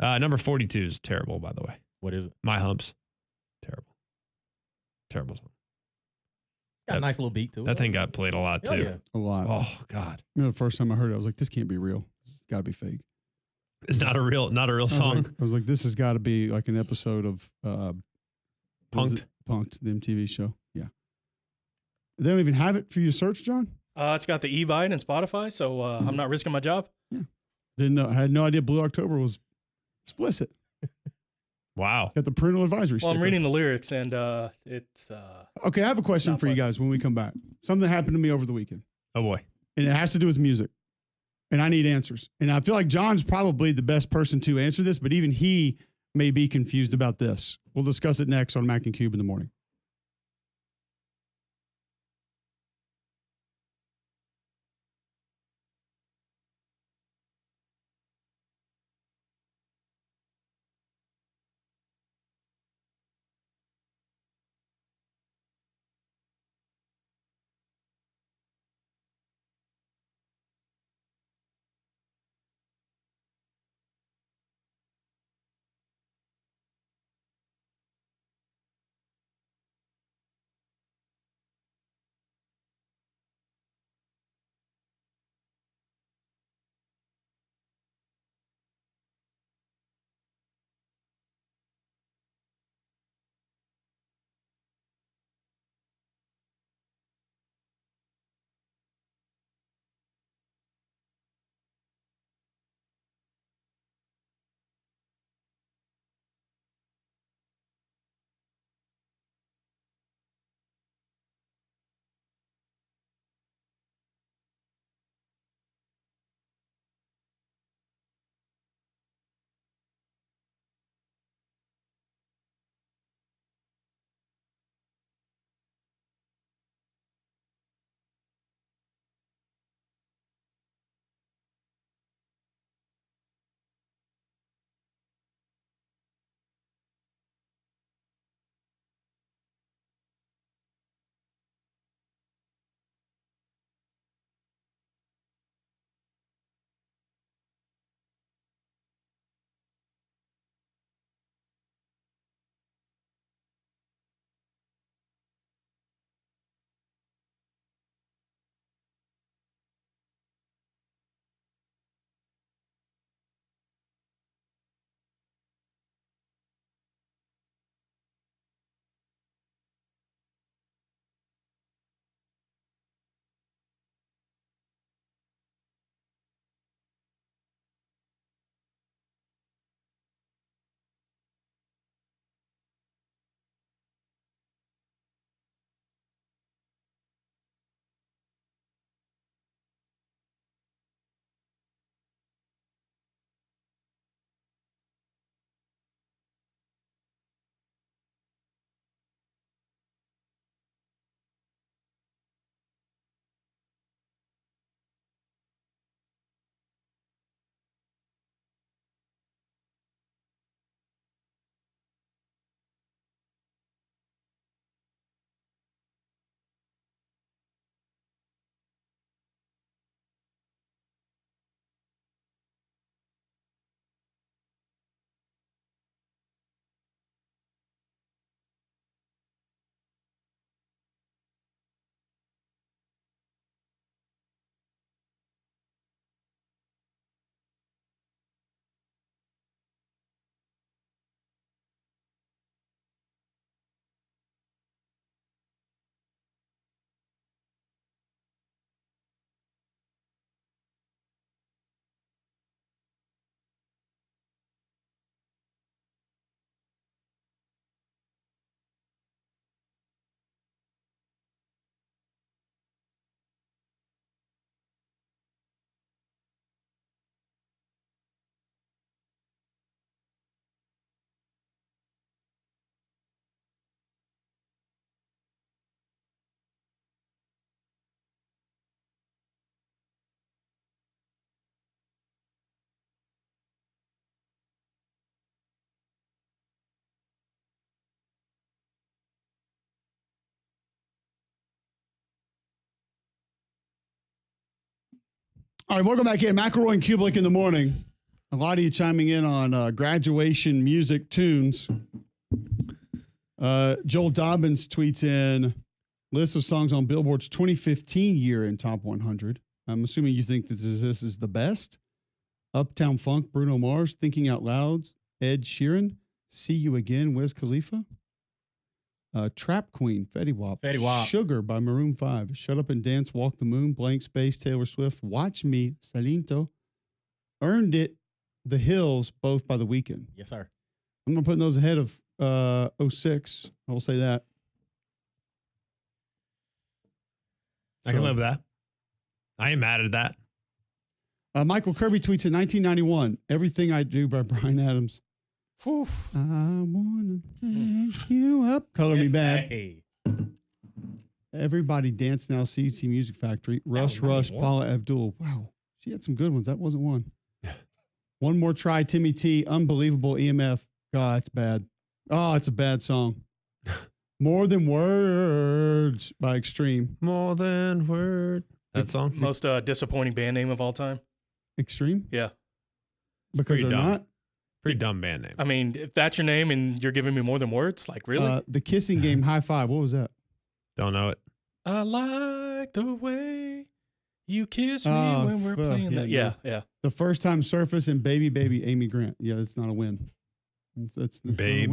Number 42 is terrible, by the way. What is it? My Humps. Terrible. Terrible song. Got a nice little beat to it. That thing got played a lot, Oh, too. yeah. A lot. Oh, God. You know, the first time I heard it, I was like, this can't be real. It's got to be fake. It's not a real song. I was like, this has got to be like an episode of what was Punked. it? Punked, the MTV show. Yeah. They don't even have it for you to search, John? It's got the e-bite and Spotify, so I'm not risking my job. Didn't know. I had no idea Blue October was explicit. Wow. Got the parental advisory Well, I'm sticker. reading the lyrics, and it's Okay, I have a question Not for you pleasant. guys when we come back. Something happened to me over the weekend, Oh, boy. and it has to do with music. And I need answers. And I feel like John's probably the best person to answer this, but even he may be confused about this. We'll discuss it next on Mac and Cube in the morning. All right, welcome back in. McElroy and Cubelic in the morning. A lot of you chiming in on graduation music tunes. Joel Dobbins tweets in list of songs on Billboard's 2015 year in Top 100. I'm assuming you think this is the best. Uptown Funk, Bruno Mars, Thinking Out Loud, Ed Sheeran, See You Again, Wiz Khalifa. Trap Queen, Fetty Wap. Sugar by Maroon 5. Shut Up and Dance, Walk the Moon, Blank Space, Taylor Swift. Watch Me, Salinto. Earned It, The Hills, both by The Weeknd. Yes, sir. I'm going to put those ahead of 06. I will say that. I can live with that. I ain't mad at that. Michael Kirby tweets in 1991, Everything I Do by Bryan Adams. Whew. I want to pick you up. Color Me Bad. Hey. Everybody Dance Now, CC Music Factory. Rush, Paula Abdul. Wow. She had some good ones. That wasn't one. One More Try, Timmy T. Unbelievable, EMF. God, it's bad. Oh, it's a bad song. More Than Words by Extreme. More Than Word. That song? Most disappointing band name of all time. Extreme? Yeah. Because they're not? Pretty dumb band name. I mean, if that's your name and you're giving me more than words, like really? The Kissing Game, High Five. What was that? Don't know it. I like the way you kiss me when we're playing that. Yeah. The First Time Surface and Baby Baby, Amy Grant. Yeah, that's not a win. That's baby.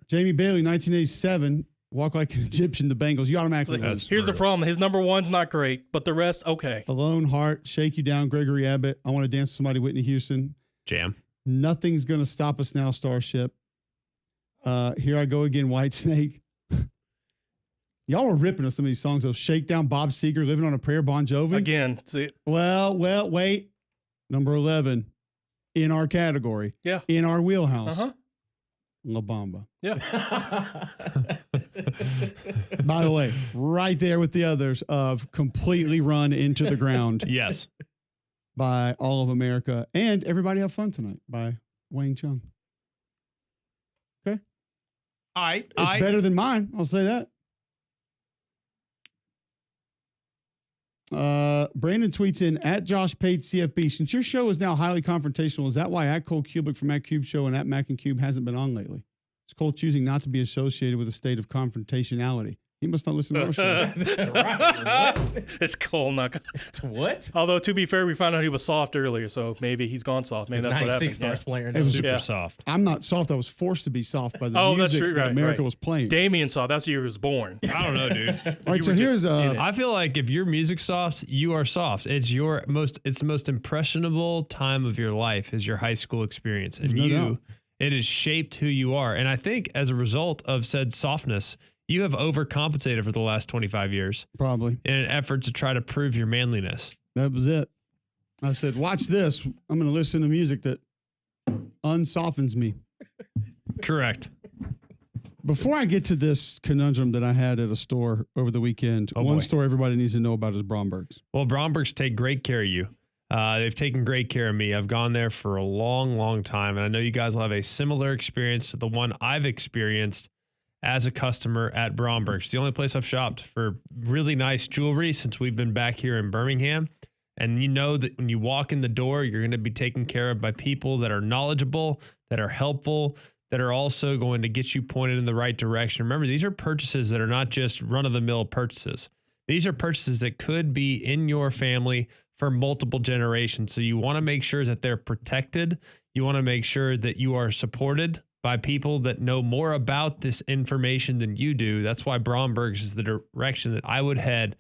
Jamie Bailey, 1987. Walk Like an Egyptian, the Bengals. You automatically lose. Here's the problem. His number one's not great, but the rest, okay. Alone Heart, Shake You Down, Gregory Abbott. I Want to Dance with Somebody, Whitney Houston. Jam. Nothing's Gonna Stop Us Now, Starship. Here I Go Again, White Snake. Y'all were ripping us some of these songs, though. Shakedown, Bob Seger, Living on a Prayer, Bon Jovi. Again. See. Well, wait. Number 11 in our category. Yeah. In our wheelhouse. Uh-huh. La Bamba. Yeah. By the way, right there with the others of Completely Run Into the Ground. Yes. By All of America. And Everybody Have Fun Tonight by Wayne Chung. Okay. All right. It's better than mine. I'll say that. Brandon tweets in at Josh Pate CFB. Since your show is now highly confrontational, is that why at Cole Cubic from at Cube Show and at Mac and Cube hasn't been on lately? Is Cole choosing not to be associated with a state of confrontationality? He must not listen to our show. Right. It's Cole not. What? Although to be fair, we found out he was soft earlier, so maybe he's gone soft. Maybe that's what happened. Starts flaring. It was super soft. I'm not soft. I was forced to be soft by the music that's true. that Right, America right. was playing. Damien saw. That's the year he was born. I don't know, dude. All right, so here's I feel like if your music's soft, you are soft. It's the most impressionable time of your life is your high school experience, and it has shaped who you are. And I think as a result of said softness, you have overcompensated for the last 25 years. Probably. In an effort to try to prove your manliness. That was it. I said, watch this. I'm going to listen to music that unsoftens me. Correct. Before I get to this conundrum that I had at a store over the weekend, one store everybody needs to know about is Bromberg's. Well, Bromberg's take great care of you. They've taken great care of me. I've gone there for a long, long time, and I know you guys will have a similar experience to the one I've experienced as a customer at Bromberg's. It's the only place I've shopped for really nice jewelry since we've been back here in Birmingham. And you know that when you walk in the door, you're going to be taken care of by people that are knowledgeable, that are helpful, that are also going to get you pointed in the right direction. Remember, these are purchases that are not just run-of-the-mill purchases. These are purchases that could be in your family for multiple generations. So you want to make sure that they're protected. You want to make sure that you are supported by people that know more about this information than you do. That's why Bromberg's is the direction that I would head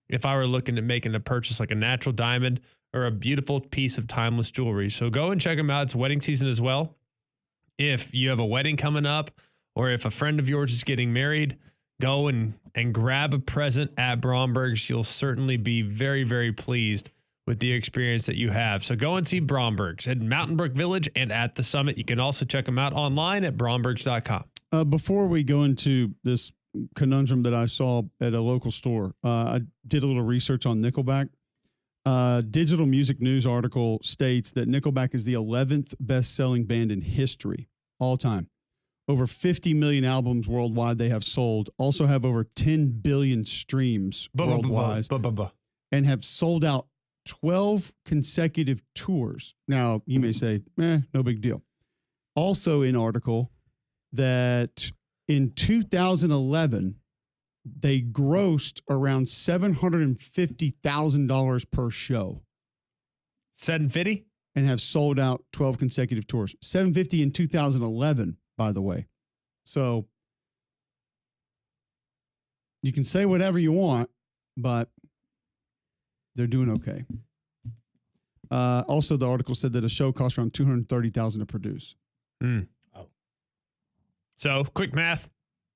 if I were looking at making a purchase like a natural diamond or a beautiful piece of timeless jewelry. So go and check them out. It's wedding season as well. If you have a wedding coming up or if a friend of yours is getting married, go and grab a present at Bromberg's. You'll certainly be very, very pleased with the experience that you have. So go and see Bromberg's at Mountain Brook Village and at the Summit. You can also check them out online at brombergs.com. Before we go into this conundrum that I saw at a local store, I did a little research on Nickelback. Digital Music News article states that Nickelback is the 11th best-selling band in history, all time. Over 50 million albums worldwide they have sold. Also have over 10 billion streams worldwide. And have sold out 12 consecutive tours. Now, you may say, no big deal. Also in article that in 2011, they grossed around $750,000 per show. 750? And have sold out 12 consecutive tours. 750 in 2011, by the way. So you can say whatever you want, but they're doing okay. Also, the article said that a show costs around $230,000 to produce. Oh. So, quick math.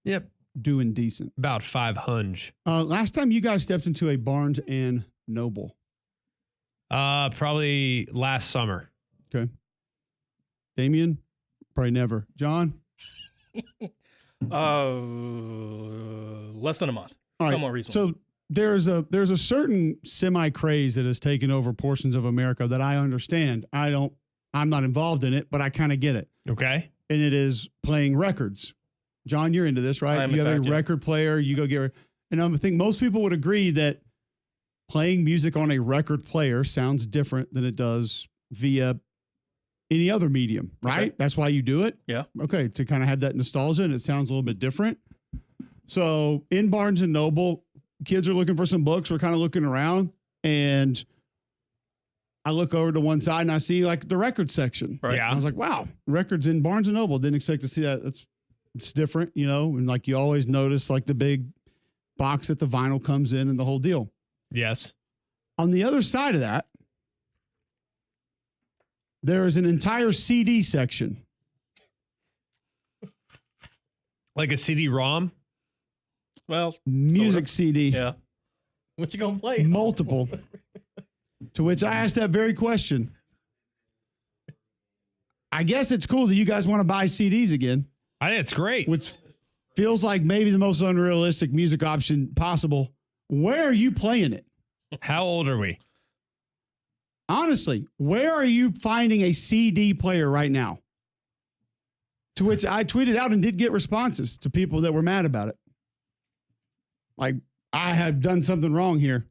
Yep. Doing decent. About 500. Last time you guys stepped into a Barnes and Noble. Probably last summer. Okay. Damien? Probably never. John? Less than a month. All right. Somewhat recently. So there's a certain semi-craze that has taken over portions of America that I understand. I'm not involved in it, but I kind of get it. Okay. And it is playing records. John, you're into this, right? You have a record player, you go get, and I think most people would agree that playing music on a record player sounds different than it does via any other medium, right? Okay. That's why you do it. Yeah. Okay. To kind of have that nostalgia, and it sounds a little bit different. So in Barnes and Noble, kids are looking for some books. We're kind of looking around, and I look over to one side and I see like the record section. Right. Yeah. I was like, wow, records in Barnes and Noble. Didn't expect to see that. It's different, and like you always notice like the big box that the vinyl comes in and the whole deal. Yes. On the other side of that, there is an entire CD section. Like a CD-ROM? Well, music CD. Yeah. What you gonna play? Multiple. To which I asked that very question. I guess it's cool that you guys want to buy CDs again. I think it's great. Which feels like maybe the most unrealistic music option possible. Where are you playing it? How old are we? Honestly, where are you finding a CD player right now? To which I tweeted out and did get responses to people that were mad about it. Like, I have done something wrong here.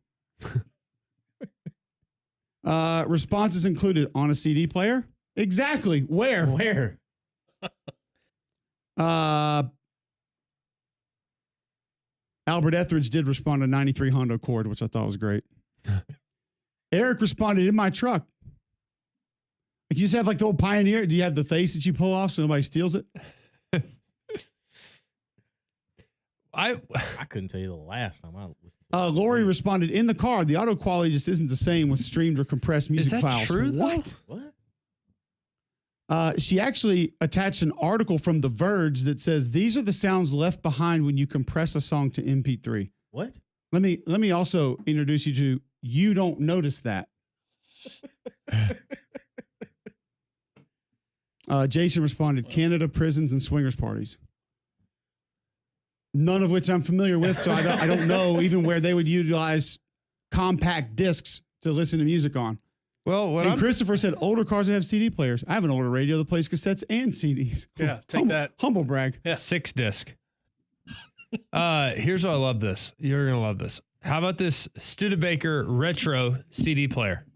Responses included on a CD player. Exactly. Where? Where? Albert Etheridge did respond to 93 Honda Accord, which I thought was great. Eric responded, in my truck. Like you just have like the old Pioneer. Do you have the face that you pull off so nobody steals it? I couldn't tell you the last time I listened to it. Lori responded, in the car, the audio quality just isn't the same with streamed or compressed music files. Is that true, What? What? She actually attached an article from The Verge that says these are the sounds left behind when you compress a song to MP3. What? Let me also introduce you to You Don't Notice That. Jason responded, Canada, prisons, and swingers parties. None of which I'm familiar with, so I don't know even where they would utilize compact discs to listen to music on. Well, Christopher said older cars that have CD players. I have an older radio that plays cassettes and CDs. Yeah, take that. Humble brag. Yeah. 6-disc. Here's why I love this. You're going to love this. How about this Studebaker retro CD player?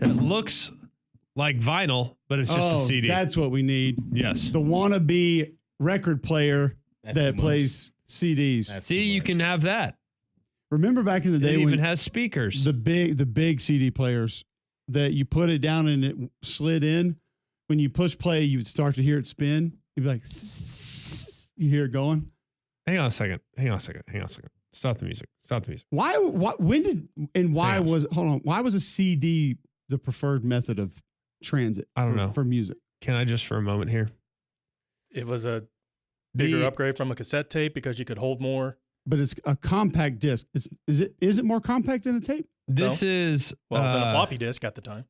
It looks like vinyl, but it's just a CD. That's what we need. Yes. The wannabe record player that plays CDs. See, you can have that. Remember back in the day it when even has speakers. The big CD players that you put it down and it slid in. When you push play, you would start to hear it spin. You'd be like, you hear it going. Hang on a second. Stop the music. Why was a CD the preferred method of transit? I don't know. For music. Can I just for a moment here? It was a bigger upgrade from a cassette tape because you could hold more. But it's a compact disc. Is it more compact than a tape? This is than a floppy disk at the time.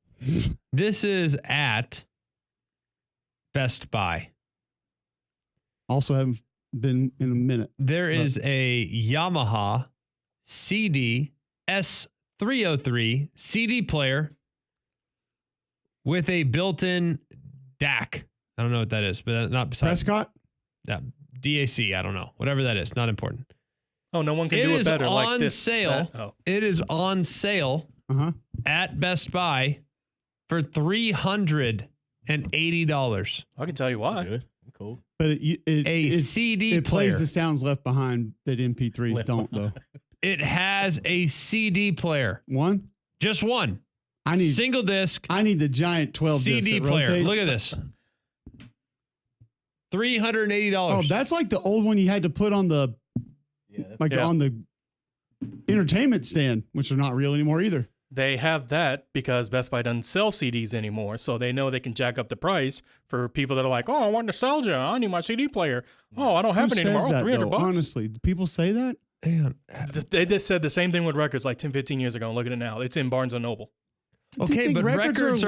This is at Best Buy. Also haven't been in a minute. There is a Yamaha CD S303 CD player with a built-in DAC. I don't know what that is, but not besides Prescott? That DAC, I don't know. Whatever that is, not important. Oh, no one can do it better like this. It is on sale. at Best Buy for $380. I can tell you why. Good. Cool. But A CD it player. plays the sounds left behind that MP3s don't, though. It has a CD player. One? Just one. I need single disc. I need the giant 12 CD disc that player. rotates. Look at this. $380. Oh, that's like the old one you had to put on the on the entertainment stand, which are not real anymore either. They have that because Best Buy doesn't sell CDs anymore, so they know they can jack up the price for people that are like, "Oh, I want nostalgia. I need my CD player. Oh, I don't have it anymore. Says that, $300 though? Honestly, do people say that? Hang on. They just said the same thing with records like 10, 15 years ago. Look at it now. It's in Barnes & Noble. Okay, but records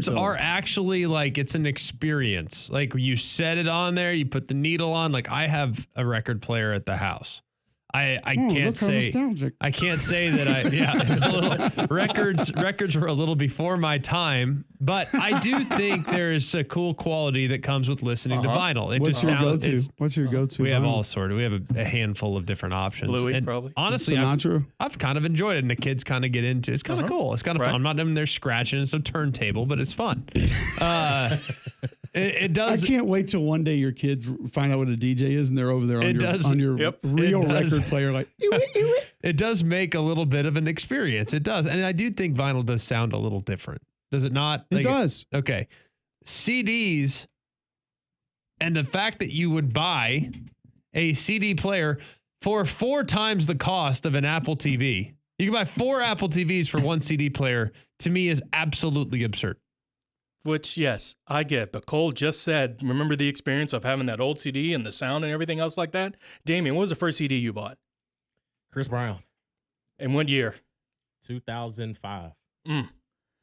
are are actually like it's an experience. Like you set it on there, you put the needle on. Like I have a record player at the house. I can't say that it's a little records were a little before my time, but I do think there is a cool quality that comes with listening to vinyl. What's your go-to? We have all sorts. We have a handful of different options. Louis, and probably. Honestly, I've kind of enjoyed it, and the kids kind of get into it. It's kind of cool. It's kind of fun. I'm not in there scratching. It's a turntable, but it's fun. It does. I can't wait till one day your kids find out what a DJ is and they're over there on your real record player. Like, it does make a little bit of an experience. It does. And I do think vinyl does sound a little different. Does it not? It does. Okay. CDs and the fact that you would buy a CD player for 4 times the cost of an Apple TV. You can buy 4 Apple TVs for 1 CD player, to me is absolutely absurd. Which, yes, I get. But Cole just said, remember the experience of having that old CD and the sound and everything else like that? Damien, what was the first CD you bought? Chris Brown. In what year? 2005.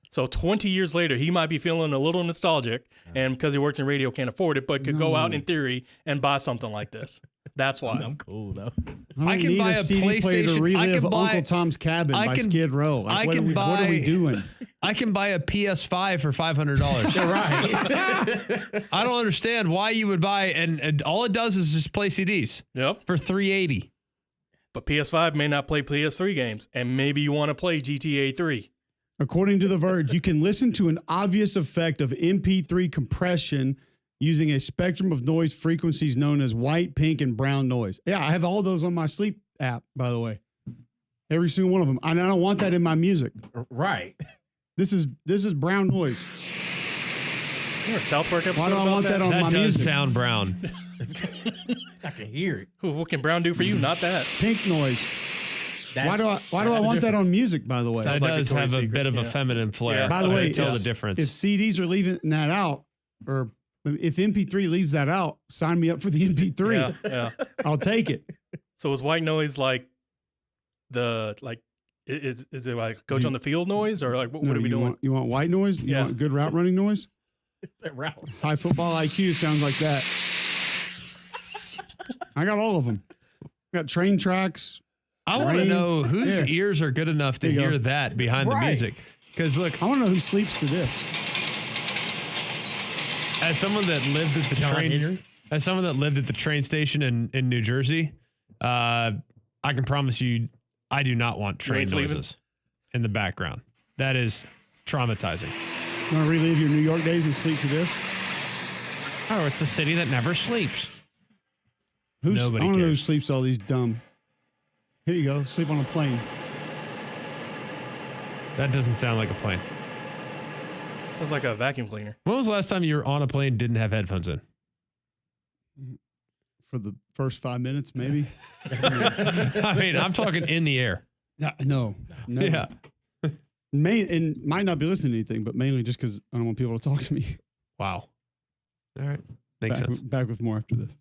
So 20 years later, he might be feeling a little nostalgic, and because he works in radio, can't afford it, but could go out in theory and buy something like this. That's why. I'm cool, though. I can buy a CD player to PlayStation. relive Uncle Tom's Cabin by Skid Row. Like, what are we doing? I can buy a PS5 for $500. You're right. I don't understand why you would buy, and all it does is just play CDs. Yep. For $380. But PS5 may not play PS3 games, and maybe you want to play GTA 3. According to The Verge, you can listen to an obvious effect of MP3 compression using a spectrum of noise frequencies known as white, pink, and brown noise. Yeah, I have all those on my sleep app, by the way. Every single one of them. And I don't want that in my music. Right. This is brown noise. You know, a South Park episode. Why do I want that on my music? That does sound brown. I can hear it. What can brown do for you? Not that. Pink noise. Why do I want that on music, by the way? That does have a bit of a feminine flair. Yeah. By the way, tell the difference. If CDs are leaving that out, or if MP3 leaves that out, sign me up for the MP3. Yeah. I'll take it. So is white noise like is it like coach on the field noise, or like what are we doing? You want white noise? You want good route running noise? High football IQ sounds like that. I got all of them. Got train tracks. I want to know whose ears are good enough to hear that behind the music. Because look, I want to know who sleeps to this. As someone that lived at the train station in New Jersey, I can promise you, I do not want train noises in the background. That is traumatizing. You want to relive your New York days and sleep to this? Oh, it's a city that never sleeps. Nobody cares. I want to know who sleeps all these dumb. Here you go. Sleep on a plane. That doesn't sound like a plane. Sounds like a vacuum cleaner. When was the last time you were on a plane and didn't have headphones in? For the first 5 minutes, maybe. I mean, I'm talking in the air. No. Yeah. And might not be listening to anything, but mainly just because I don't want people to talk to me. Wow. All right. Makes sense. Back with more after this.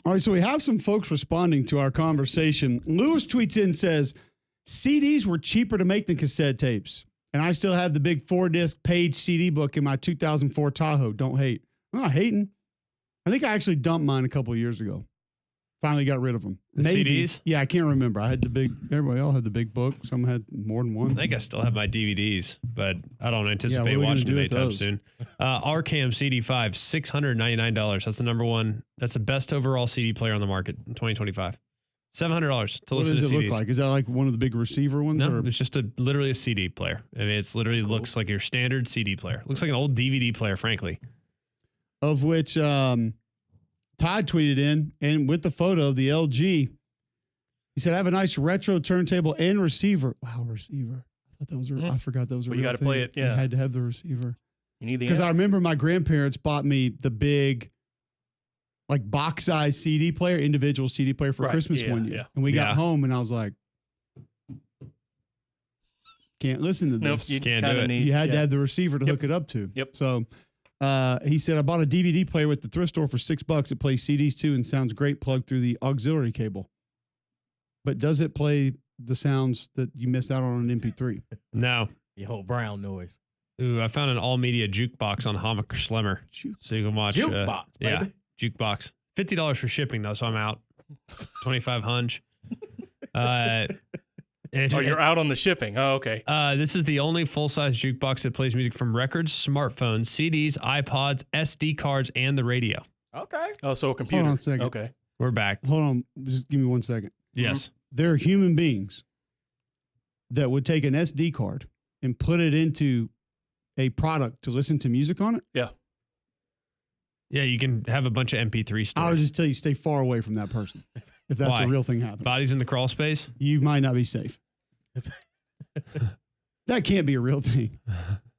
All right, so we have some folks responding to our conversation. Lewis tweets in and says, CDs were cheaper to make than cassette tapes. And I still have the big 4-disc page CD book in my 2004 Tahoe. Don't hate. I'm not hating. I think I actually dumped mine a couple of years ago. Finally got rid of them. The CDs? Yeah, I can't remember. I had the big, everybody else had the big book. Some had more than one. I think I still have my DVDs, but I don't anticipate watching them anytime soon. RCAM CD5, $699. That's the number one. That's the best overall CD player on the market in 2025. $700 to listen to CDs. What does it look like? Is that like one of the big receiver ones? No, or? it's just literally a CD player. I mean, it's literally looks like your standard CD player. Looks like an old DVD player, frankly. Of which Todd tweeted in, and with the photo of the LG, he said, I have a nice retro turntable and receiver. Wow, receiver. I thought that was I forgot that was a real you got to play it, yeah. You had to have the receiver. You need the Because I remember my grandparents bought me the big, like box size CD player, individual CD player for Christmas one year. Yeah. And we got home and I was like, can't listen to this. Nope, you can't do it. You had to have the receiver to hook it up to. Yep. So he said, I bought a DVD player with the thrift store for $6. It plays CDs too and sounds great plugged through the auxiliary cable. But does it play the sounds that you miss out on an MP3? No. The whole brown noise. Ooh, I found an all-media jukebox on Hammock Schlemmer. So you can watch. Jukebox, yeah, baby. jukebox. $50 for shipping, though, so I'm out. 25 hunch. You're out on the shipping. Oh, okay. This is the only full-size jukebox that plays music from records, smartphones, CDs, iPods, SD cards, and the radio. Okay. Oh, so a computer. Hold on a second. Okay. We're back. Hold on. Just give me 1 second. Yes. There are human beings that would take an SD card and put it into a product to listen to music on it. Yeah. Yeah, you can have a bunch of MP3 I would stores. just tell you, stay far away from that person. If that's Why? a real thing happening. Bodies in the crawl space? You might not be safe. That can't be a real thing.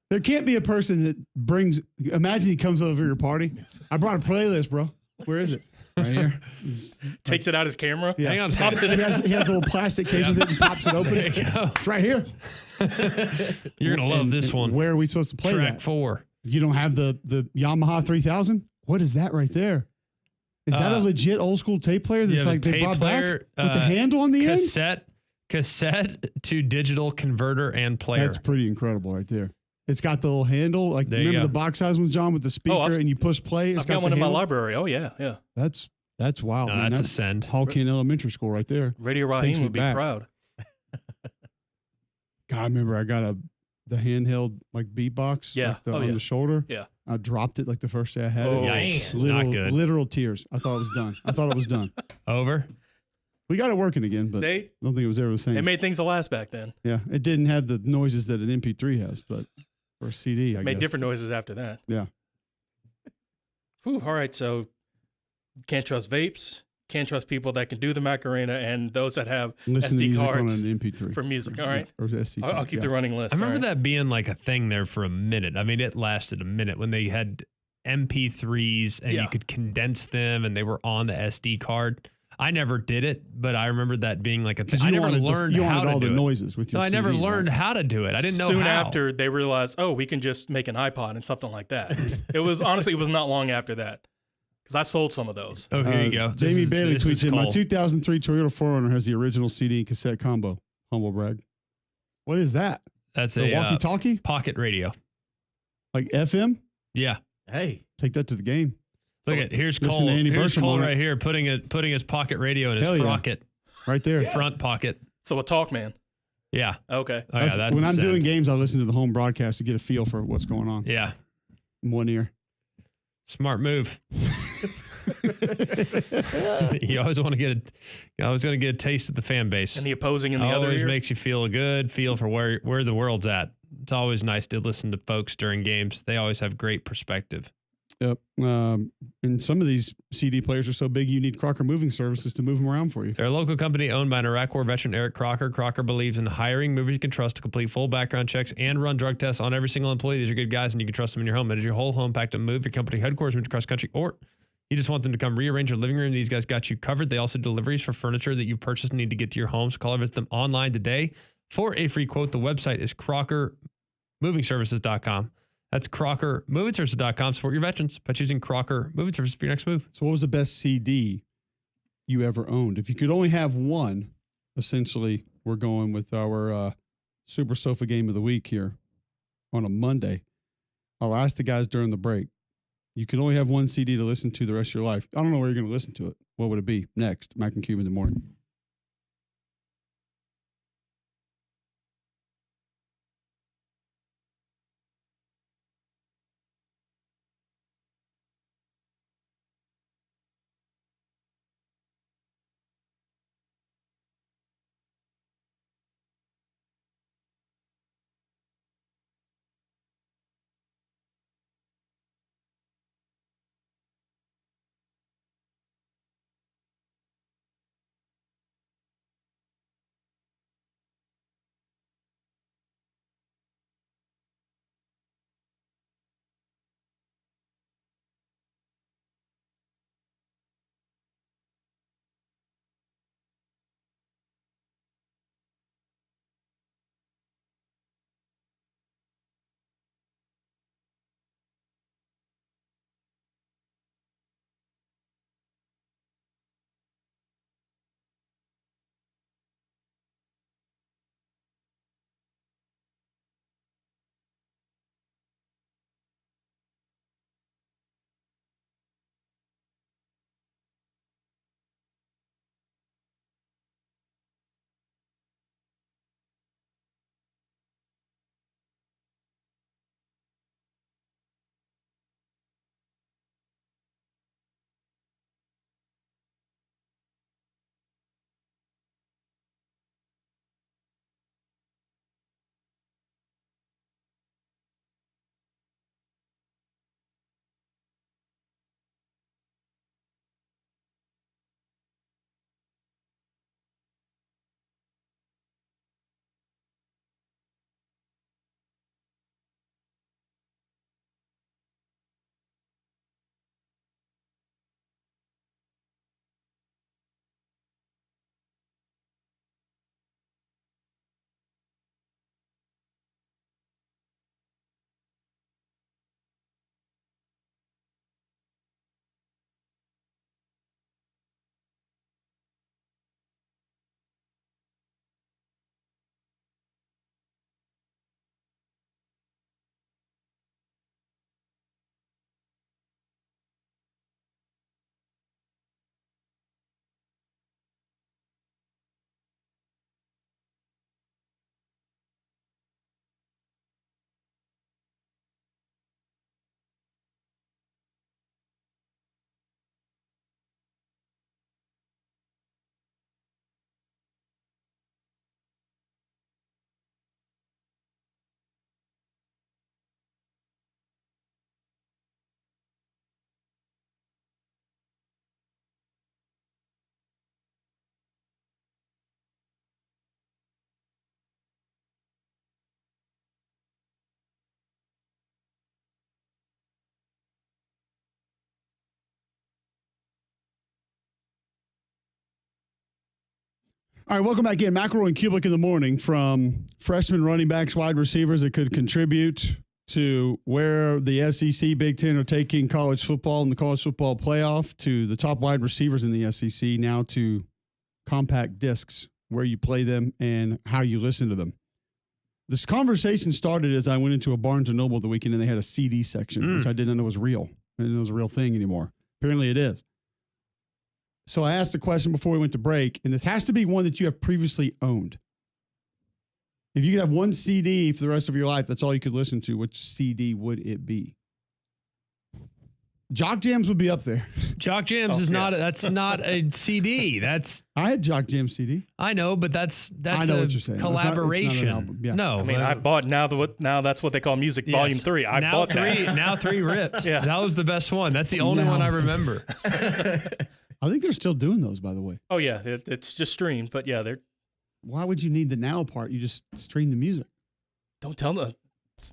There can't be a person that brings, imagine he comes over your party. I brought a playlist, bro. Where is it? Right here. Takes it out his camera. Yeah. Hang on a Pops second. it, he has a little plastic case with it and pops it open. There you go. It's right here. You're going to love And- this and one. Where are we supposed to play Track that? 4. You don't have the Yamaha 3000? What is that right there? Is that a legit old school tape player that's like they brought back with the handle on the end? Cassette to digital converter and player. That's pretty incredible right there. It's got the little handle. Like, There you remember go. the box size one, John, with the speaker and you push play? It's I've got one the in my handle. library. Oh, yeah. Yeah. That's wild. No, man. that's a send. Hawking Elementary School right there. Radio Takes Raheem me would be back. proud. God, I remember I got the handheld like beatbox Yeah. like on the shoulder. Yeah. I dropped it like the first day I had it. Yikes. Literal, Not good. literal tears. I thought it was done. I thought it was done. Over? We got it working again, but I don't think it was ever the same. They made things last back then. Yeah, it didn't have the noises that an MP3 has, but or a CD, I Made guess. different noises after that. Yeah. Whew, all right, so can't trust vapes. Can't trust people that can do the Macarena and those that have Listen to SD music cards on an MP3 for music. All right. Yeah, or SD I'll card, keep yeah. the running list. I remember all right? that being like a thing there for a minute. I mean, it lasted a minute when they had MP3s and you could condense them and they were on the SD card. I never did it, but I remember that being like a thing. I never learned you how wanted to all do the it. noises with your No, I never CD, learned right? how to do it. I didn't know Soon how. after they realized, oh, we can just make an iPod and something like that. It was honestly, it was not long after that because I sold some of those. Oh, here you go. Jamie Bailey this is tweets in, my Cole. 2003 Toyota 4Runner has the original CD and cassette combo. Humble brag. What is that? That's The a walkie-talkie? pocket radio. Like FM? Yeah. Hey. Take that to the game. Look at here's listen Cole. to Andy Here's Burcham Cole on it. right here putting his pocket radio in his Hell yeah. frocket. Right there. Front pocket. So a Talkman. Yeah. Okay. Oh, yeah, that's when a I'm send. doing games, I listen to the home broadcast to get a feel for what's going on. Yeah. In one ear. Smart move. You always want to get a taste of the fan base. And the opposing in the other always ear. makes you feel a good feel for where the world's at. It's always nice to listen to folks during games. They always have great perspective. Yep. And some of these CD players are so big, you need Crocker Moving Services to move them around for you. They're a local company owned by an Iraq War veteran, Eric Crocker. Crocker believes in hiring movers you can trust to complete full background checks and run drug tests on every single employee. These are good guys, and you can trust them in your home. Manage your whole home, pack to move your company headquarters, move across country, or you just want them to come rearrange your living room. These guys got you covered. They also do deliveries for furniture that you've purchased and need to get to your home. So call or visit them online today for a free quote. The website is crockermovingservices.com. That's crockermovingservices.com. Support your veterans by choosing Crocker Moving Services for your next move. So what was the best CD you ever owned. If you could only have one, essentially, we're going with our Super Sofa Game of the Week here on a Monday. I'll ask the guys during the break. You can only have one CD to listen to the rest of your life. I don't know where you're going to listen to it. What would it be? Next, Mac and Cube in the morning. All right, welcome back in. McElroy and Cubelic in the morning, from freshman running backs, wide receivers that could contribute to where the SEC, Big Ten are taking college football and the college football playoff, to the top wide receivers in the SEC, now to compact discs, where you play them and how you listen to them. This conversation started as I went into a Barnes & Noble the weekend and they had a CD section, which I didn't know was real. I didn't know it was a real thing anymore. Apparently it is. So I asked a question before we went to break, and this has to be one that you have previously owned. If you could have one CD for the rest of your life, that's all you could listen to, which CD would it be? Jock Jams would be up there. Jock Jams is not. That's not a CD. That's. I had Jock Jams CD. I know, but that's I know what you're saying. Collaboration. It's not an album. Yeah. No, I mean, I bought now that's what they call music volume 3. I now bought three. that. Now 3 ripped. Yeah. That was the best one. That's the only one I remember. I think they're still doing those, by the way. Oh yeah, it's just streamed, but yeah, they're. Why would you need the now part? You just stream the music. Don't tell them.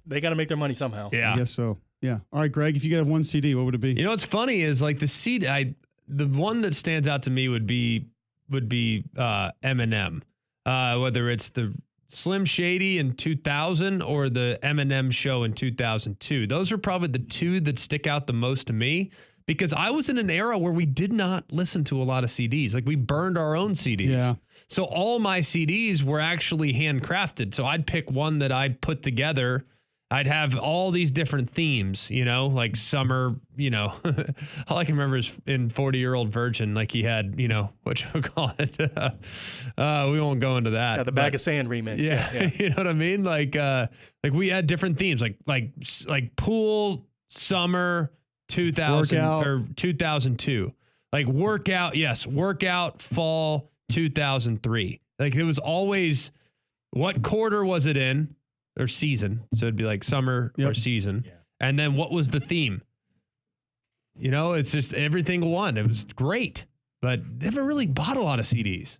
They got to make their money somehow. Yeah. I guess so. Yeah. All right, Greg, if you could have one CD, what would it be? You know what's funny is like the CD. The one that stands out to me would be Eminem. Whether it's the Slim Shady in 2000 or the Eminem show in 2002. Those are probably the two that stick out the most to me. because I was in an era where we did not listen to a lot of CDs. Like we burned our own CDs. Yeah. So all my CDs were actually handcrafted. So I'd pick one that I'd put together. I'd have all these different themes, like summer, all I can remember is in 40-Year-Old Virgin, like he had, whatchamacallit. We won't go into that. Yeah, the Bag of Sand remix. Yeah. You know what I mean? Like we had different themes, like pool, summer, 2000 Workout. or 2002, like workout, fall, 2003. Like it was always, what quarter was it in? Or season. So it'd be like summer or season. Yeah. And then what was the theme? It's just everything won. It was great, but never really bought a lot of CDs.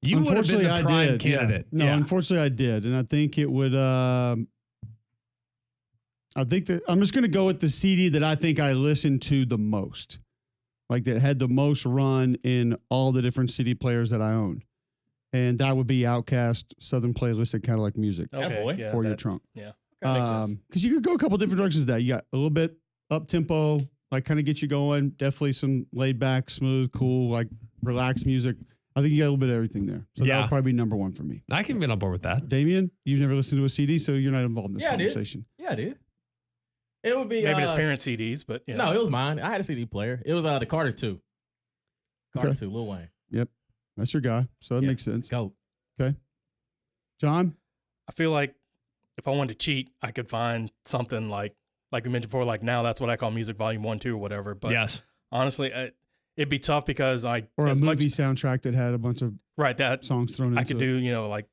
You would have been the prime candidate. Yeah. No, unfortunately I did. And I think it would, I think that I'm just going to go with the CD that I think I listened to the most, like that had the most run in all the different CD players that I own. And that would be Outkast, Southern Playlist, and kind of like music for your trunk. Yeah. Because you could go a couple different directions with that. You got a little bit up tempo, like kind of get you going. Definitely some laid back, smooth, cool, like relaxed music. I think you got a little bit of everything there. So that would probably be number one for me. I can get on board with that. Damien, you've never listened to a CD, so you're not involved in this conversation. I did. It would be maybe his parents' CDs, but no, it was mine. I had a CD player. It was the Carter 2. Carter 2, Lil Wayne. Yep. That's your guy. So that makes sense. Go. Okay. John? I feel like if I wanted to cheat, I could find something like we mentioned before, like Now That's What I Call Music Volume 1, 2, or whatever. But honestly, it'd be tough because or a movie soundtrack that had a bunch of that songs thrown into it. I could do, like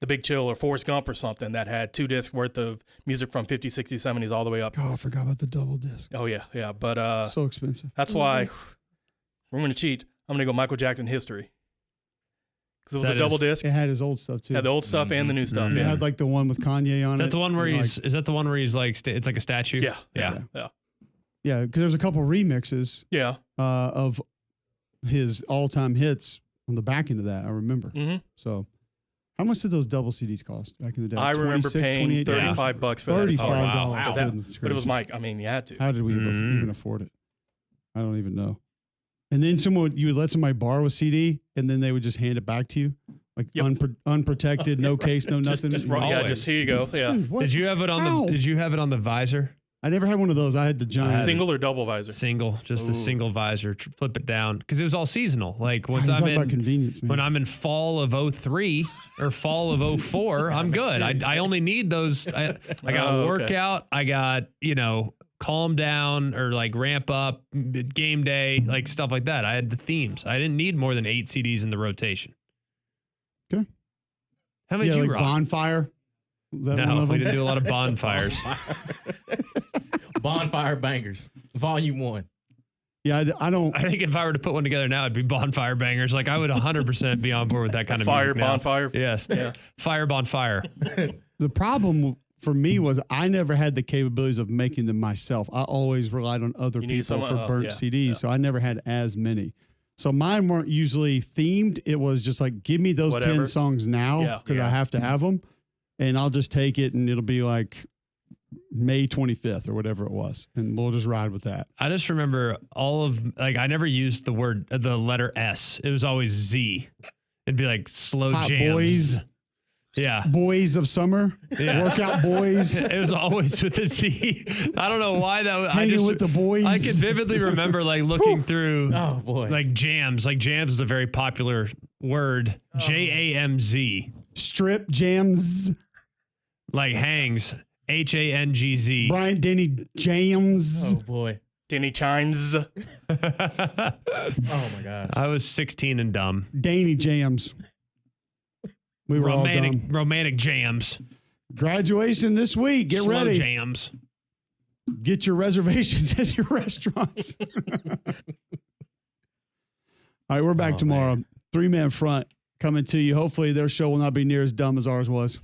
The Big Chill or Forrest Gump or something that had 2 discs worth of music from 50s, 60s, 70s all the way up. Oh, I forgot about the double disc. Oh, yeah. Yeah. But so expensive. That's why if we're going to cheat, I'm going to go Michael Jackson History. Because it was a double disc. It had his old stuff too. Had the old stuff and the new stuff. It had like the one with Kanye on it. Is that the one where is that the one where he's like, it's like a statue? Yeah. Yeah, because there's a couple remixes. Yeah. Of his all-time hits on the back end of that. I remember. Mm-hmm. So, how much did those double CDs cost back in the day? I remember paying $35 for that. $35. Wow. But it was Mike. I mean, you had to. How did we even afford it? I don't even know. And then you would let somebody borrow a CD, and then they would just hand it back to you, like unprotected, no case, no nothing. Just here you go. Yeah. Dude, Did you have it on Did you have it on the visor? I never had one of those. I had the giant single or double visor. Single, just the single visor. Flip it down because it was all seasonal. Like once I'm in convenience, man. When I'm in fall of 03 or fall of 04, I'm good. I only need those. I got workout. I got calm down or like ramp up, game day, like stuff like that. I had the themes. I didn't need more than 8 CDs in the rotation. Okay. How many did you like rock? Bonfire? No, we didn't do a lot of bonfires. Bonfire Bangers, Volume 1. Yeah, I don't. I think if I were to put one together now, it'd be Bonfire Bangers. Like I would 100% be on board with that kind of fire music now. bonfire. Yes. Yeah. Fire bonfire. The problem for me was I never had the capabilities of making them myself. I always relied on other people for burnt CDs, so I never had as many. So mine weren't usually themed. It was just like, give me those 10 songs now because I have to have them, and I'll just take it, and it'll be like May 25th or whatever it was, and we'll just ride with that. I just remember I never used the letter S. It was always Z. It'd be like slow Hot jams. Boys. Yeah. Boys of Summer. Yeah. Workout Boys. It was always with the Z. I don't know why that was. Hanging with the boys. I can vividly remember like looking through like jams. Like jams is a very popular word. JAMZ. Strip jams. Like hangs. HANGZ. Brian Denny Jams. Oh boy. Denny Chimes. Oh my gosh. I was 16 and dumb. Danny Jams. We were all dumb. Romantic jams. Graduation this week. Get Slow ready. Jams. Get your reservations at your restaurants. All right, we're back tomorrow. 3-man front coming to you. Hopefully their show will not be near as dumb as ours was.